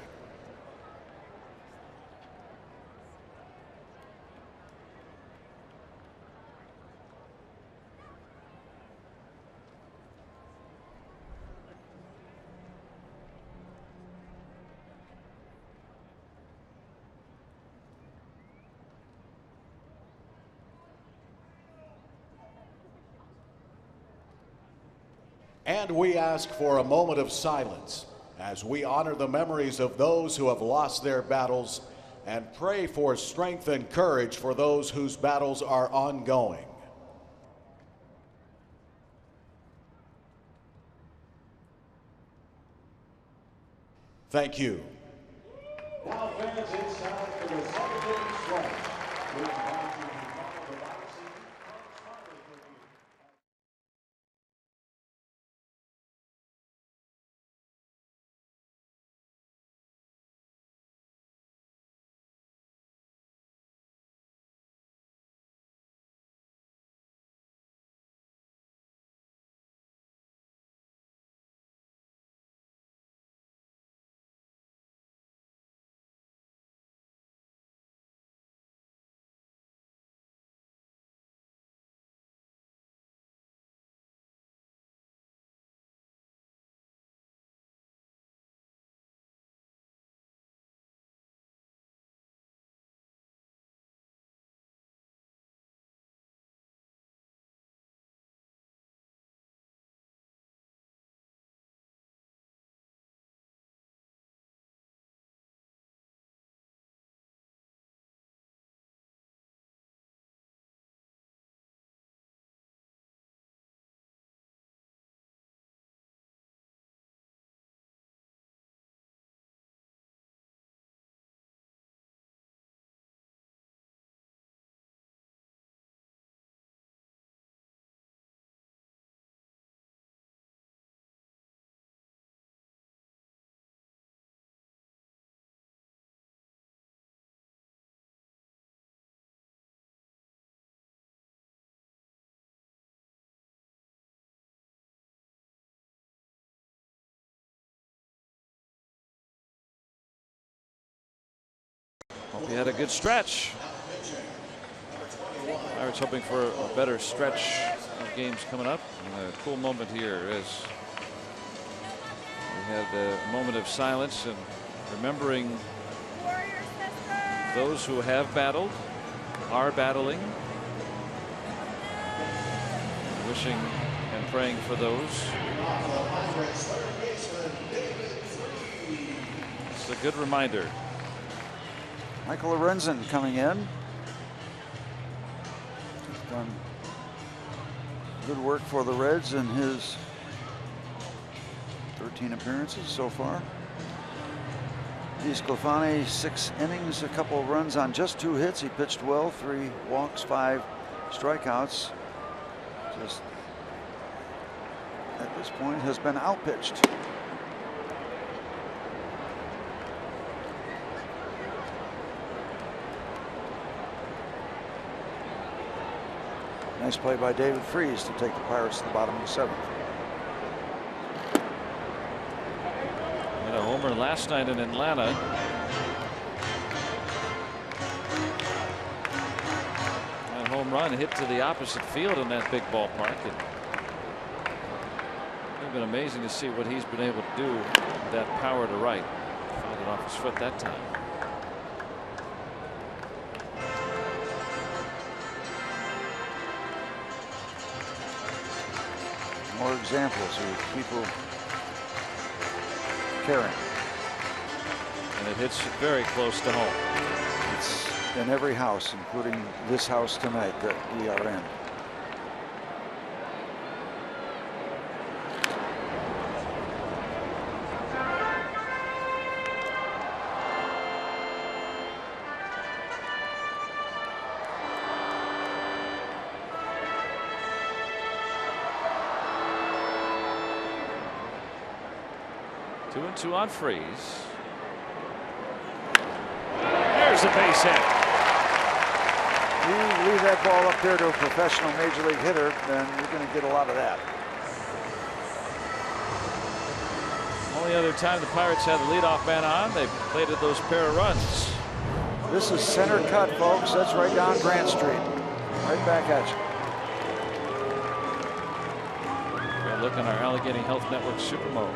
And we ask for a moment of silence as we honor the memories of those who have lost their battles and pray for strength and courage for those whose battles are ongoing. Thank you. Now, fans, it's time for the celebrating strike. We invite you to follow the boxing. Hope he had a good stretch. Pirates hoping for a better stretch of games coming up. And a cool moment here as we had a moment of silence and remembering those who have battled, are battling, wishing and praying for those. It's a good reminder. Michael Lorenzen coming in. He's done good work for the Reds in his 13 appearances so far. DeSclafani, 6 innings, a couple of runs on just 2 hits. He pitched well, 3 walks, 5 strikeouts. Just at this point has been outpitched. Nice play by David Freese to take the Pirates to the bottom of the 7th. Had a homer last night in Atlanta. That home run hit to the opposite field in that big ballpark. It would have been amazing to see what he's been able to do with that power to right. Fouled it off his foot that time. More examples of people caring. And it hits very close to home. It's in every house, including this house tonight that we are in. Two and two on Freese. There's a base hit. You leave that ball up there to a professional major league hitter, then you're going to get a lot of that. Only other time the Pirates had the leadoff man on, they plated those pair of runs. This is center cut, folks. That's right down Grant Street. Right back at you. We're looking at our Allegheny Health Network Super Mode.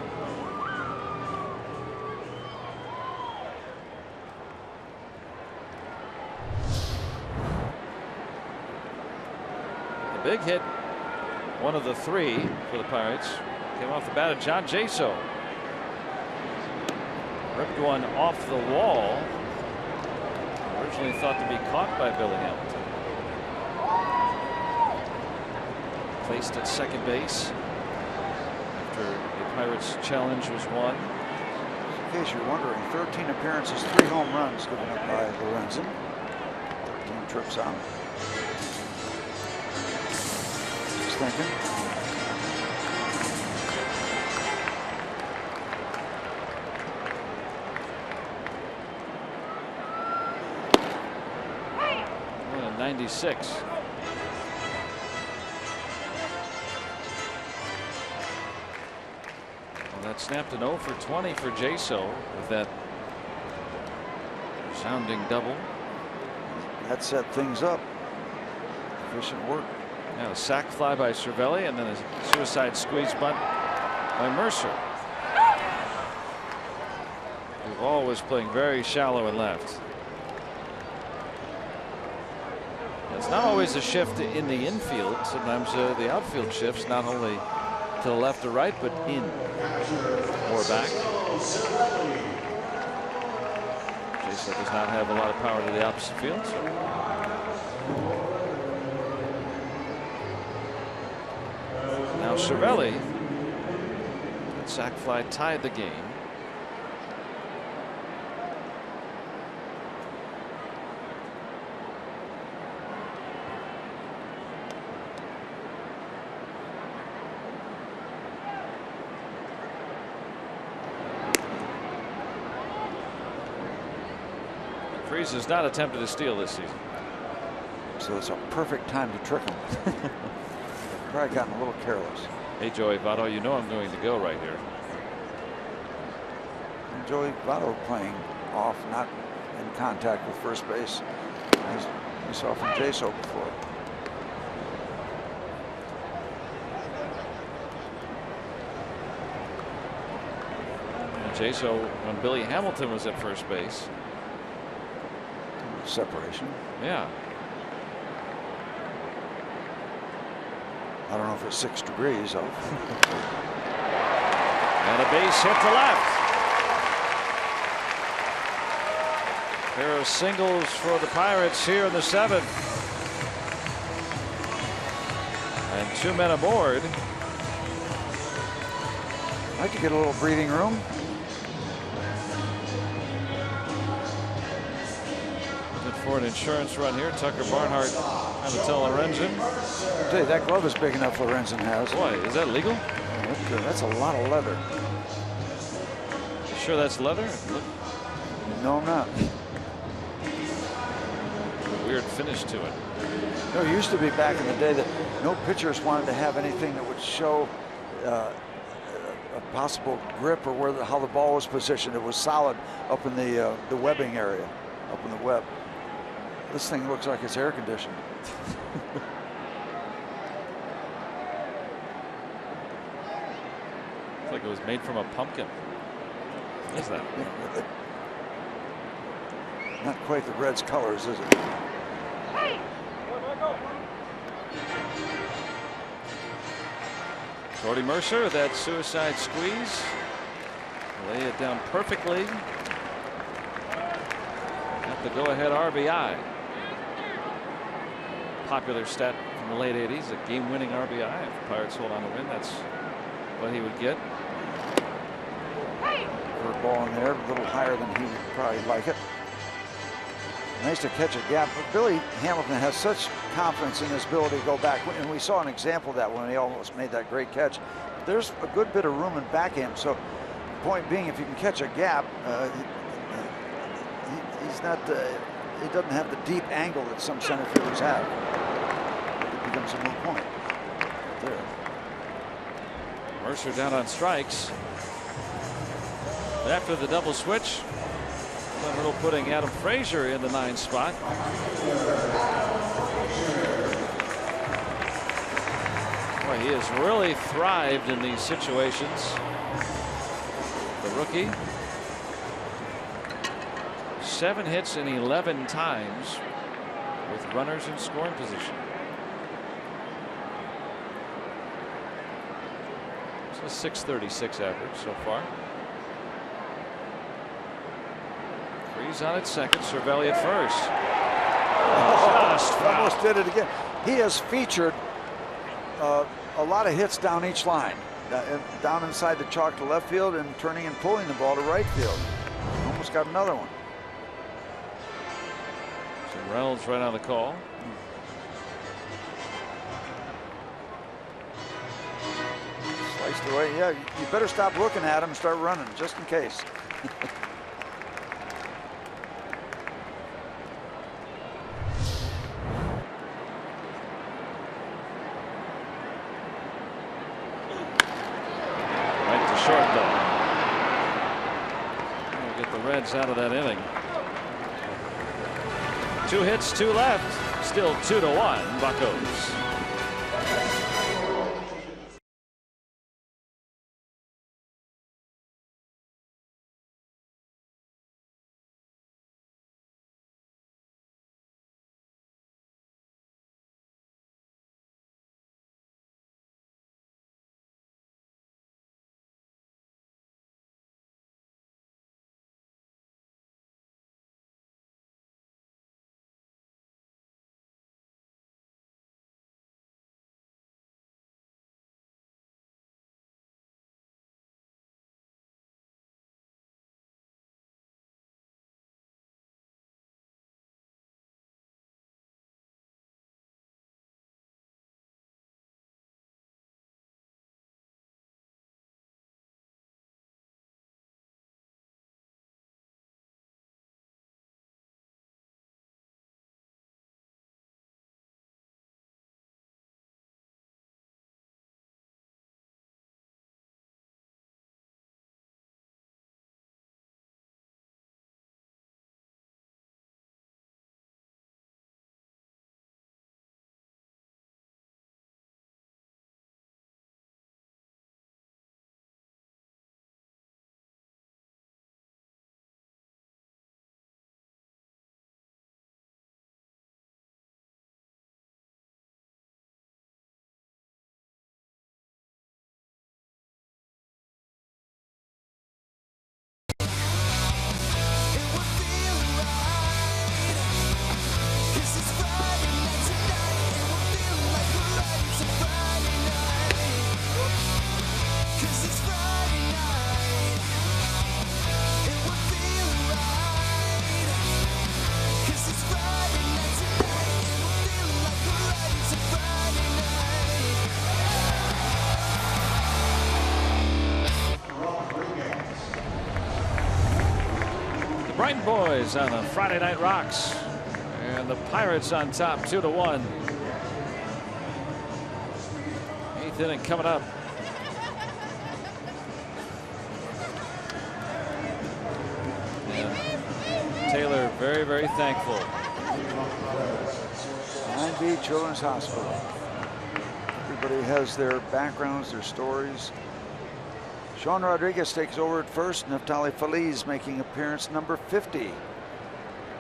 Big hit, one of the 3 for the Pirates, came off the bat of John Jaso. Ripped one off the wall. Originally thought to be caught by Billy Hamilton. Placed at second base after the Pirates challenge was won. In case you're wondering, 13 appearances, 3 home runs given up by Lorenzen. 13 trips out. Thinking. Well, 96. Well, that snapped an 0 for 20 for Jaso with that sounding double. That set things up. Efficient work. Now a sac fly by Cervelli and then a suicide squeeze bunt by Mercer. Duvall was playing very shallow and left. It's not always a shift in the infield. Sometimes the outfield shifts not only to the left or right, but in or back. Jason does not have a lot of power to the opposite field. So. Now Cervelli, that sac fly tied the game. Freese has not attempted to steal this season. So it's a perfect time to trick him. Probably gotten a little careless. Hey, Joey Votto, you know I'm going to go right here. And Joey Votto playing off, not in contact with first base, as we saw from Jaso before. Jay. So when Billy Hamilton was at first base. Separation. Yeah. I don't know if it's 6 degrees. And a base hit to left. Pair of singles for the Pirates here in the 7th. And 2 men aboard. I'd like to get a little breathing room. Good for an insurance run here. Tucker Barnhart trying to tell Lorenzen. I'll tell you, that glove is big enough Lorenzen has. Boy, is that legal? That's a lot of leather. You sure that's leather? Look. No, I'm not. Weird finish to it. No, it used to be back in the day that no pitchers wanted to have anything that would show a possible grip or how the ball was positioned. It was solid up in the webbing area, up in the web. This thing looks like it's air conditioned. It's like it was made from a pumpkin. What is that? Not quite the Reds' colors, is it? Jordy Mercer, that suicide squeeze. Lay it down perfectly. At the go-ahead RBI. Popular stat from the late 80s, a game-winning RBI. If the Pirates hold on to win, that's what he would get. Ball in there, a little higher than he would probably like it. Nice to catch a gap, but Billy Hamilton has such confidence in his ability to go back, and we saw an example of that when he almost made that great catch. There's a good bit of room in back him, so the point being, if you can catch a gap, he's not. He doesn't have the deep angle that some center fielders have. It becomes a moot point. There. Mercer down on strikes. After the double switch, Little putting Adam Frazier in the 9th spot. Boy, he has really thrived in these situations. The rookie. 7 hits in 11 times with runners in scoring position. It's a .636 average so far. He's on at second, Cervelli at first. Just almost did it again. He has featured a lot of hits down each line, down inside the chalk to left field and turning and pulling the ball to right field. Almost got another one. So Reynolds right on the call. Sliced away. Yeah, you better stop looking at him and start running just in case. Out of that inning. 2 hits, 2 left. Still 2-1 Buccos. Pine Boys on the Friday Night Rocks. And the Pirates on top 2-1. 8th inning coming up. And Taylor very, very thankful. 9B Children's Hospital. Everybody has their backgrounds, their stories. Sean Rodriguez takes over at first. Neftali Feliz making appearance number 50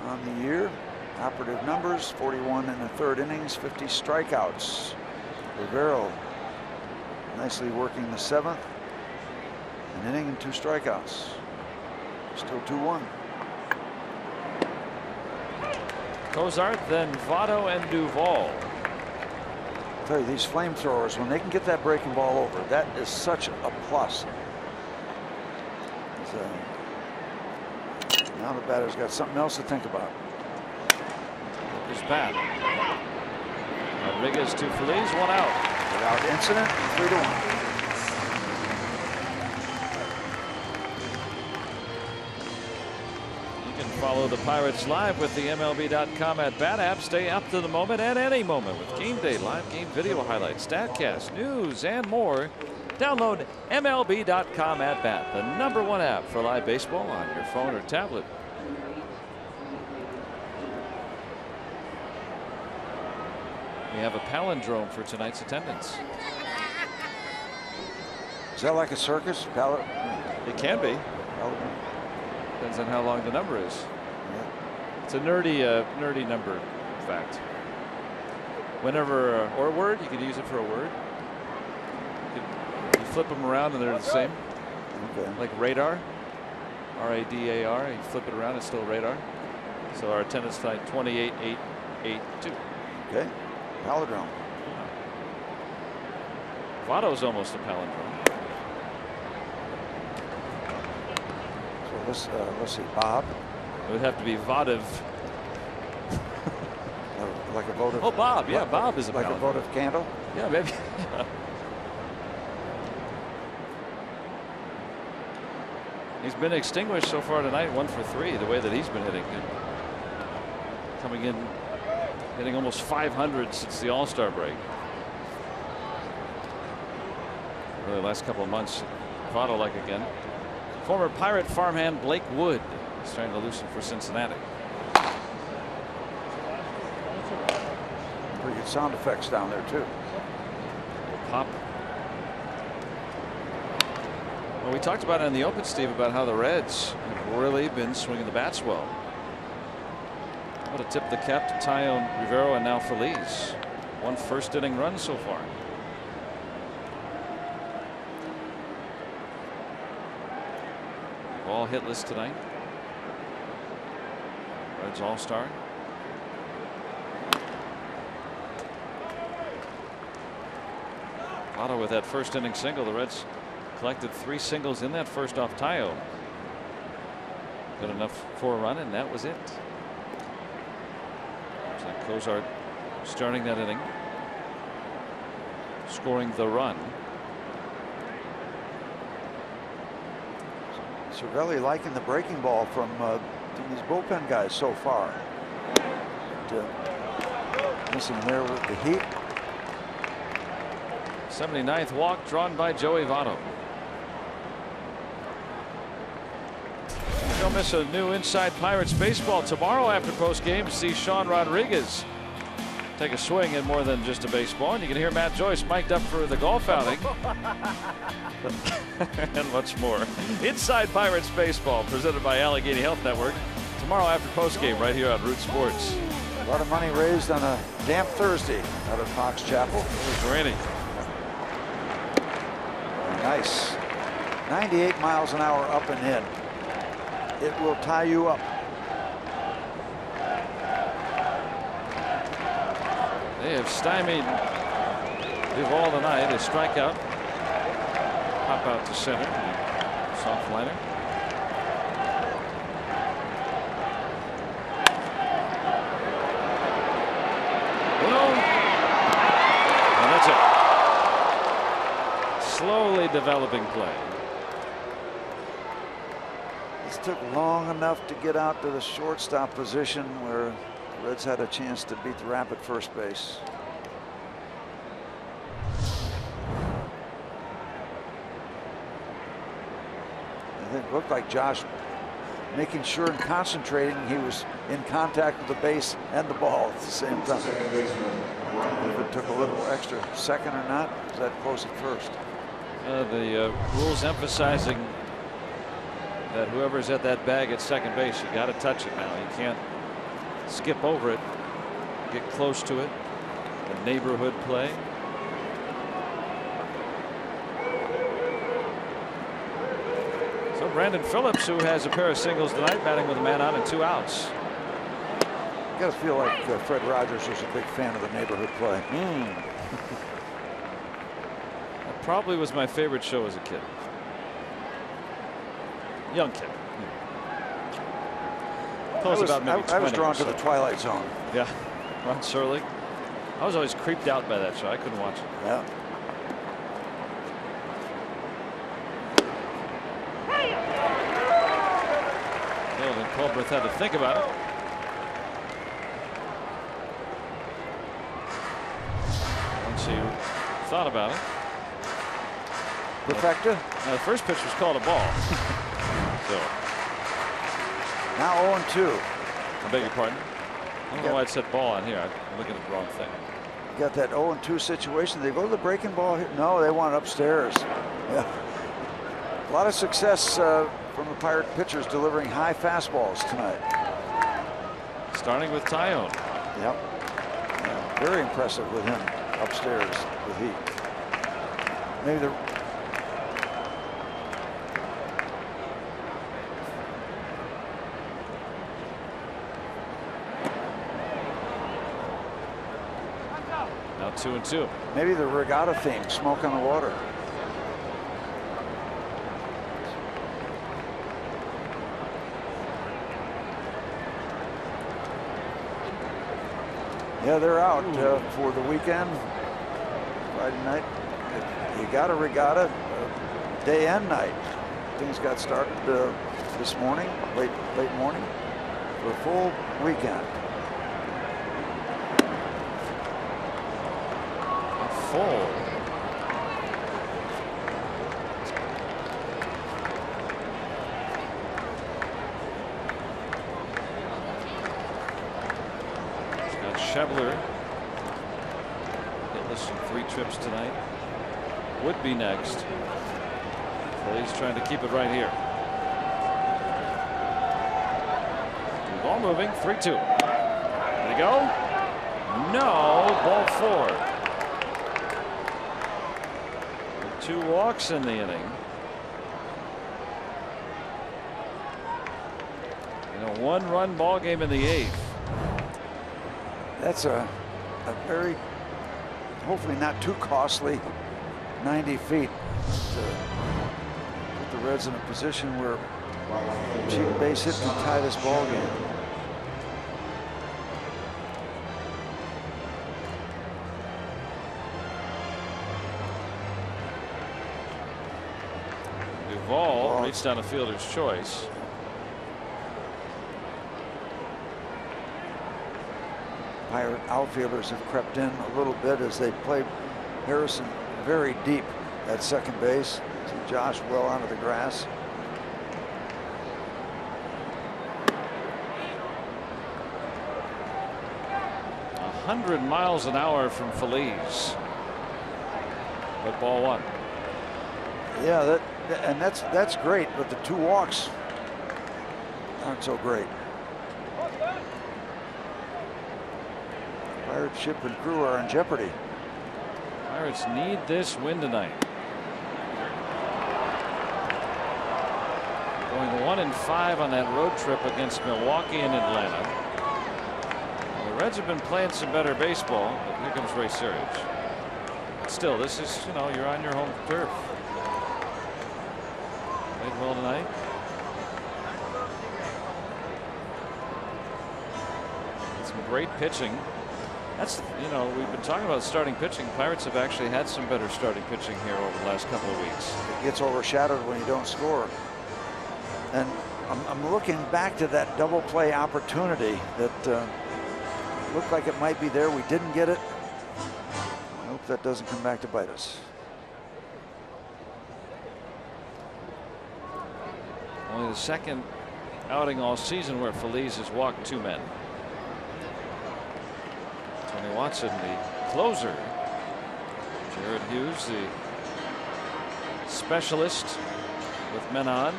on the year. Operative numbers: 41 in the 3rd innings, 50 strikeouts. Rivero nicely working the 7th. An inning and 2 strikeouts. Still 2-1. Cozart, then Votto and Duvall. I'll tell you, these flamethrowers, when they can get that breaking ball over, that is such a plus. Now the batter's got something else to think about. His bat. Rodriguez to Feliz, 1 out. Without incident, 3-1. You can follow the Pirates live with the MLB.com at bat app. Stay up to the moment at any moment with game day, live game video highlights, StatCast, news, and more. Download MLB.com at bat, the #1 app for live baseball on your phone or tablet. We have a palindrome for tonight's attendance. Is that like a circus? It can be. Depends on how long the number is. Yeah. It's a nerdy number, in fact. Whenever or a word, you could use it for a word. You flip them around and they're the same. Okay. Like radar, R-A-D-A-R. You flip it around, it's still radar. So our attendance tonight, 28,882. Okay. Palindrome. Votto's almost a palindrome. So let's see. Bob. It would have to be votive. Like a votive. Oh, Bob. Yeah, Bob is a like palindrome. a votive candle. Yeah, maybe. He's been extinguished so far tonight, 1 for 3, the way that he's been hitting. Coming in, hitting almost 500 since the All-Star break. Really, last couple of months, Votto-like again. Former Pirate farmhand Blake Wood is trying to loosen for Cincinnati. Pretty good sound effects down there, too. Pop. Well, we talked about it in the open, Steve, about how the Reds have really been swinging the bats well. What a tip the cap to Tyone Rivero and now Feliz. 1 first inning run so far. All hitless tonight. Reds All-Star. Votto with that first inning single. The Reds collected 3 singles in that first off Tayo. Good enough for a run, and that was it. So Cozart starting that inning, scoring the run. Cervelli liking the breaking ball from these bullpen guys so far. Missing there with the heat. 79th walk drawn by Joey Votto. Don't miss a new Inside Pirates baseball tomorrow after postgame. See Sean Rodriguez take a swing at more than just a baseball. And you can hear Matt Joyce mic'd up for the golf outing. And much more. Inside Pirates baseball presented by Allegheny Health Network. Tomorrow after postgame right here on Root Sports. A lot of money raised on a damp Thursday out of Fox Chapel. It was raining. Nice. 98 miles an hour up and in. It will tie you up. They have stymied Duvall tonight. A strikeout. Pop out to center. Soft liner. Boom. And that's it. Slowly developing play. took long enough to get out to the shortstop position where the Reds had a chance to beat the Rap at first base. It looked like Josh making sure and concentrating he was in contact with the base and the ball at the same time. If it took a little extra second or not, was that close at first? The rules emphasizing that whoever's at that bag at second base, you got to touch it now. You can't skip over it, get close to it. A neighborhood play. So Brandon Phillips, who has a pair of singles tonight, batting with a man on and 2 outs. You got to feel like Fred Rogers was a big fan of the neighborhood play. That probably was my favorite show as a kid. Young kid. I was drawn to the Twilight Zone. Yeah, Ron Serling. I was always creeped out by that show. I couldn't watch it. Yeah. Well, then Colbert had to think about it. Once he thought about it. Perfecta? The first pitch was called a ball. So. Now 0-2. I beg your pardon? I don't know why it said ball on here. I'm looking at the wrong thing. You got that 0-2 situation. They go to the breaking ball here. No, they want it upstairs. Yeah. A lot of success from the Pirate pitchers delivering high fastballs tonight. Starting with Tyone. Yep. Yeah, very impressive with him upstairs with heat. Maybe the now 2-2. Maybe the regatta theme, smoke on the water. Yeah, they're out for the weekend. Friday night. You got a regatta day and night. Things got started this morning, late morning, for a full weekend. Full. Schebler hitless in 3 trips tonight. Would be next. Phillies trying to keep it right here. Ball moving. 3-2. There you go. No. Ball 4. 2 walks in the inning. And a 1-run ball game in the 8th. That's a very, hopefully not too costly 90 feet to put the Reds in a position where cheap base hit can tie this ball game. Duvall reached down a fielder's choice. Pirate outfielders have crept in a little bit as they play Harrison very deep at second base. See Josh well onto the grass. A 100 miles an hour from Phillies. But ball 1. Yeah, that's great, but the 2 walks aren't so great. Pirate ship and crew are in jeopardy. Pirates need this win tonight. Going 1-5 on that road trip against Milwaukee and Atlanta. Well, the Reds have been playing some better baseball, but here comes Ray Searage. But still, this is, you're on your home turf. Played well tonight. Some great pitching. That's, we've been talking about starting pitching. Pirates have actually had some better starting pitching here over the last couple of weeks. It gets overshadowed when you don't score. And I'm looking back to that double play opportunity that looked like it might be there. We didn't get it. I hope that doesn't come back to bite us. Only the second outing all season where Phillies has walked 2 men. Tony Watson, the closer. Jared Hughes, the specialist with men on.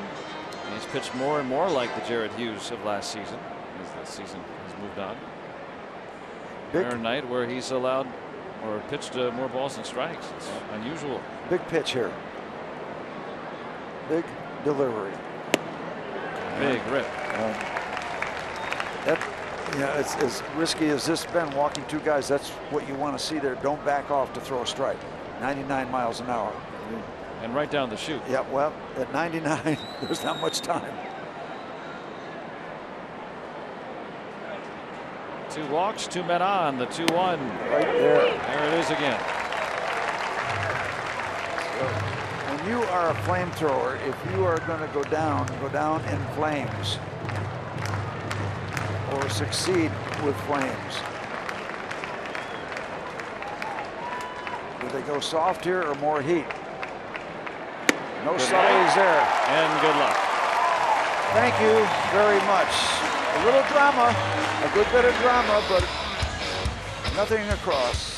He's pitched more and more like the Jared Hughes of last season as the season has moved on. Rare night where he's allowed or pitched more balls than strikes. It's unusual. Big pitch here. Big delivery. Big rip. It's as risky as this been, walking 2 guys. That's what you want to see there. Don't back off to throw a strike. 99 miles an hour. And right down the chute. Yeah, well, at 99, there's not much time. 2 walks, 2 men on, the 2-1. Right there. There it is again. So when you are a flamethrower, if you are going to go down in flames or succeed with flames. Do they go soft here or more heat? No subtleties there. And good luck. Thank you very much. A little drama, a good bit of drama, but nothing across.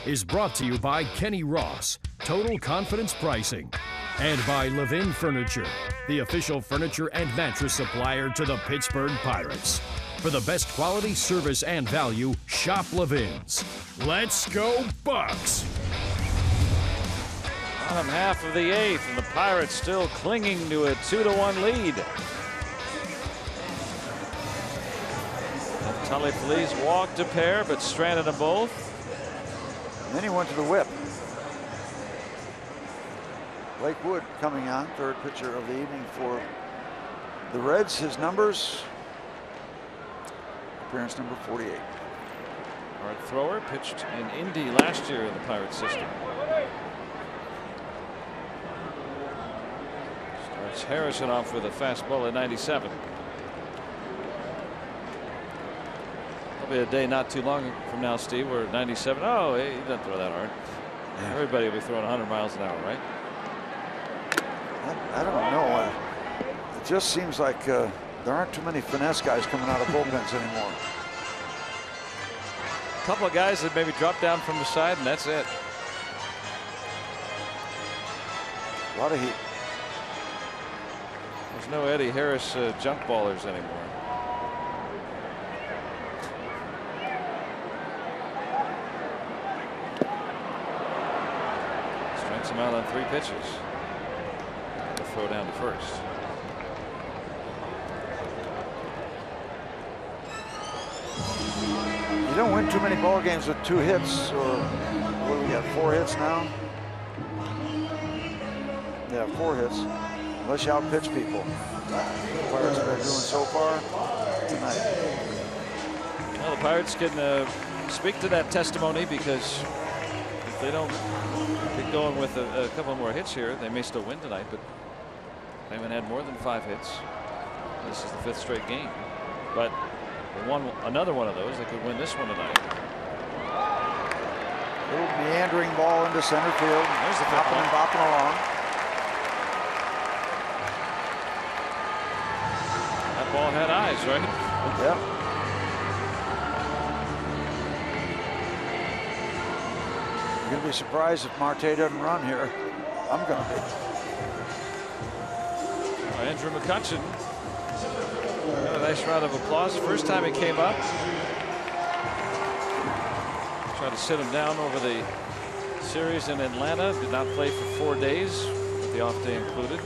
Is brought to you by Kenny Ross, Total Confidence Pricing, and by Levin Furniture, the official furniture and mattress supplier to the Pittsburgh Pirates. For the best quality, service, and value, shop Levin's. Let's go Bucks! Bottom half of the 8th, and the Pirates still clinging to a 2-1 lead. Tully Feliz walked a pair, but stranded them both. And then he went to the whip. Blake Wood coming on, third pitcher of the evening for the Reds. His numbers, appearance number 48. Hard thrower, pitched in Indy last year in the Pirates system. Starts Harrison off with a fastball at 97. Be a day not too long from now, Steve, where 97. Oh, he doesn't throw that hard. Yeah. Everybody will be throwing 100 miles an hour, right? I don't know. It just seems like there aren't too many finesse guys coming out of bullpens anymore. A couple of guys that maybe drop down from the side, and that's it. A lot of heat. There's no Eddie Harris junk ballers anymore. Gets him out on 3 pitches. The throw down to first. You don't win too many ball games with 2 hits, or what do we got? 4 hits now. Yeah, 4 hits. Unless you outpitch people. The Pirates have been doing so far tonight. Well, the Pirates can speak to that testimony, because if they don't get going with a couple more hits here, they may still win tonight. But they haven't had more than 5 hits. This is the 5th straight game. But another one of those, they could win this one tonight. Little meandering ball into center field. There's the hopping and bopping along. That ball had eyes, right? Yep. You're going to be surprised if Marte doesn't run here. I'm going to be. Andrew McCutchen. Got a nice round of applause. First time he came up. Tried to sit him down over the series in Atlanta. Did not play for 4 days, with the off day included.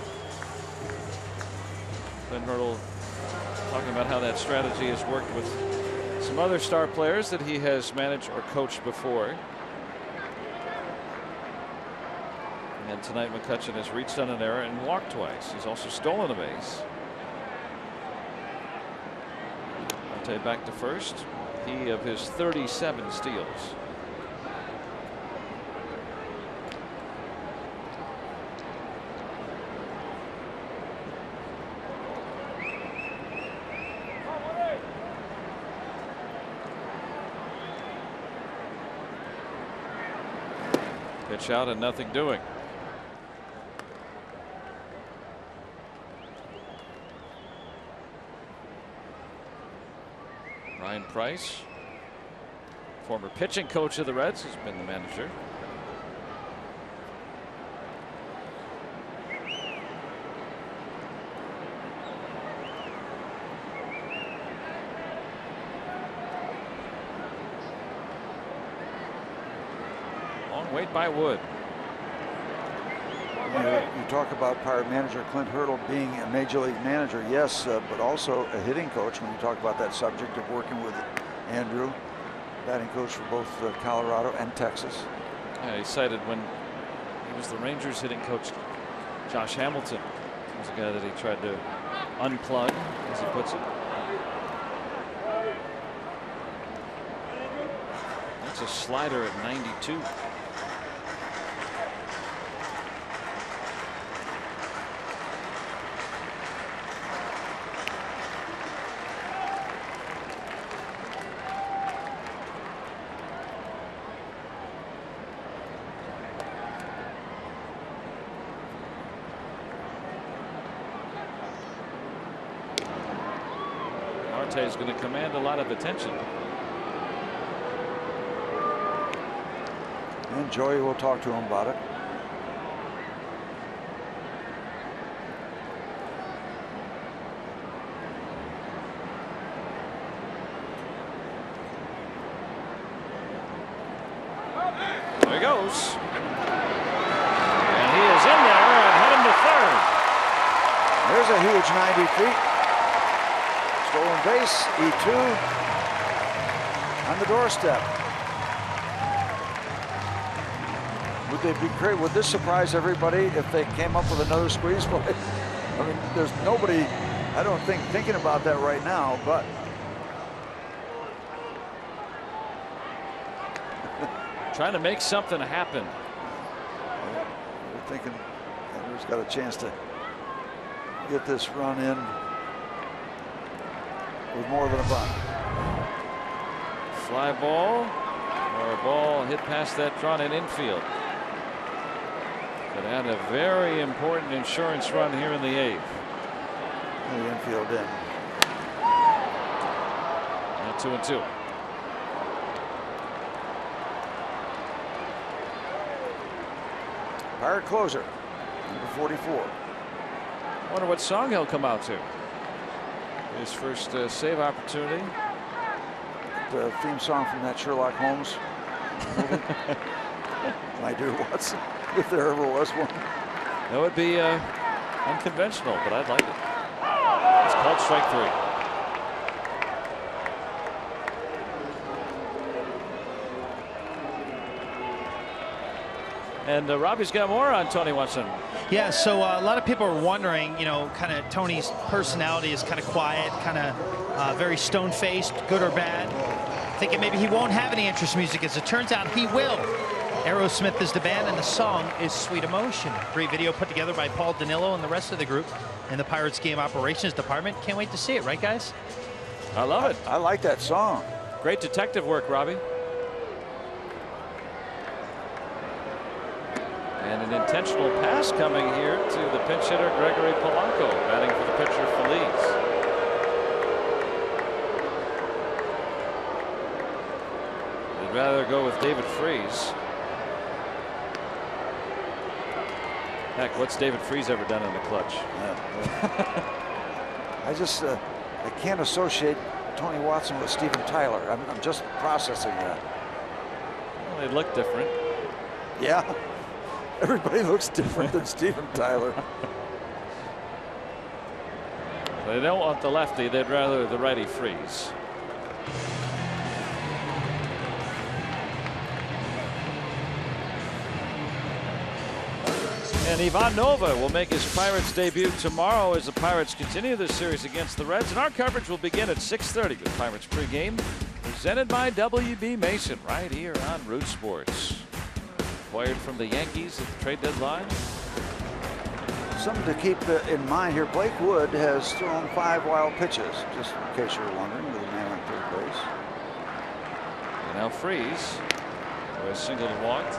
Clint Hurdle talking about how that strategy has worked with some other star players that he has managed or coached before. And tonight McCutchen has reached on an error and walked twice. He's also stolen a base. Marte back to first. He of his 37 steals. Pitch out and nothing doing. Ryan Price, former pitching coach of the Reds, has been the manager. Long wait by Wood. You talk about Pirate manager Clint Hurdle being a major league manager, yes, but also a hitting coach. When you talk about that subject of working with Andrew, batting coach for both Colorado and Texas. Yeah, he cited when he was the Rangers hitting coach, Josh Hamilton was a guy that he tried to unplug, as he puts it. That's a slider at 92. Is going to command a lot of attention. And Joey will talk to him about it. There he goes. And he is in there and heading to third. There's a huge 90 feet. Stolen base, E2 on the doorstep. Would they be great? Would this surprise everybody if they came up with another squeeze play? I mean, there's nobody, I don't think, thinking about that right now, but trying to make something happen. We're thinking Andrew's got a chance to get this run in with more than a bunt. Fly ball or a ball hit past that drawn in infield. Could add a very important insurance run here in the 8th. The infield in. And 2-2. Pirate closer, number 44. I wonder what song he'll come out to. His first save opportunity. The theme song from that Sherlock Holmes movie. My dear Watson. if there ever was one. That would be unconventional, but I'd like it. It's called strike 3. And Robbie's got more on Tony Watson. Yeah, so a lot of people are wondering, you know, kind of Tony's personality is kind of quiet, kind of very stone-faced, good or bad. Thinking maybe he won't have any interest in music. As it turns out, he will. Aerosmith is the band, and the song is Sweet Emotion. Great video put together by Paul Danilo and the rest of the group in the Pirates Game Operations Department. Can't wait to see it, right, guys? I love it. I like that song. Great detective work, Robbie. And an intentional pass coming here to the pinch hitter Gregory Polanco, batting for the pitcher Phillies. I'd rather go with David Freese. Heck, what's David Freese ever done in the clutch? I just I can't associate Tony Watson with Steven Tyler. I'm just processing that. Well, they look different. Yeah. Everybody looks different than Steven Tyler. They don't want the lefty. They'd rather the righty Freeze. And Ivan Nova will make his Pirates debut tomorrow as the Pirates continue this series against the Reds. And our coverage will begin at 6:30 with Pirates pregame, presented by WB Mason, right here on Root Sports. Acquired from the Yankees at the trade deadline. Something to keep in mind here. Blake Wood has thrown 5 wild pitches, just in case you're wondering, with a man on third base. And now Freeze, who has singled and walked.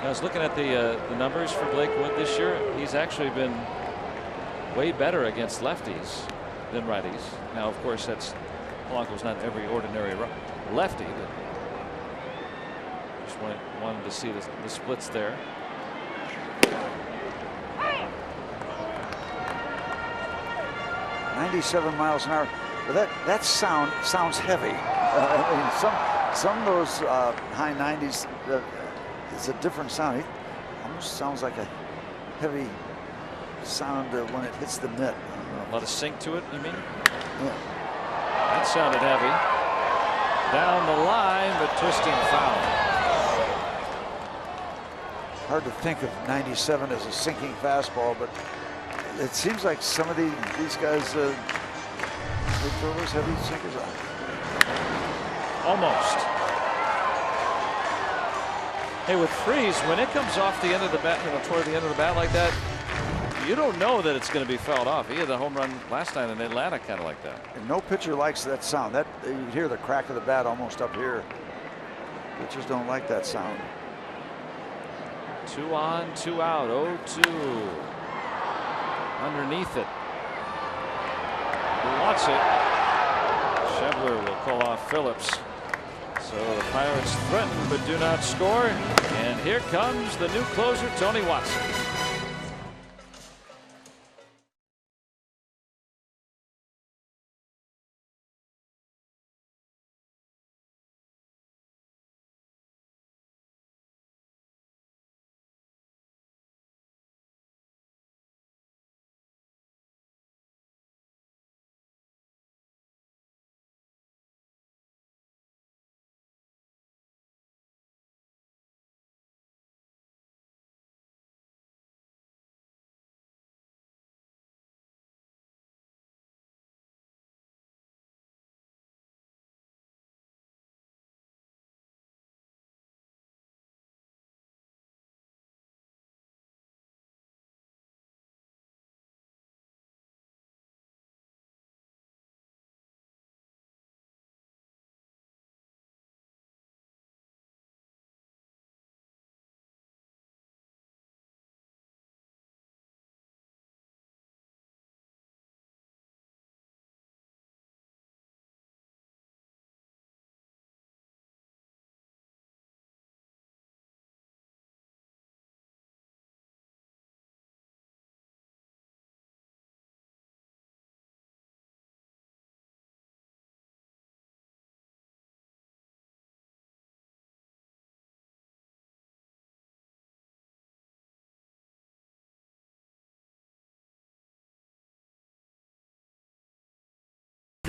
I was looking at the numbers for Blake Wood this year. He's actually been way better against lefties than righties. Now, of course, that's Polanco's not every ordinary lefty, but just wanted to see the splits there. .97 miles an hour, but that sounds heavy. I mean, some of those high 90s. It's a different sound. It almost sounds like a heavy sound when it hits the mitt. A lot of sink to it, you mean? Yeah. That sounded heavy. Down the line, but twisting foul. Hard to think of 97 as a sinking fastball, but it seems like some of these guys they throw those heavy sinkers out. Almost. Hey, with Freeze, when it comes off the end of the bat, toward the end of the bat like that, you don't know that it's going to be fouled off. He had the home run last time in Atlanta, kind of like that. And no pitcher likes that sound. That you hear the crack of the bat almost up here. Pitchers don't like that sound. 2 on, 2 out, 0-2. Underneath it. Who wants it? Schebler will call off Phillips. So the Pirates threaten but do not score. And here comes the new closer, Tony Watson.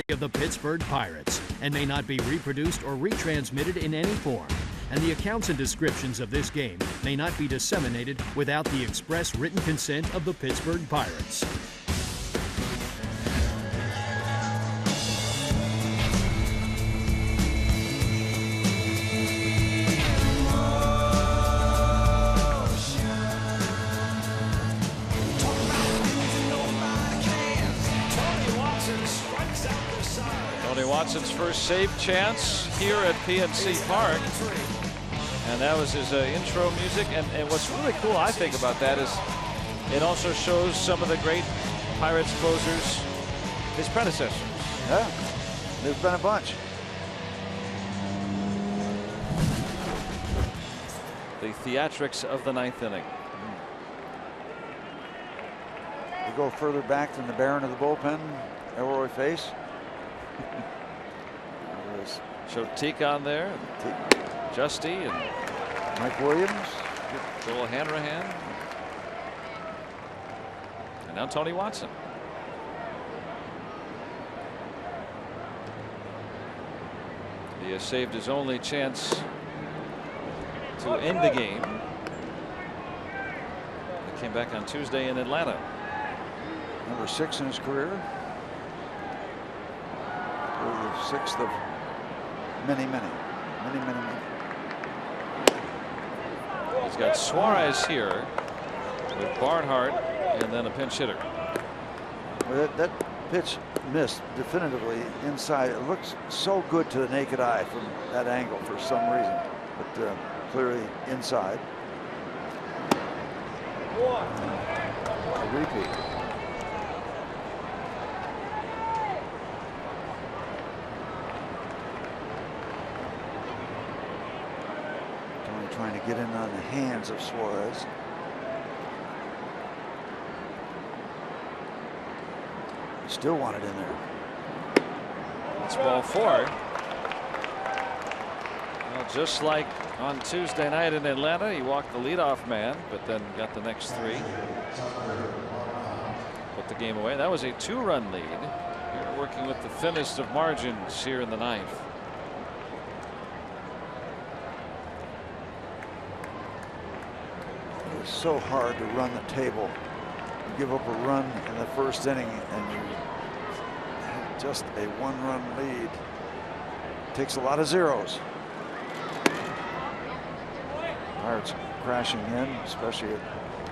of the Pittsburgh Pirates and may not be reproduced or retransmitted in any form. And the accounts and descriptions of this game may not be disseminated without the express written consent of the Pittsburgh Pirates. Tony Watson's first save chance here at PNC Park. And that was his intro music. And what's really cool, I think, about that is it also shows some of the great Pirates closers, his predecessors. Yeah, there's been a bunch. The theatrics of the ninth inning. We go further back than the Baron of the bullpen, Elroy Face. Showed Teak on there, Justy and Mike Williams, Joel Hanrahan, and now Tony Watson. He has saved his only chance to end the game. He came back on Tuesday in Atlanta. Number 6 in his career. The 6th of many. He's got Suarez here with Barnhart and then a pinch hitter. Well, that pitch missed definitively inside. It looks so good to the naked eye from that angle for some reason, but clearly inside. A repeat. Trying to get in on the hands of Suarez. Still want it in there. It's ball 4. Well, just like on Tuesday night in Atlanta, he walked the leadoff man, but then got the next 3. Put the game away. That was a 2-run lead. Here working with the thinnest of margins here in the 9th. So hard to run the table. You give up a run in the first inning and you have just a 1-run lead. Takes a lot of zeros. Pirates crashing in, especially at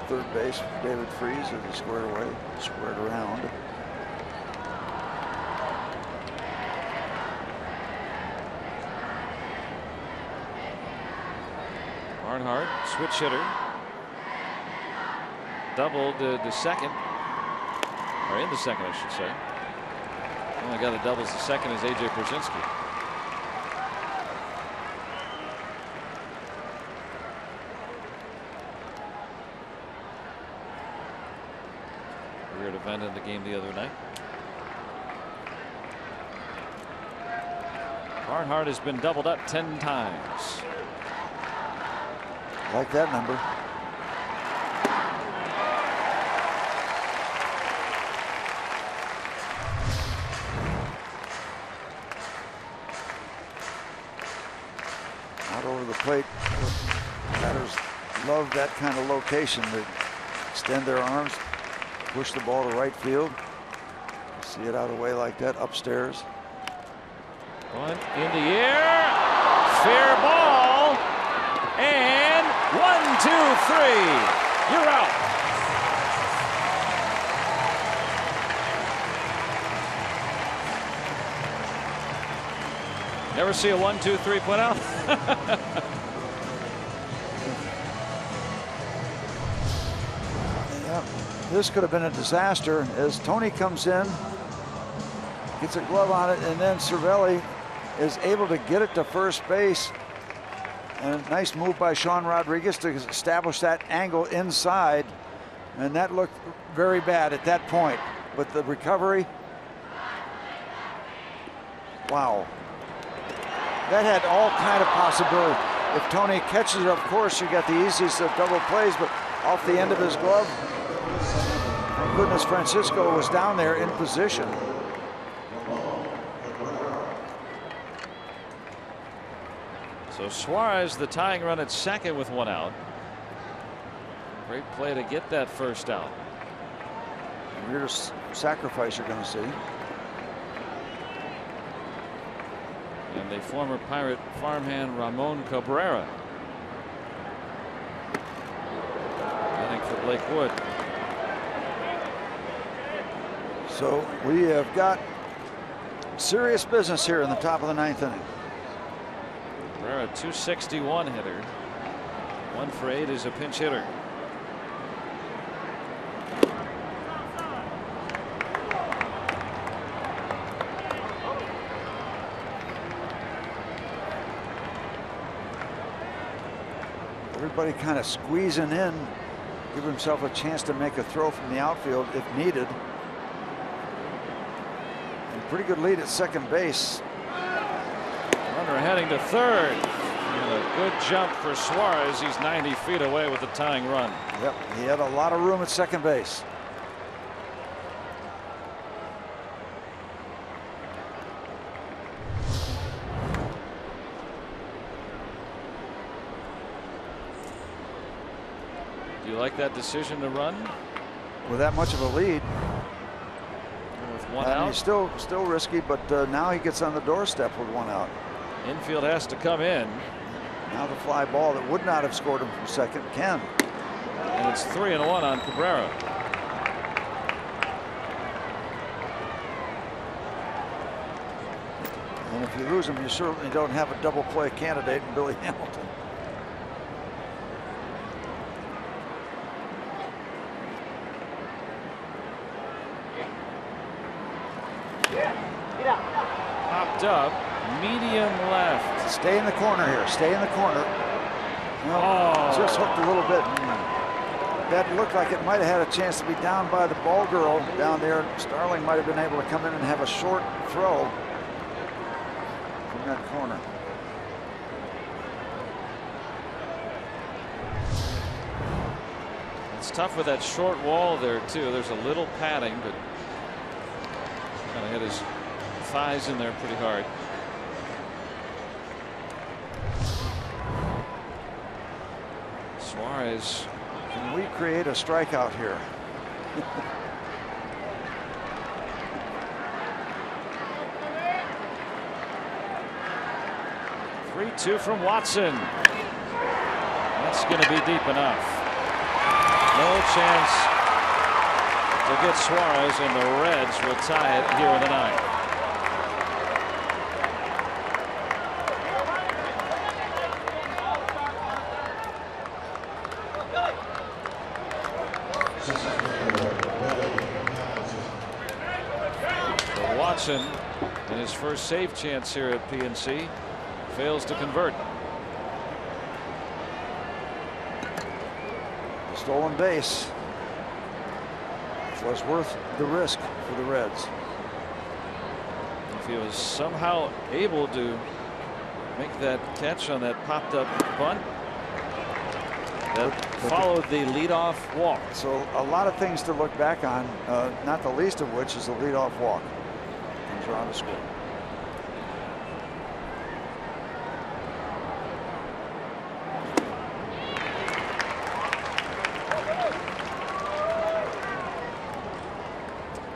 third base. David Freese as he squared away, squared around. Barnhart, switch hitter. Doubled to second, or in the second, I should say. The only guy that doubles the second is A.J. Pierzynski. Weird event in the game the other night. Barnhart has been doubled up 10 times. I like that number. Over the plate, batters love that kind of location. They extend their arms, push the ball to right field. See it out of the way like that upstairs. One in the air, fair ball, and 1, 2, 3. You're out. Never see a 1, 2, 3 put out. Yeah, this could have been a disaster as Tony comes in, gets a glove on it, and then Cervelli is able to get it to first base. And a nice move by Sean Rodriguez to establish that angle inside. And that looked very bad at that point. But the recovery, wow. That had all kind of possibility. If Tony catches it, of course, you got the easiest of double plays, but off the end of his glove. Thank goodness Francisco was down there in position. So Suarez, the tying run at second with 1 out. Great play to get that first out. Weirdest sacrifice you're going to see. And a former Pirate farmhand, Ramon Cabrera, batting for Blake Wood. So we have got serious business here in the top of the 9th inning. Cabrera, 261 hitter. 1 for 8 is a pinch hitter. Everybody kind of squeezing in, give himself a chance to make a throw from the outfield if needed. And pretty good lead at second base. Runner heading to third. And a good jump for Suarez. He's 90 feet away with the tying run. Yep, he had a lot of room at second base. Do you like that decision to run? With that much of a lead. With 1 out. He's still risky, but now he gets on the doorstep with 1 out. Infield has to come in. Now the fly ball that would not have scored him from second can. And it's 3-1 on Cabrera. And if you lose him, you certainly don't have a double play candidate in Billy Hamilton. Popped up, medium left. Stay in the corner here. Stay in the corner. Well, just hooked a little bit. That looked like it might have had a chance to be down by the ball girl down there. Starling might have been able to come in and have a short throw from that corner. It's tough with that short wall there too. There's a little padding, but kind of hit his thighs in there pretty hard. Suarez. Can we create a strikeout here? 3-2 from Watson. That's going to be deep enough. No chance to get Suarez, and the Reds will tie it here in the 9th. So Watson, in his first save chance here at PNC, fails to convert. Stolen base was worth the risk for the Reds. If he was somehow able to make that catch on that popped up bunt that followed the leadoff walk. So a lot of things to look back on, not the least of which is the leadoff walk. Comes around to score.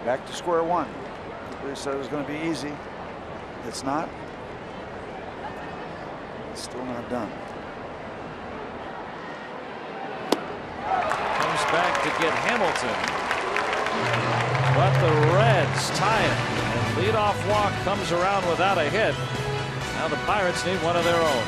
Back to square one. They said it was going to be easy. It's not. It's still not done. Comes back to get Hamilton. But the Reds tie it. And leadoff walk comes around without a hit. Now the Pirates need one of their own.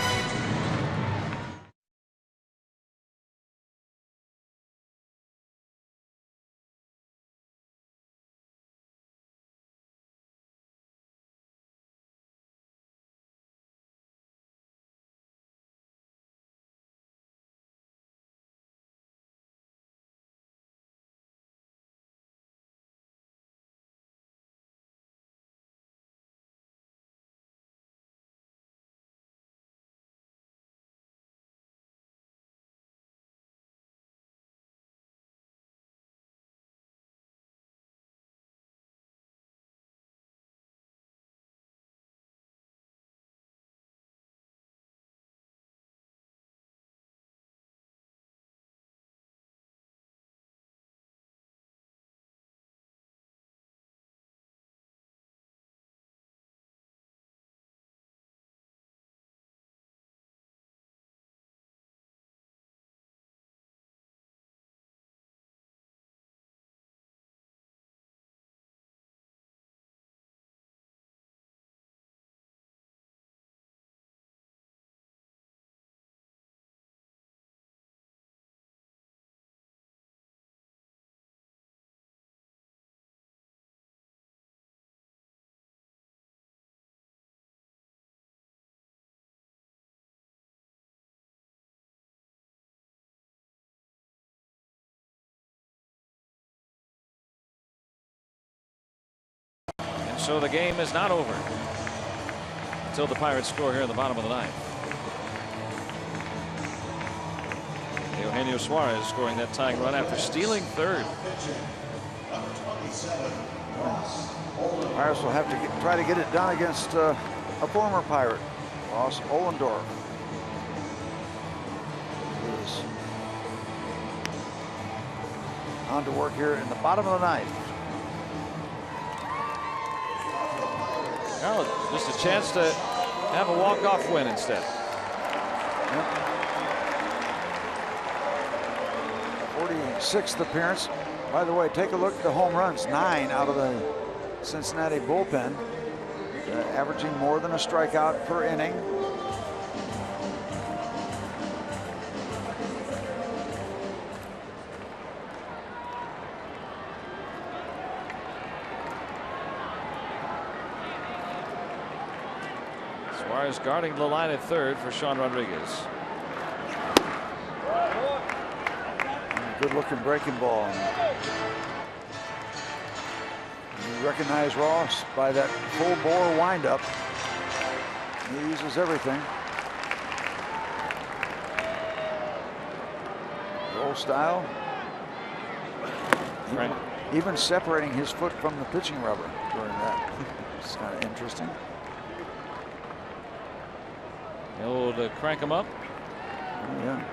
So the game is not over until the Pirates score here in the bottom of the ninth. Eugenio Suarez scoring that tying run after stealing third. Pirates will have to try to get it done against a former Pirate, Ross Ohlendorf. Is on to work here in the bottom of the ninth. Now just a chance to have a walk-off win instead. Yep. 46th appearance. By the way, take a look at the home runs. 9 out of the Cincinnati bullpen, averaging more than a strikeout per inning. Suarez guarding the line at third for Sean Rodriguez. Good looking breaking ball. You recognize Ross by that full bore windup. He uses everything. Roll style. Even separating his foot from the pitching rubber during that. It's kind of interesting. He'll crank him up. Oh, yeah.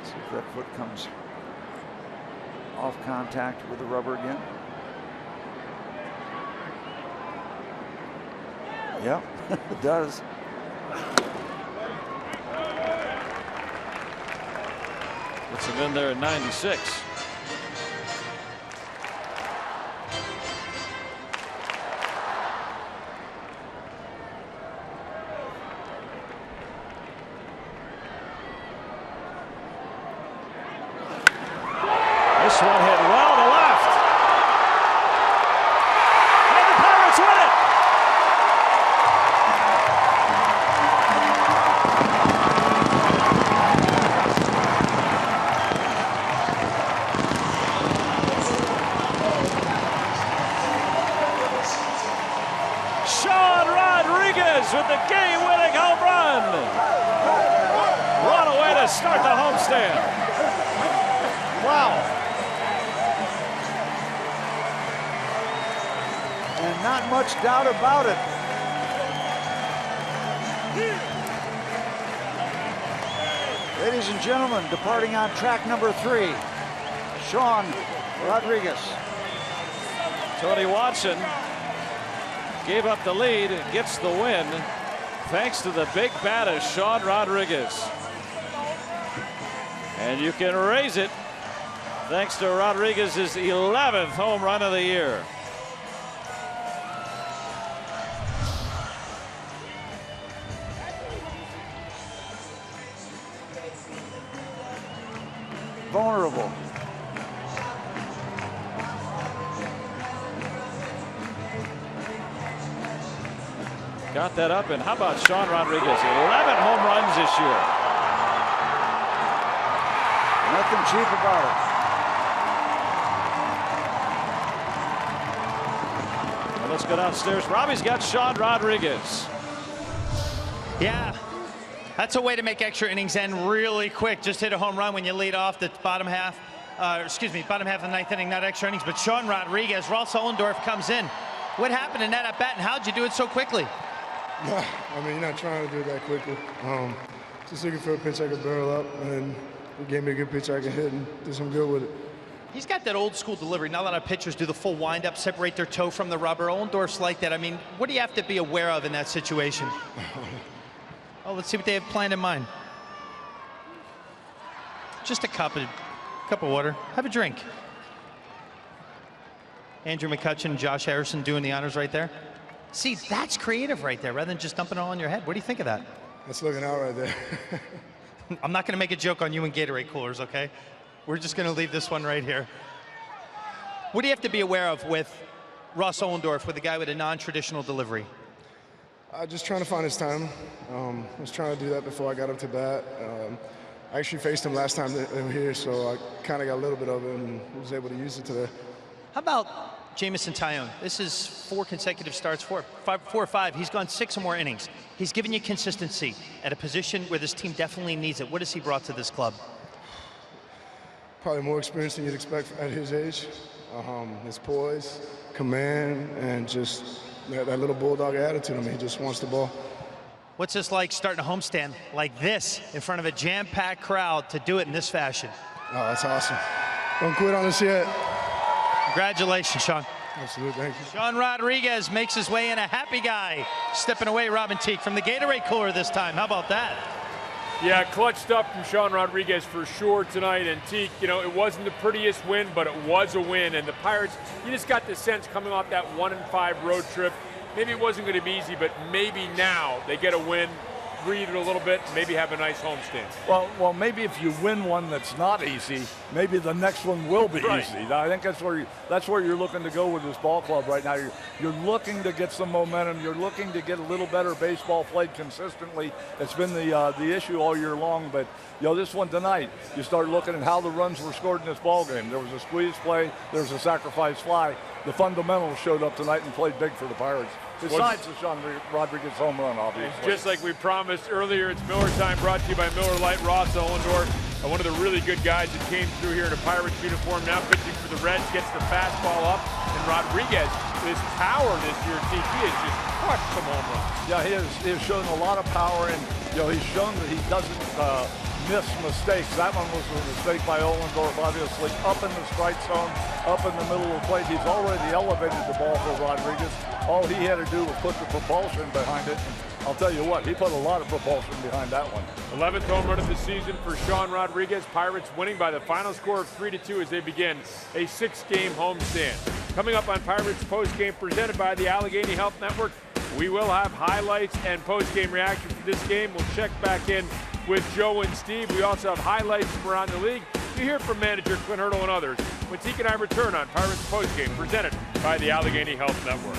See if that foot comes off contact with the rubber again. Yep, it does. Puts him in there at 96. This one hit well to left. And the Pirates win it. Sean Rodriguez with the game-winning home run. What a way to start the homestand. Wow. And not much doubt about it. Ladies and gentlemen, departing on track number 3, Sean Rodriguez. Tony Watson gave up the lead, gets the win thanks to the big bat of Sean Rodriguez. And you can raise it thanks to Rodriguez's 11th home run of the year. Vulnerable. Got that up, and how about Sean Rodriguez? 11 home runs this year. Nothing cheap about it. Well, let's go downstairs. Robbie's got Sean Rodriguez. Yeah. That's a way to make extra innings end really quick. Just hit a home run when you lead off the bottom half. Bottom half of the ninth inning, not extra innings. But Sean Rodriguez, Ross Ohlendorf comes in. What happened in that at bat, and how'd you do it so quickly? I mean, you're not trying to do it that quickly. Just looking for a pitch I could barrel up, and he gave me a good pitch I could hit and do some good with it. He's got that old school delivery. Not a lot of pitchers do the full windup, separate their toe from the rubber. Ohlendorf's like that. I mean, what do you have to be aware of in that situation? Oh, let's see what they have planned in mind. Just a cup of water. Have a drink. Andrew McCutchen, Josh Harrison doing the honors right there. See, that's creative right there, rather than just dumping it all on your head. What do you think of that? That's looking out right there. I'm not going to make a joke on you and Gatorade coolers, okay? We're just going to leave this one right here. What do you have to be aware of with Ross Ohlendorf, with a guy with a non-traditional delivery? Just trying to find his time. I was trying to do that before I got up to bat. I actually faced him last time they were here, so I kind of got a little bit of it and was able to use it today. How about Jamison Tyone, this is 4 consecutive starts, 4 or 5. He's gone 6 or more innings. He's given you consistency at a position where this team definitely needs it. What has he brought to this club? Probably more experience than you'd expect at his age. His poise, command, and just that little bulldog attitude. I mean, he just wants the ball. What's this like starting a homestand like this in front of a jam-packed crowd to do it in this fashion? Oh, that's awesome. Don't quit on us yet. Congratulations, Sean. Absolutely, thank you. Sean Rodriguez makes his way in, a happy guy. Stepping away, Robin Teague, from the Gatorade cooler this time. How about that? Yeah, clutch stuff from Sean Rodriguez for sure tonight. And Teague, you know, it wasn't the prettiest win, but it was a win. And the Pirates, you just got the sense coming off that 1-5 road trip, maybe it wasn't going to be easy, but maybe now they get a win, breathe it a little bit, maybe have a nice homestand. Well, maybe if you win one that's not easy, maybe the next one will be easy. I think that's where you're looking to go with this ball club right now. You're looking to get some momentum. You're looking to get a little better baseball played consistently. It's been the issue all year long. But you know, this one tonight, you start looking at how the runs were scored in this ball game. There was a squeeze play. There was a sacrifice fly. The fundamentals showed up tonight and played big for the Pirates. Besides the Sean Rodriguez home run, obviously. And just like we promised earlier, it's Miller time, brought to you by Miller Lite. Ross Ollendorf, one of the really good guys that came through here in a Pirates uniform, now pitching for the Reds, gets the fastball up. And Rodriguez, his power this year, he has just crushed some home runs. Yeah, he has shown a lot of power, and you know, he's shown that he doesn't miss mistakes. That one was a mistake by Ollendorf, obviously, up in the strike zone, up in the middle of the plate. He's already elevated the ball for Rodriguez. All he had to do was put the propulsion behind it. And I'll tell you what, he put a lot of propulsion behind that one. 11th home run of the season for Sean Rodriguez. Pirates winning by the final score of 3-2 as they begin a 6-game homestand. Coming up on Pirates postgame presented by the Allegheny Health Network, we will have highlights and postgame reaction for this game. We'll check back in with Joe and Steve. We also have highlights from around the league. You hear from manager Clint Hurdle and others when Teague and I return on Pirates postgame presented by the Allegheny Health Network.